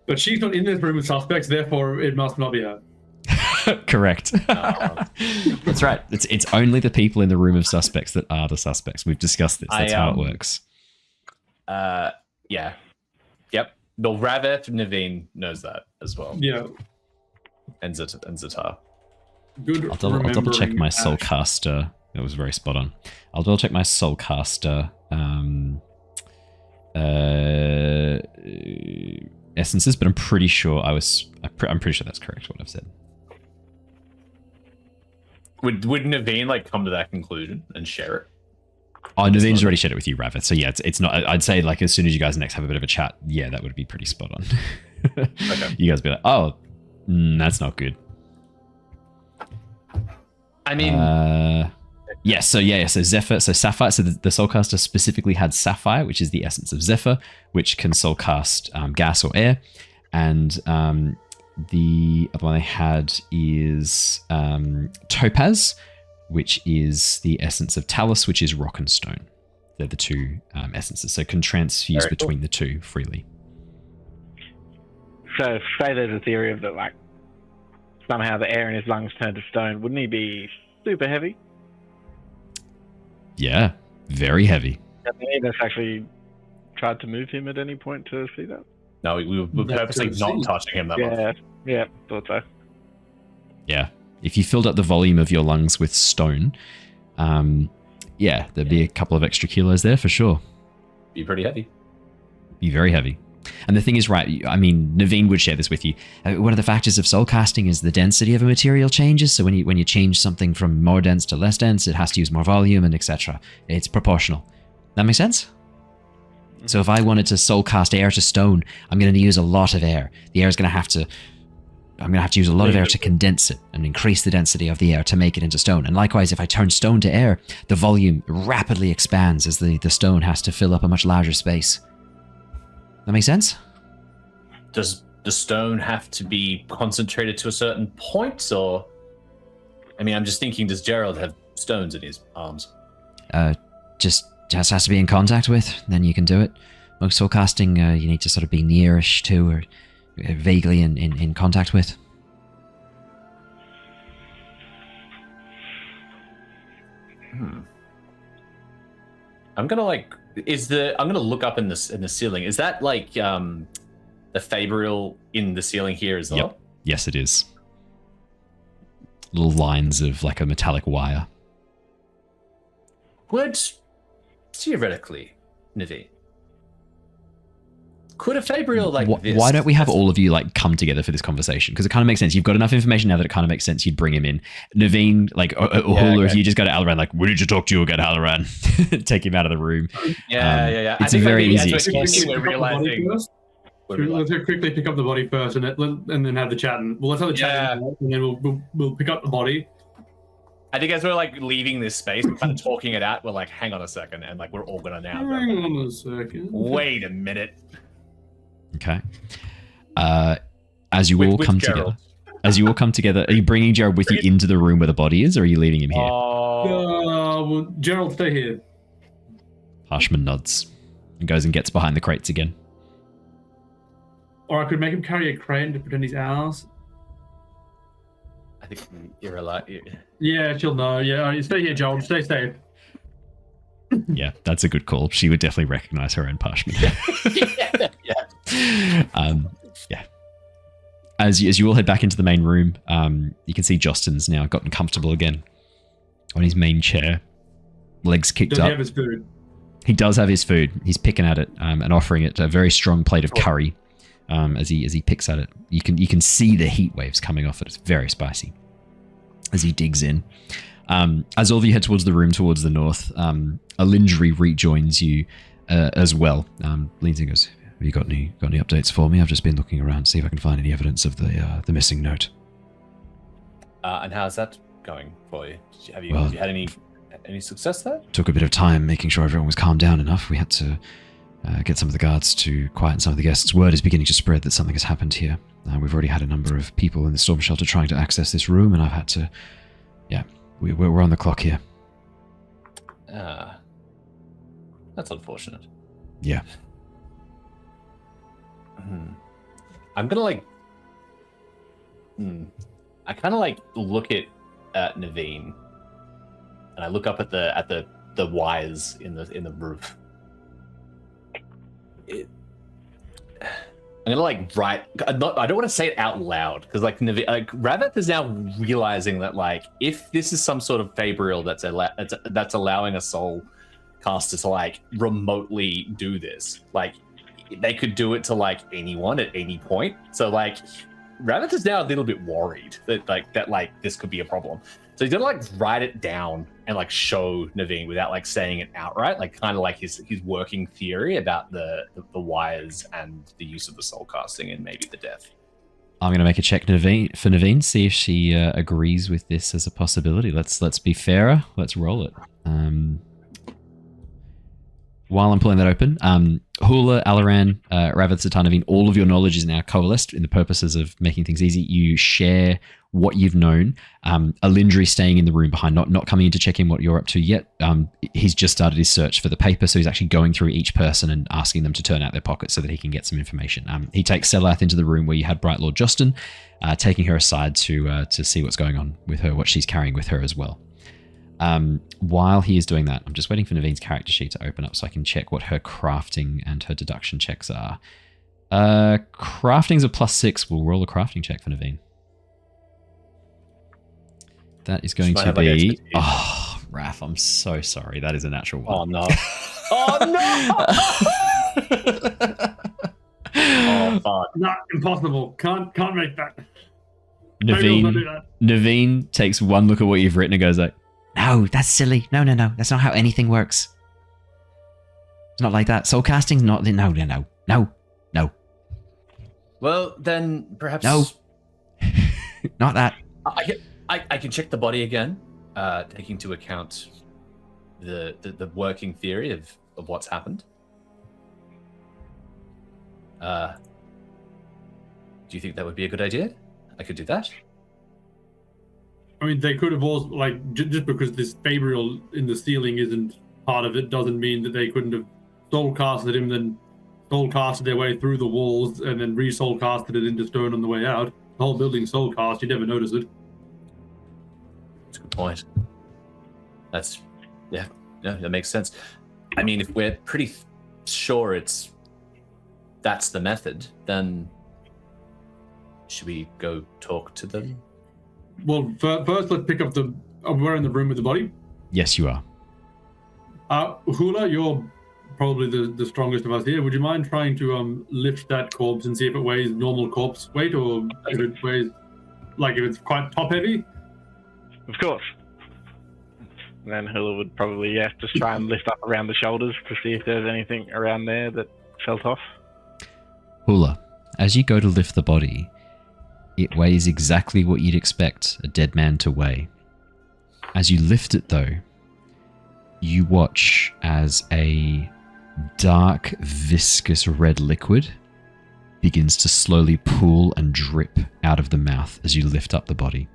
S2: But she's not in this room with suspects, therefore it must not be her.
S1: Correct. That's right. It's only the people in the room of suspects that are the suspects. We've discussed this. That's how it works.
S3: Yeah. Yep. No, Rav-eth Neivien knows that as well.
S2: Yeah.
S3: And Ztar.
S2: Good.
S1: I'll double check
S2: remembering,
S1: my
S2: Ash.
S1: soulcaster. That was very spot on. I'll double check my soulcaster essences, but I'm pretty sure I'm pretty sure that's correct what I've said.
S3: Would Neivien like come to that conclusion and share it?
S1: Oh, Nevien's already shared it with you, Rav-eth. So yeah, it's not. I'd say like as soon as you guys next have a bit of a chat, yeah, that would be pretty spot on.
S3: Okay.
S1: You guys be like, oh, that's not good.
S3: I mean,
S1: So Zephyr, so Sapphire. So the soulcaster specifically had Sapphire, which is the essence of Zephyr, which can soulcast gas or air, and the other one they had is Topaz, which is the essence of Talus, which is rock and stone. They're the two essences, so can transfuse
S3: Very
S1: between
S3: cool.
S1: the two freely.
S4: So say there's a theory of that, like, somehow the air in his lungs turned to stone. Wouldn't he be super heavy?
S1: Yeah, very heavy.
S4: Have any of us actually tried to move him at any point to see that?
S3: No, we were purposely not touching him that much.
S4: Yeah, thought so.
S1: Yeah. If you filled up the volume of your lungs with stone, there'd be a couple of extra kilos there for sure.
S3: Be pretty heavy.
S1: Be very heavy. And the thing is, right, I mean, Neivien would share this with you. One of the factors of soul casting is the density of a material changes. So when you change something from more dense to less dense, it has to use more volume and etc. It's proportional. That makes sense? So if I wanted to soul cast air to stone, I'm going to use a lot of air. The air is going to have to... I'm going to have to use a lot of air to condense it and increase the density of the air to make it into stone. And likewise, if I turn stone to air, the volume rapidly expands as the stone has to fill up a much larger space. That make sense?
S3: Does the stone have to be concentrated to a certain point, or... I mean, I'm just thinking, does Gerald have stones in his arms?
S1: Just has to be in contact with, then you can do it. Most soul casting, you need to sort of be nearish to, or vaguely in contact with.
S3: I'm gonna look up in the ceiling. Is that like the Fabrial in the ceiling here as well?
S1: Yep. Yes, it is. Little lines of like a metallic wire.
S3: Would theoretically, Neivien, could a Fabrial like this?
S1: Why don't we have all of you like come together for this conversation? Because it kind of makes sense. You've got enough information now that it kind of makes sense. You'd bring him in. Neivien, like Hula, if you just go to Alaran, like, we need to talk to you again, Alaran. Take him out of the room.
S3: Yeah.
S1: It's a very easy excuse.
S3: We're realizing.
S2: Let's quickly pick up the body first, and then have the chat. And let's have the chat, and then we'll pick up the body.
S3: I think as we're like leaving this space, we're kind of talking it out. We're like, hang on a second, and like we're all gonna now.
S2: Hang on a second.
S3: Wait a minute.
S1: Okay. As you all come together, are you bringing Gerald with you into the room where the body is, or are you leaving him here?
S2: Well, Gerald, stay here.
S1: Harshman nods and goes and gets behind the crates again.
S2: Or I could make him carry a crane to pretend he's ours.
S3: I think you're alive.
S2: Yeah, she'll know. Yeah, stay here, Joel. Stay safe.
S1: Yeah, that's a good call. She would definitely recognize her own Parchment. Yeah. As you all head back into the main room, you can see Justin's now gotten comfortable again on his main chair, legs kicked
S2: Does
S1: up.
S2: He have his food?
S1: He does have his food. He's picking at it and offering it a very strong plate of curry. As he picks at it, you can see the heat waves coming off it. It's very spicy as he digs in. As all of you head towards the room towards the north, Alindri rejoins you as well. Leans in and goes, "Have you got any updates for me? I've just been looking around to see if I can find any evidence of the missing note."
S3: And how's that going for you? Have you had any success there?
S1: Took a bit of time making sure everyone was calmed down enough. We had to get some of the guards to quieten some of the guests. Word is beginning to spread that something has happened here. We've already had a number of people in the storm shelter trying to access this room, and I've had to... Yeah, we're on the clock here.
S3: That's unfortunate.
S1: Yeah.
S3: I'm gonna I kind of look at Neivien, and I look up at the wires in the roof. I'm gonna write. I don't want to say it out loud because Rav-eth is now realizing that if this is some sort of Fabrial that's allowing a soul caster to remotely do this, they could do it to anyone at any point. So Rav-eth is now a little bit worried that this could be a problem. So he's gonna write it down and show Neivien without saying it outright, kind of his working theory about the wires and the use of the soul casting and maybe the death.
S1: I'm gonna make a check for Neivien, see if she agrees with this as a possibility. Let's be fairer. Let's roll it. while I'm pulling that open, Hula, Alaran, Rav-eth, Ztar, Neivien, all of your knowledge is now coalesced in the purposes of making things easy. You share what you've known. Alindri staying in the room behind, not coming in to check in what you're up to yet. He's just started his search for the paper, so he's actually going through each person and asking them to turn out their pockets so that he can get some information. He takes Selath into the room where you had Bright Lord Justin, taking her aside to see what's going on with her, what she's carrying with her as well. While he is doing that, I'm just waiting for Nevien's character sheet to open up so I can check what her crafting and her deduction checks are. Crafting's a +6. We'll roll a crafting check for Neivien. That is going to be... Oh, Raph, I'm so sorry. That is a natural one.
S3: Oh, no. Oh, no! Oh, fuck.
S2: No, impossible. Can't make that. Maybe we'll not do that.
S1: Neivien takes one look at what you've written and goes like,
S6: No, that's silly. No. That's not how anything works. It's not like that. Soul casting's not... No.
S3: Well, then perhaps...
S6: No. Not that.
S3: I can check the body again, taking into account the working theory of what's happened. Do you think that would be a good idea? I could do that.
S2: I mean, they could have also, like, just because this Fabrial in the ceiling isn't part of it doesn't mean that they couldn't have soul casted him, then soul casted their way through the walls, and then re-soul casted it into stone on the way out. The whole building's soul cast, you never notice it.
S3: That's a good point. That's, yeah, that makes sense. I mean, if we're pretty sure that's the method, then should we go talk to them?
S2: Well, first let's pick up we're in the room with the body.
S1: yes, you are.
S2: Hula, you're probably the strongest of us here. Would you mind trying to lift that corpse and see if it weighs normal corpse weight, or if it weighs, like, if it's quite top heavy?
S4: Of course. And then Hula would probably, just try and lift up around the shoulders to see if there's anything around there that felt off.
S1: Hula, as you go to lift the body, it weighs exactly what you'd expect a dead man to weigh. As you lift it, though, you watch as a dark, viscous red liquid begins to slowly pool and drip out of the mouth as you lift up the body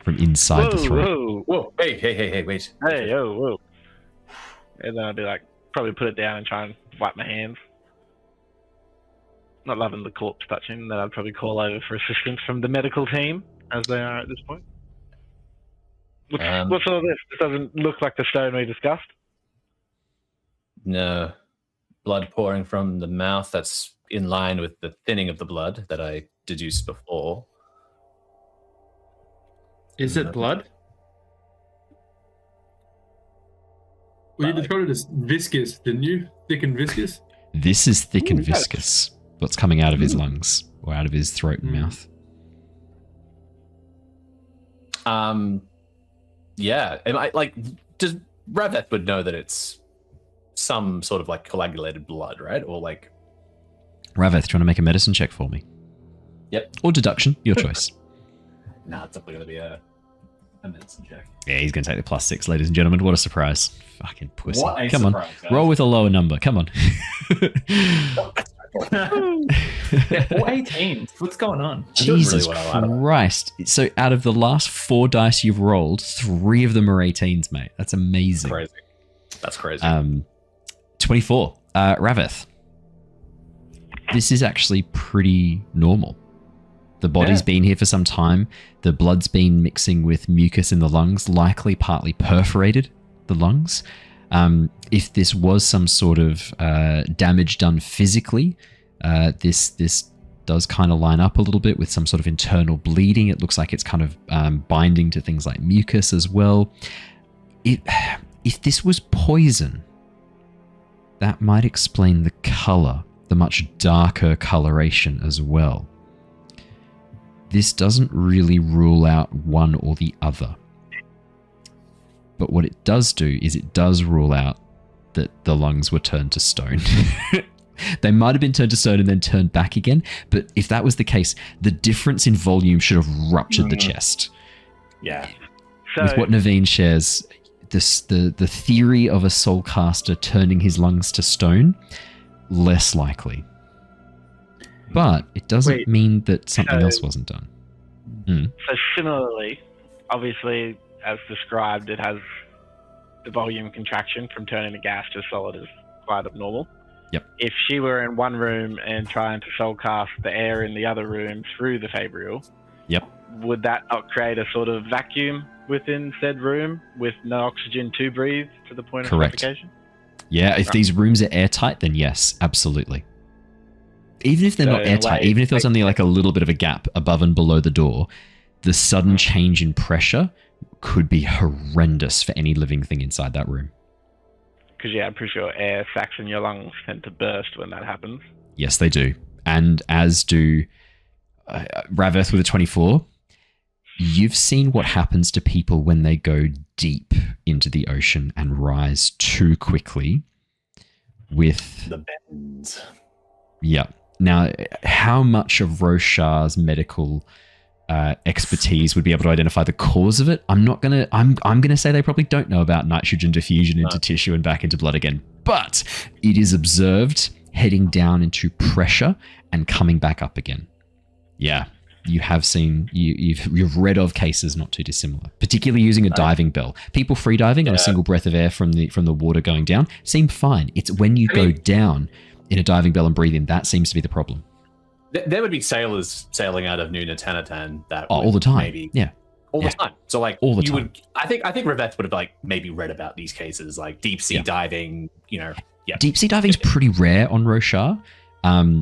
S1: from inside the throat.
S3: Whoa. Hey, wait.
S4: Hey, whoa. And then I'd be like, probably put it down and try and wipe my hands. Not loving the corpse touching, then I'd probably call over for assistance from the medical team, as they are at this point. What's all this? This doesn't look like the stone we discussed.
S3: No. Blood pouring from the mouth, that's in line with the thinning of the blood that I deduced before.
S5: Is it blood?
S2: Well, you described it as viscous, didn't you? Thick and viscous?
S1: This is thick and viscous. What's coming out of his lungs or out of his throat and mouth?
S3: Yeah. Am I, like, does Rav-eth would know that it's some sort of, like, coagulated blood, right? Or, like...
S1: Rav-eth, do you want to make a medicine check for me?
S3: Yep.
S1: Or deduction, your choice.
S3: Nah, it's definitely going to be a medicine check.
S1: Yeah, he's going to take the +6, ladies and gentlemen. What a surprise. Fucking pussy.
S3: What a
S1: Come
S3: surprise,
S1: on.
S3: guys.
S1: Roll with a lower number. Come on.
S5: 18. What's going on?
S1: Jesus
S3: really well out of it.
S1: Christ. So out of the last 4 dice you've rolled, 3 of them are 18s, mate. That's amazing.
S3: Crazy. That's crazy.
S1: 24. Rav-eth. This is actually pretty normal. The body's been here for some time. The blood's been mixing with mucus in the lungs, likely partly perforated the lungs. If this was some sort of damage done physically, this does kind of line up a little bit with some sort of internal bleeding. It looks like it's kind of binding to things like mucus as well. If this was poison, that might explain the color, the much darker coloration as well. This doesn't really rule out one or the other. But what it does do is it does rule out that the lungs were turned to stone. They might have been turned to stone and then turned back again, but if that was the case, the difference in volume should have ruptured the chest.
S3: Yeah.
S4: So,
S1: With what Neivien shares, the theory of a soulcaster turning his lungs to stone, less likely. But it doesn't mean that something else wasn't done.
S4: So similarly, obviously, as described, it has the volume contraction from turning the gas to solid is quite abnormal.
S1: Yep.
S4: If she were in one room and trying to soulcast the air in the other room through the Fabrial,
S1: Yep.
S4: would that not create a sort of vacuum within said room with no oxygen to breathe to the point of suffocation?
S1: Yeah, if these rooms are airtight, then yes, absolutely. Even if they're not airtight, even if there's only like a little bit of a gap above and below the door, the sudden change in pressure could be horrendous for any living thing inside that room.
S4: Because, I'm pretty sure air sacs in your lungs tend to burst when that happens.
S1: Yes, they do. And as do Rav-eth with a 24. You've seen what happens to people when they go deep into the ocean and rise too quickly with...
S3: the bends.
S1: Yeah. Now, how much of Roshar's medical expertise would be able to identify the cause of it? I'm gonna say they probably don't know about nitrogen diffusion into tissue and back into blood again. But it is observed heading down into pressure and coming back up again. Yeah, you have seen, you've read of cases not too dissimilar, particularly using a diving bell. People free diving on a single breath of air from the water going down seem fine. It's when you go down in a diving bell and breathe in, that seems to be the problem.
S3: There would be sailors sailing out of New Natan that
S1: all the time.
S3: Maybe all the time. So like
S1: all the
S3: you
S1: time.
S3: would, I think Rav-eth would have like maybe read about these cases, like deep sea diving. Deep sea diving is pretty rare on Roshar.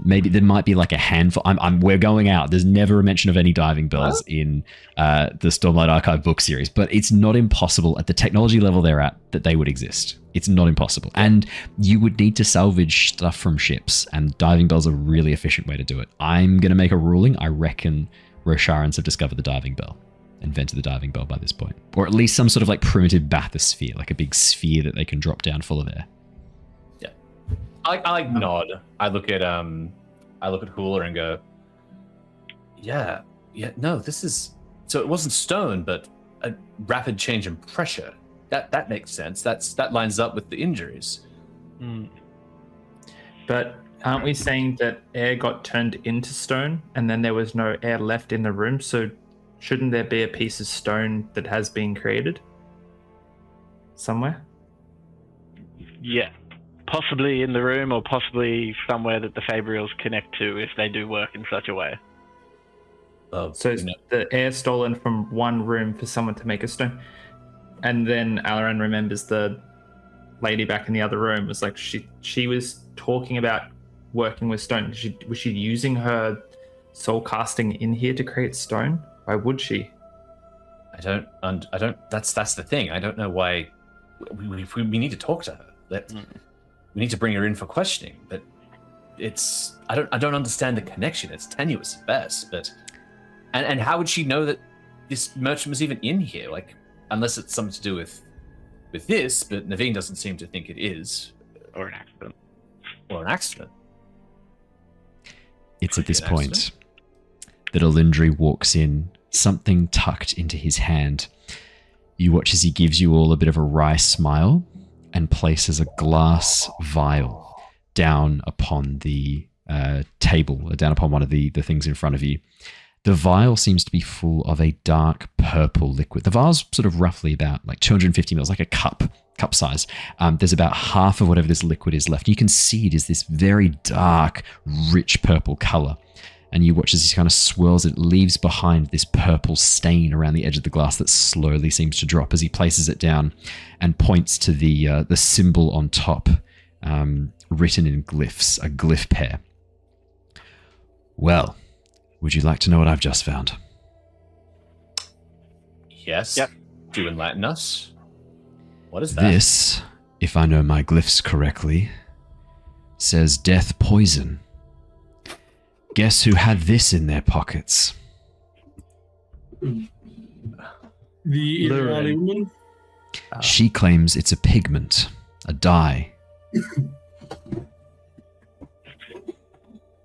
S3: Maybe there might be like a handful. We're going out. There's never a mention of any diving bells in the Stormlight Archive book series, but it's not impossible at the technology level they're at that they would exist. It's not impossible. And you would need to salvage stuff from ships, and diving bells are a really efficient way to do it. I'm going to make a ruling. I reckon Rosharans have discovered the diving bell, invented the diving bell by this point. Or at least some sort of like primitive bathysphere, like a big sphere that they can drop down full of air. Yeah. I like nod. I look at Hula and go, no, this is, so it wasn't stone, but a rapid change in pressure. That makes sense. That lines up with the injuries.
S5: But aren't we saying that air got turned into stone and then there was no air left in the room? So shouldn't there be a piece of stone that has been created somewhere? Yeah.
S4: Possibly in the room, or possibly somewhere that the Fabrials connect to if they do work in such a way.
S5: So the air stolen from one room for someone to make a stone. And then Alaran remembers the lady back in the other room was like, she was talking about working with stone. Was she using her soul casting in here to create stone? Why would she?
S3: I don't. That's the thing. I don't know why. We need to talk to her. We need to bring her in for questioning. But I don't understand the connection. It's tenuous at best. But and how would she know that this merchant was even in here? Like, unless it's something to do with this. But Neivien doesn't seem to think it is.
S4: Or an accident.
S1: It's at this point that Alindri walks in, something tucked into his hand. You watch as he gives you all a bit of a wry smile and places a glass vial down upon the table, down upon one of the things in front of you. The vial seems to be full of a dark purple liquid. The vial's sort of roughly about like 250 mils, like a cup size. There's about half of whatever this liquid is left. You can see it is this very dark, rich purple color. And you watch as he kind of swirls it, leaves behind this purple stain around the edge of the glass that slowly seems to drop as he places it down and points to the symbol on top, written in glyphs, a glyph pair. Well, would you like to know what I've just found?
S3: Yes. Yep. Do enlighten us. What is that?
S1: This, if I know my glyphs correctly, says death poison. Guess who had this in their pockets?
S2: The Israeli woman?
S1: She claims it's a pigment, a dye.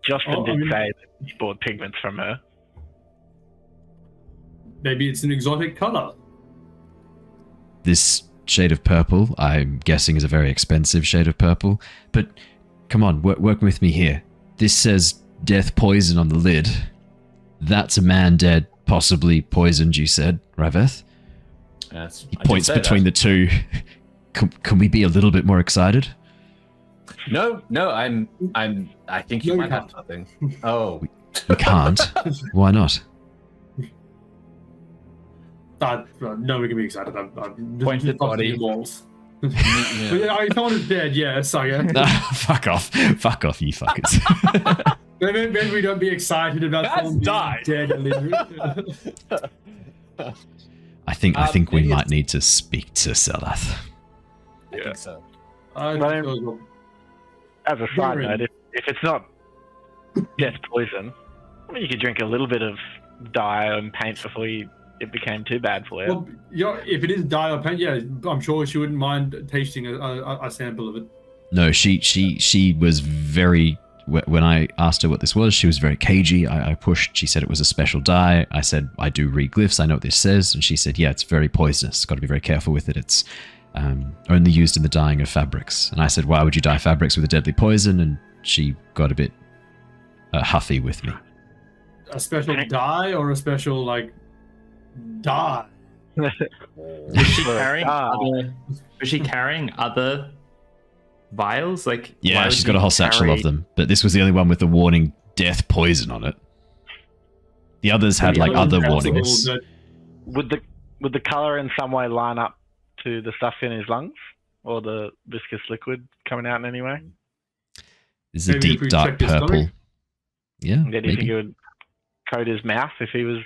S4: Justin did say that he bought pigments from her.
S2: Maybe it's an exotic color.
S1: This shade of purple, I'm guessing is a very expensive shade of purple. But come on, work with me here. This says death poison on the lid. That's a man dead, possibly poisoned, you said, Rav-eth. He points between the two. Can we be a little bit more excited?
S3: No, I think you might have something. Oh.
S1: We can't. Why not?
S2: No, we can be excited.
S5: Pointed body.
S2: Walls. Someone is dead, yes, I guess.
S1: Fuck off, you fuckers.
S2: Maybe we don't be excited about someone being dead and living.
S1: I think we might need to speak to Selath.
S3: I think so.
S4: As a side note, if it's not death poison, you could drink a little bit of dye and paint before it became too bad for you.
S2: Well, if it is dye or paint, yeah, I'm sure she wouldn't mind tasting a sample of it.
S1: No, she was very. When I asked her what this was, she was very cagey. I pushed. She said it was a special dye. I said, I do read glyphs. I know what this says. And she said, yeah, it's very poisonous. Got to be very careful with it. It's only used in the dyeing of fabrics. And I said, why would you dye fabrics with a deadly poison? And she got a bit huffy with me.
S2: A special dye or a special, dye?
S5: Was she carrying other vials?
S1: Yeah, she's got a whole satchel of them, but this was the only one with the warning death poison on it. The others had other warnings.
S4: Would the color in some way line up to the stuff in his lungs or the viscous liquid coming out in any way?
S1: This is a deep dark purple. Yeah.
S4: Do you think it would coat his mouth if he was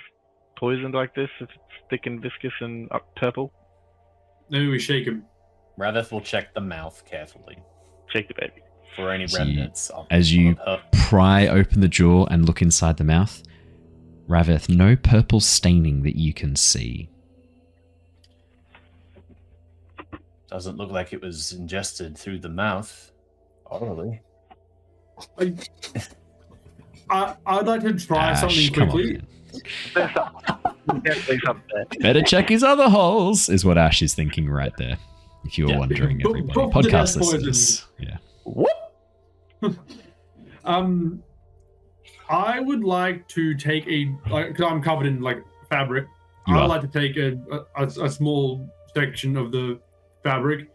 S4: poisoned like this? If it's thick and viscous and purple?
S2: Maybe we shake him.
S3: Rav-eth will check the mouth carefully.
S4: Shake the baby.
S3: For any remnants.
S1: As you pry open the jaw and look inside the mouth, Rav-eth, no purple staining that you can see.
S3: Doesn't look like it was ingested through the mouth. Orally.
S2: I'd like to try something quickly.
S1: Better check his other holes, is what Ash is thinking right there. If you were wondering, everybody. Podcast listeners. Yeah.
S2: I would like to take because I'm covered in fabric. I'd like to take a small section of the fabric,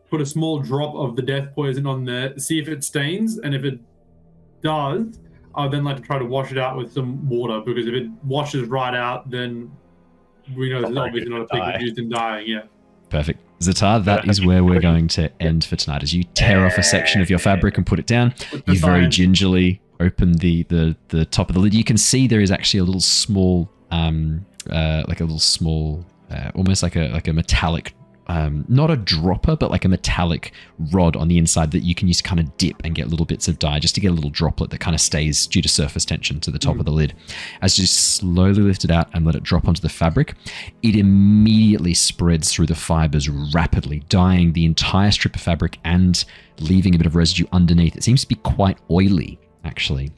S2: put a small drop of the death poison on there, see if it stains, and if it does, I'd then like to try to wash it out with some water, because if it washes right out, then we know it's obviously not a pigment used in dyeing. Yeah.
S1: Perfect. Ztar, that is where we're going to end for tonight. As you tear off a section of your fabric and put it down, you very gingerly open the top of the lid. You can see there is actually a little small, almost like a metallic, not a dropper, but like a metallic rod on the inside that you can use to kind of dip and get little bits of dye, just to get a little droplet that kind of stays due to surface tension to the top of the lid. As you slowly lift it out and let it drop onto the fabric, it immediately spreads through the fibers rapidly, dyeing the entire strip of fabric and leaving a bit of residue underneath. It seems to be quite oily, actually.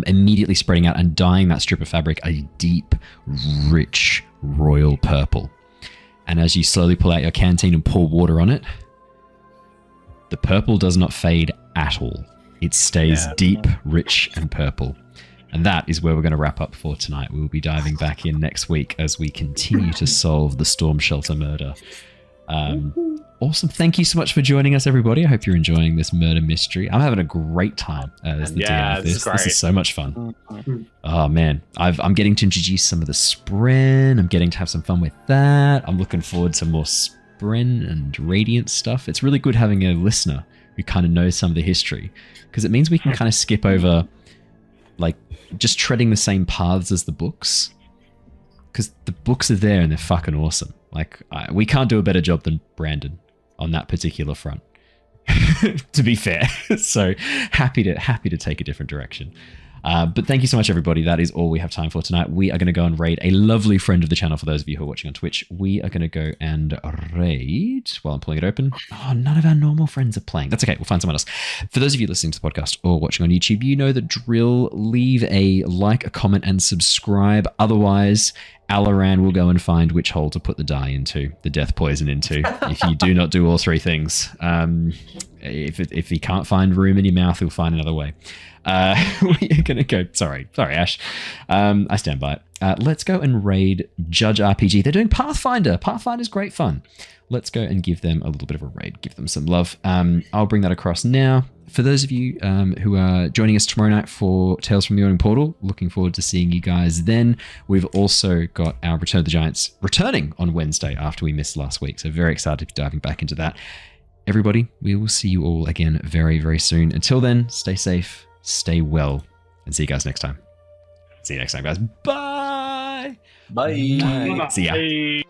S1: Immediately spreading out and dyeing that strip of fabric a deep, rich, royal purple. And as you slowly pull out your canteen and pour water on it, the purple does not fade at all. It stays deep, rich, and purple. And that is where we're going to wrap up for tonight. We will be diving back in next week as we continue to solve the Stormshelter murder. Awesome. Thank you so much for joining us, everybody. I hope you're enjoying this murder mystery. I'm having a great time as the DM of this. This is so much fun. Oh, man. I'm getting to introduce some of the Spren. I'm getting to have some fun with that. I'm looking forward to more Spren and Radiant stuff. It's really good having a listener who kind of knows some of the history, because it means we can kind of skip over, just treading the same paths as the books. Because the books are there and they're fucking awesome. We can't do a better job than Brandon on that particular front, to be fair. So happy to take a different direction. But thank you so much, everybody. That is all we have time for tonight. We are going to go and raid a lovely friend of the channel. For those of you who are watching on Twitch, we are going to go and raid while I'm pulling it open. Oh, none of our normal friends are playing. That's okay. We'll find someone else. For those of you listening to the podcast or watching on YouTube, you know the drill. Leave a like, a comment, and subscribe. Otherwise, Alaran will go and find which hole to put the die into, the death poison into, if you do not do all three things. If he can't find room in your mouth, he'll find another way. We're going to go... Sorry, Ash. I stand by it. Let's go and raid Judge RPG. They're doing Pathfinder. Pathfinder's great fun. Let's go and give them a little bit of a raid. Give them some love. I'll bring that across now. For those of you who are joining us tomorrow night for Tales from the Yawning Portal, looking forward to seeing you guys then. We've also got our Return of the Giants returning on Wednesday after we missed last week. So very excited to be diving back into that. Everybody, we will see you all again very, very soon. Until then, stay safe, stay well, and see you guys next time. See you next time, guys. Bye.
S3: Bye.
S2: Bye.
S1: See ya.
S4: Hey.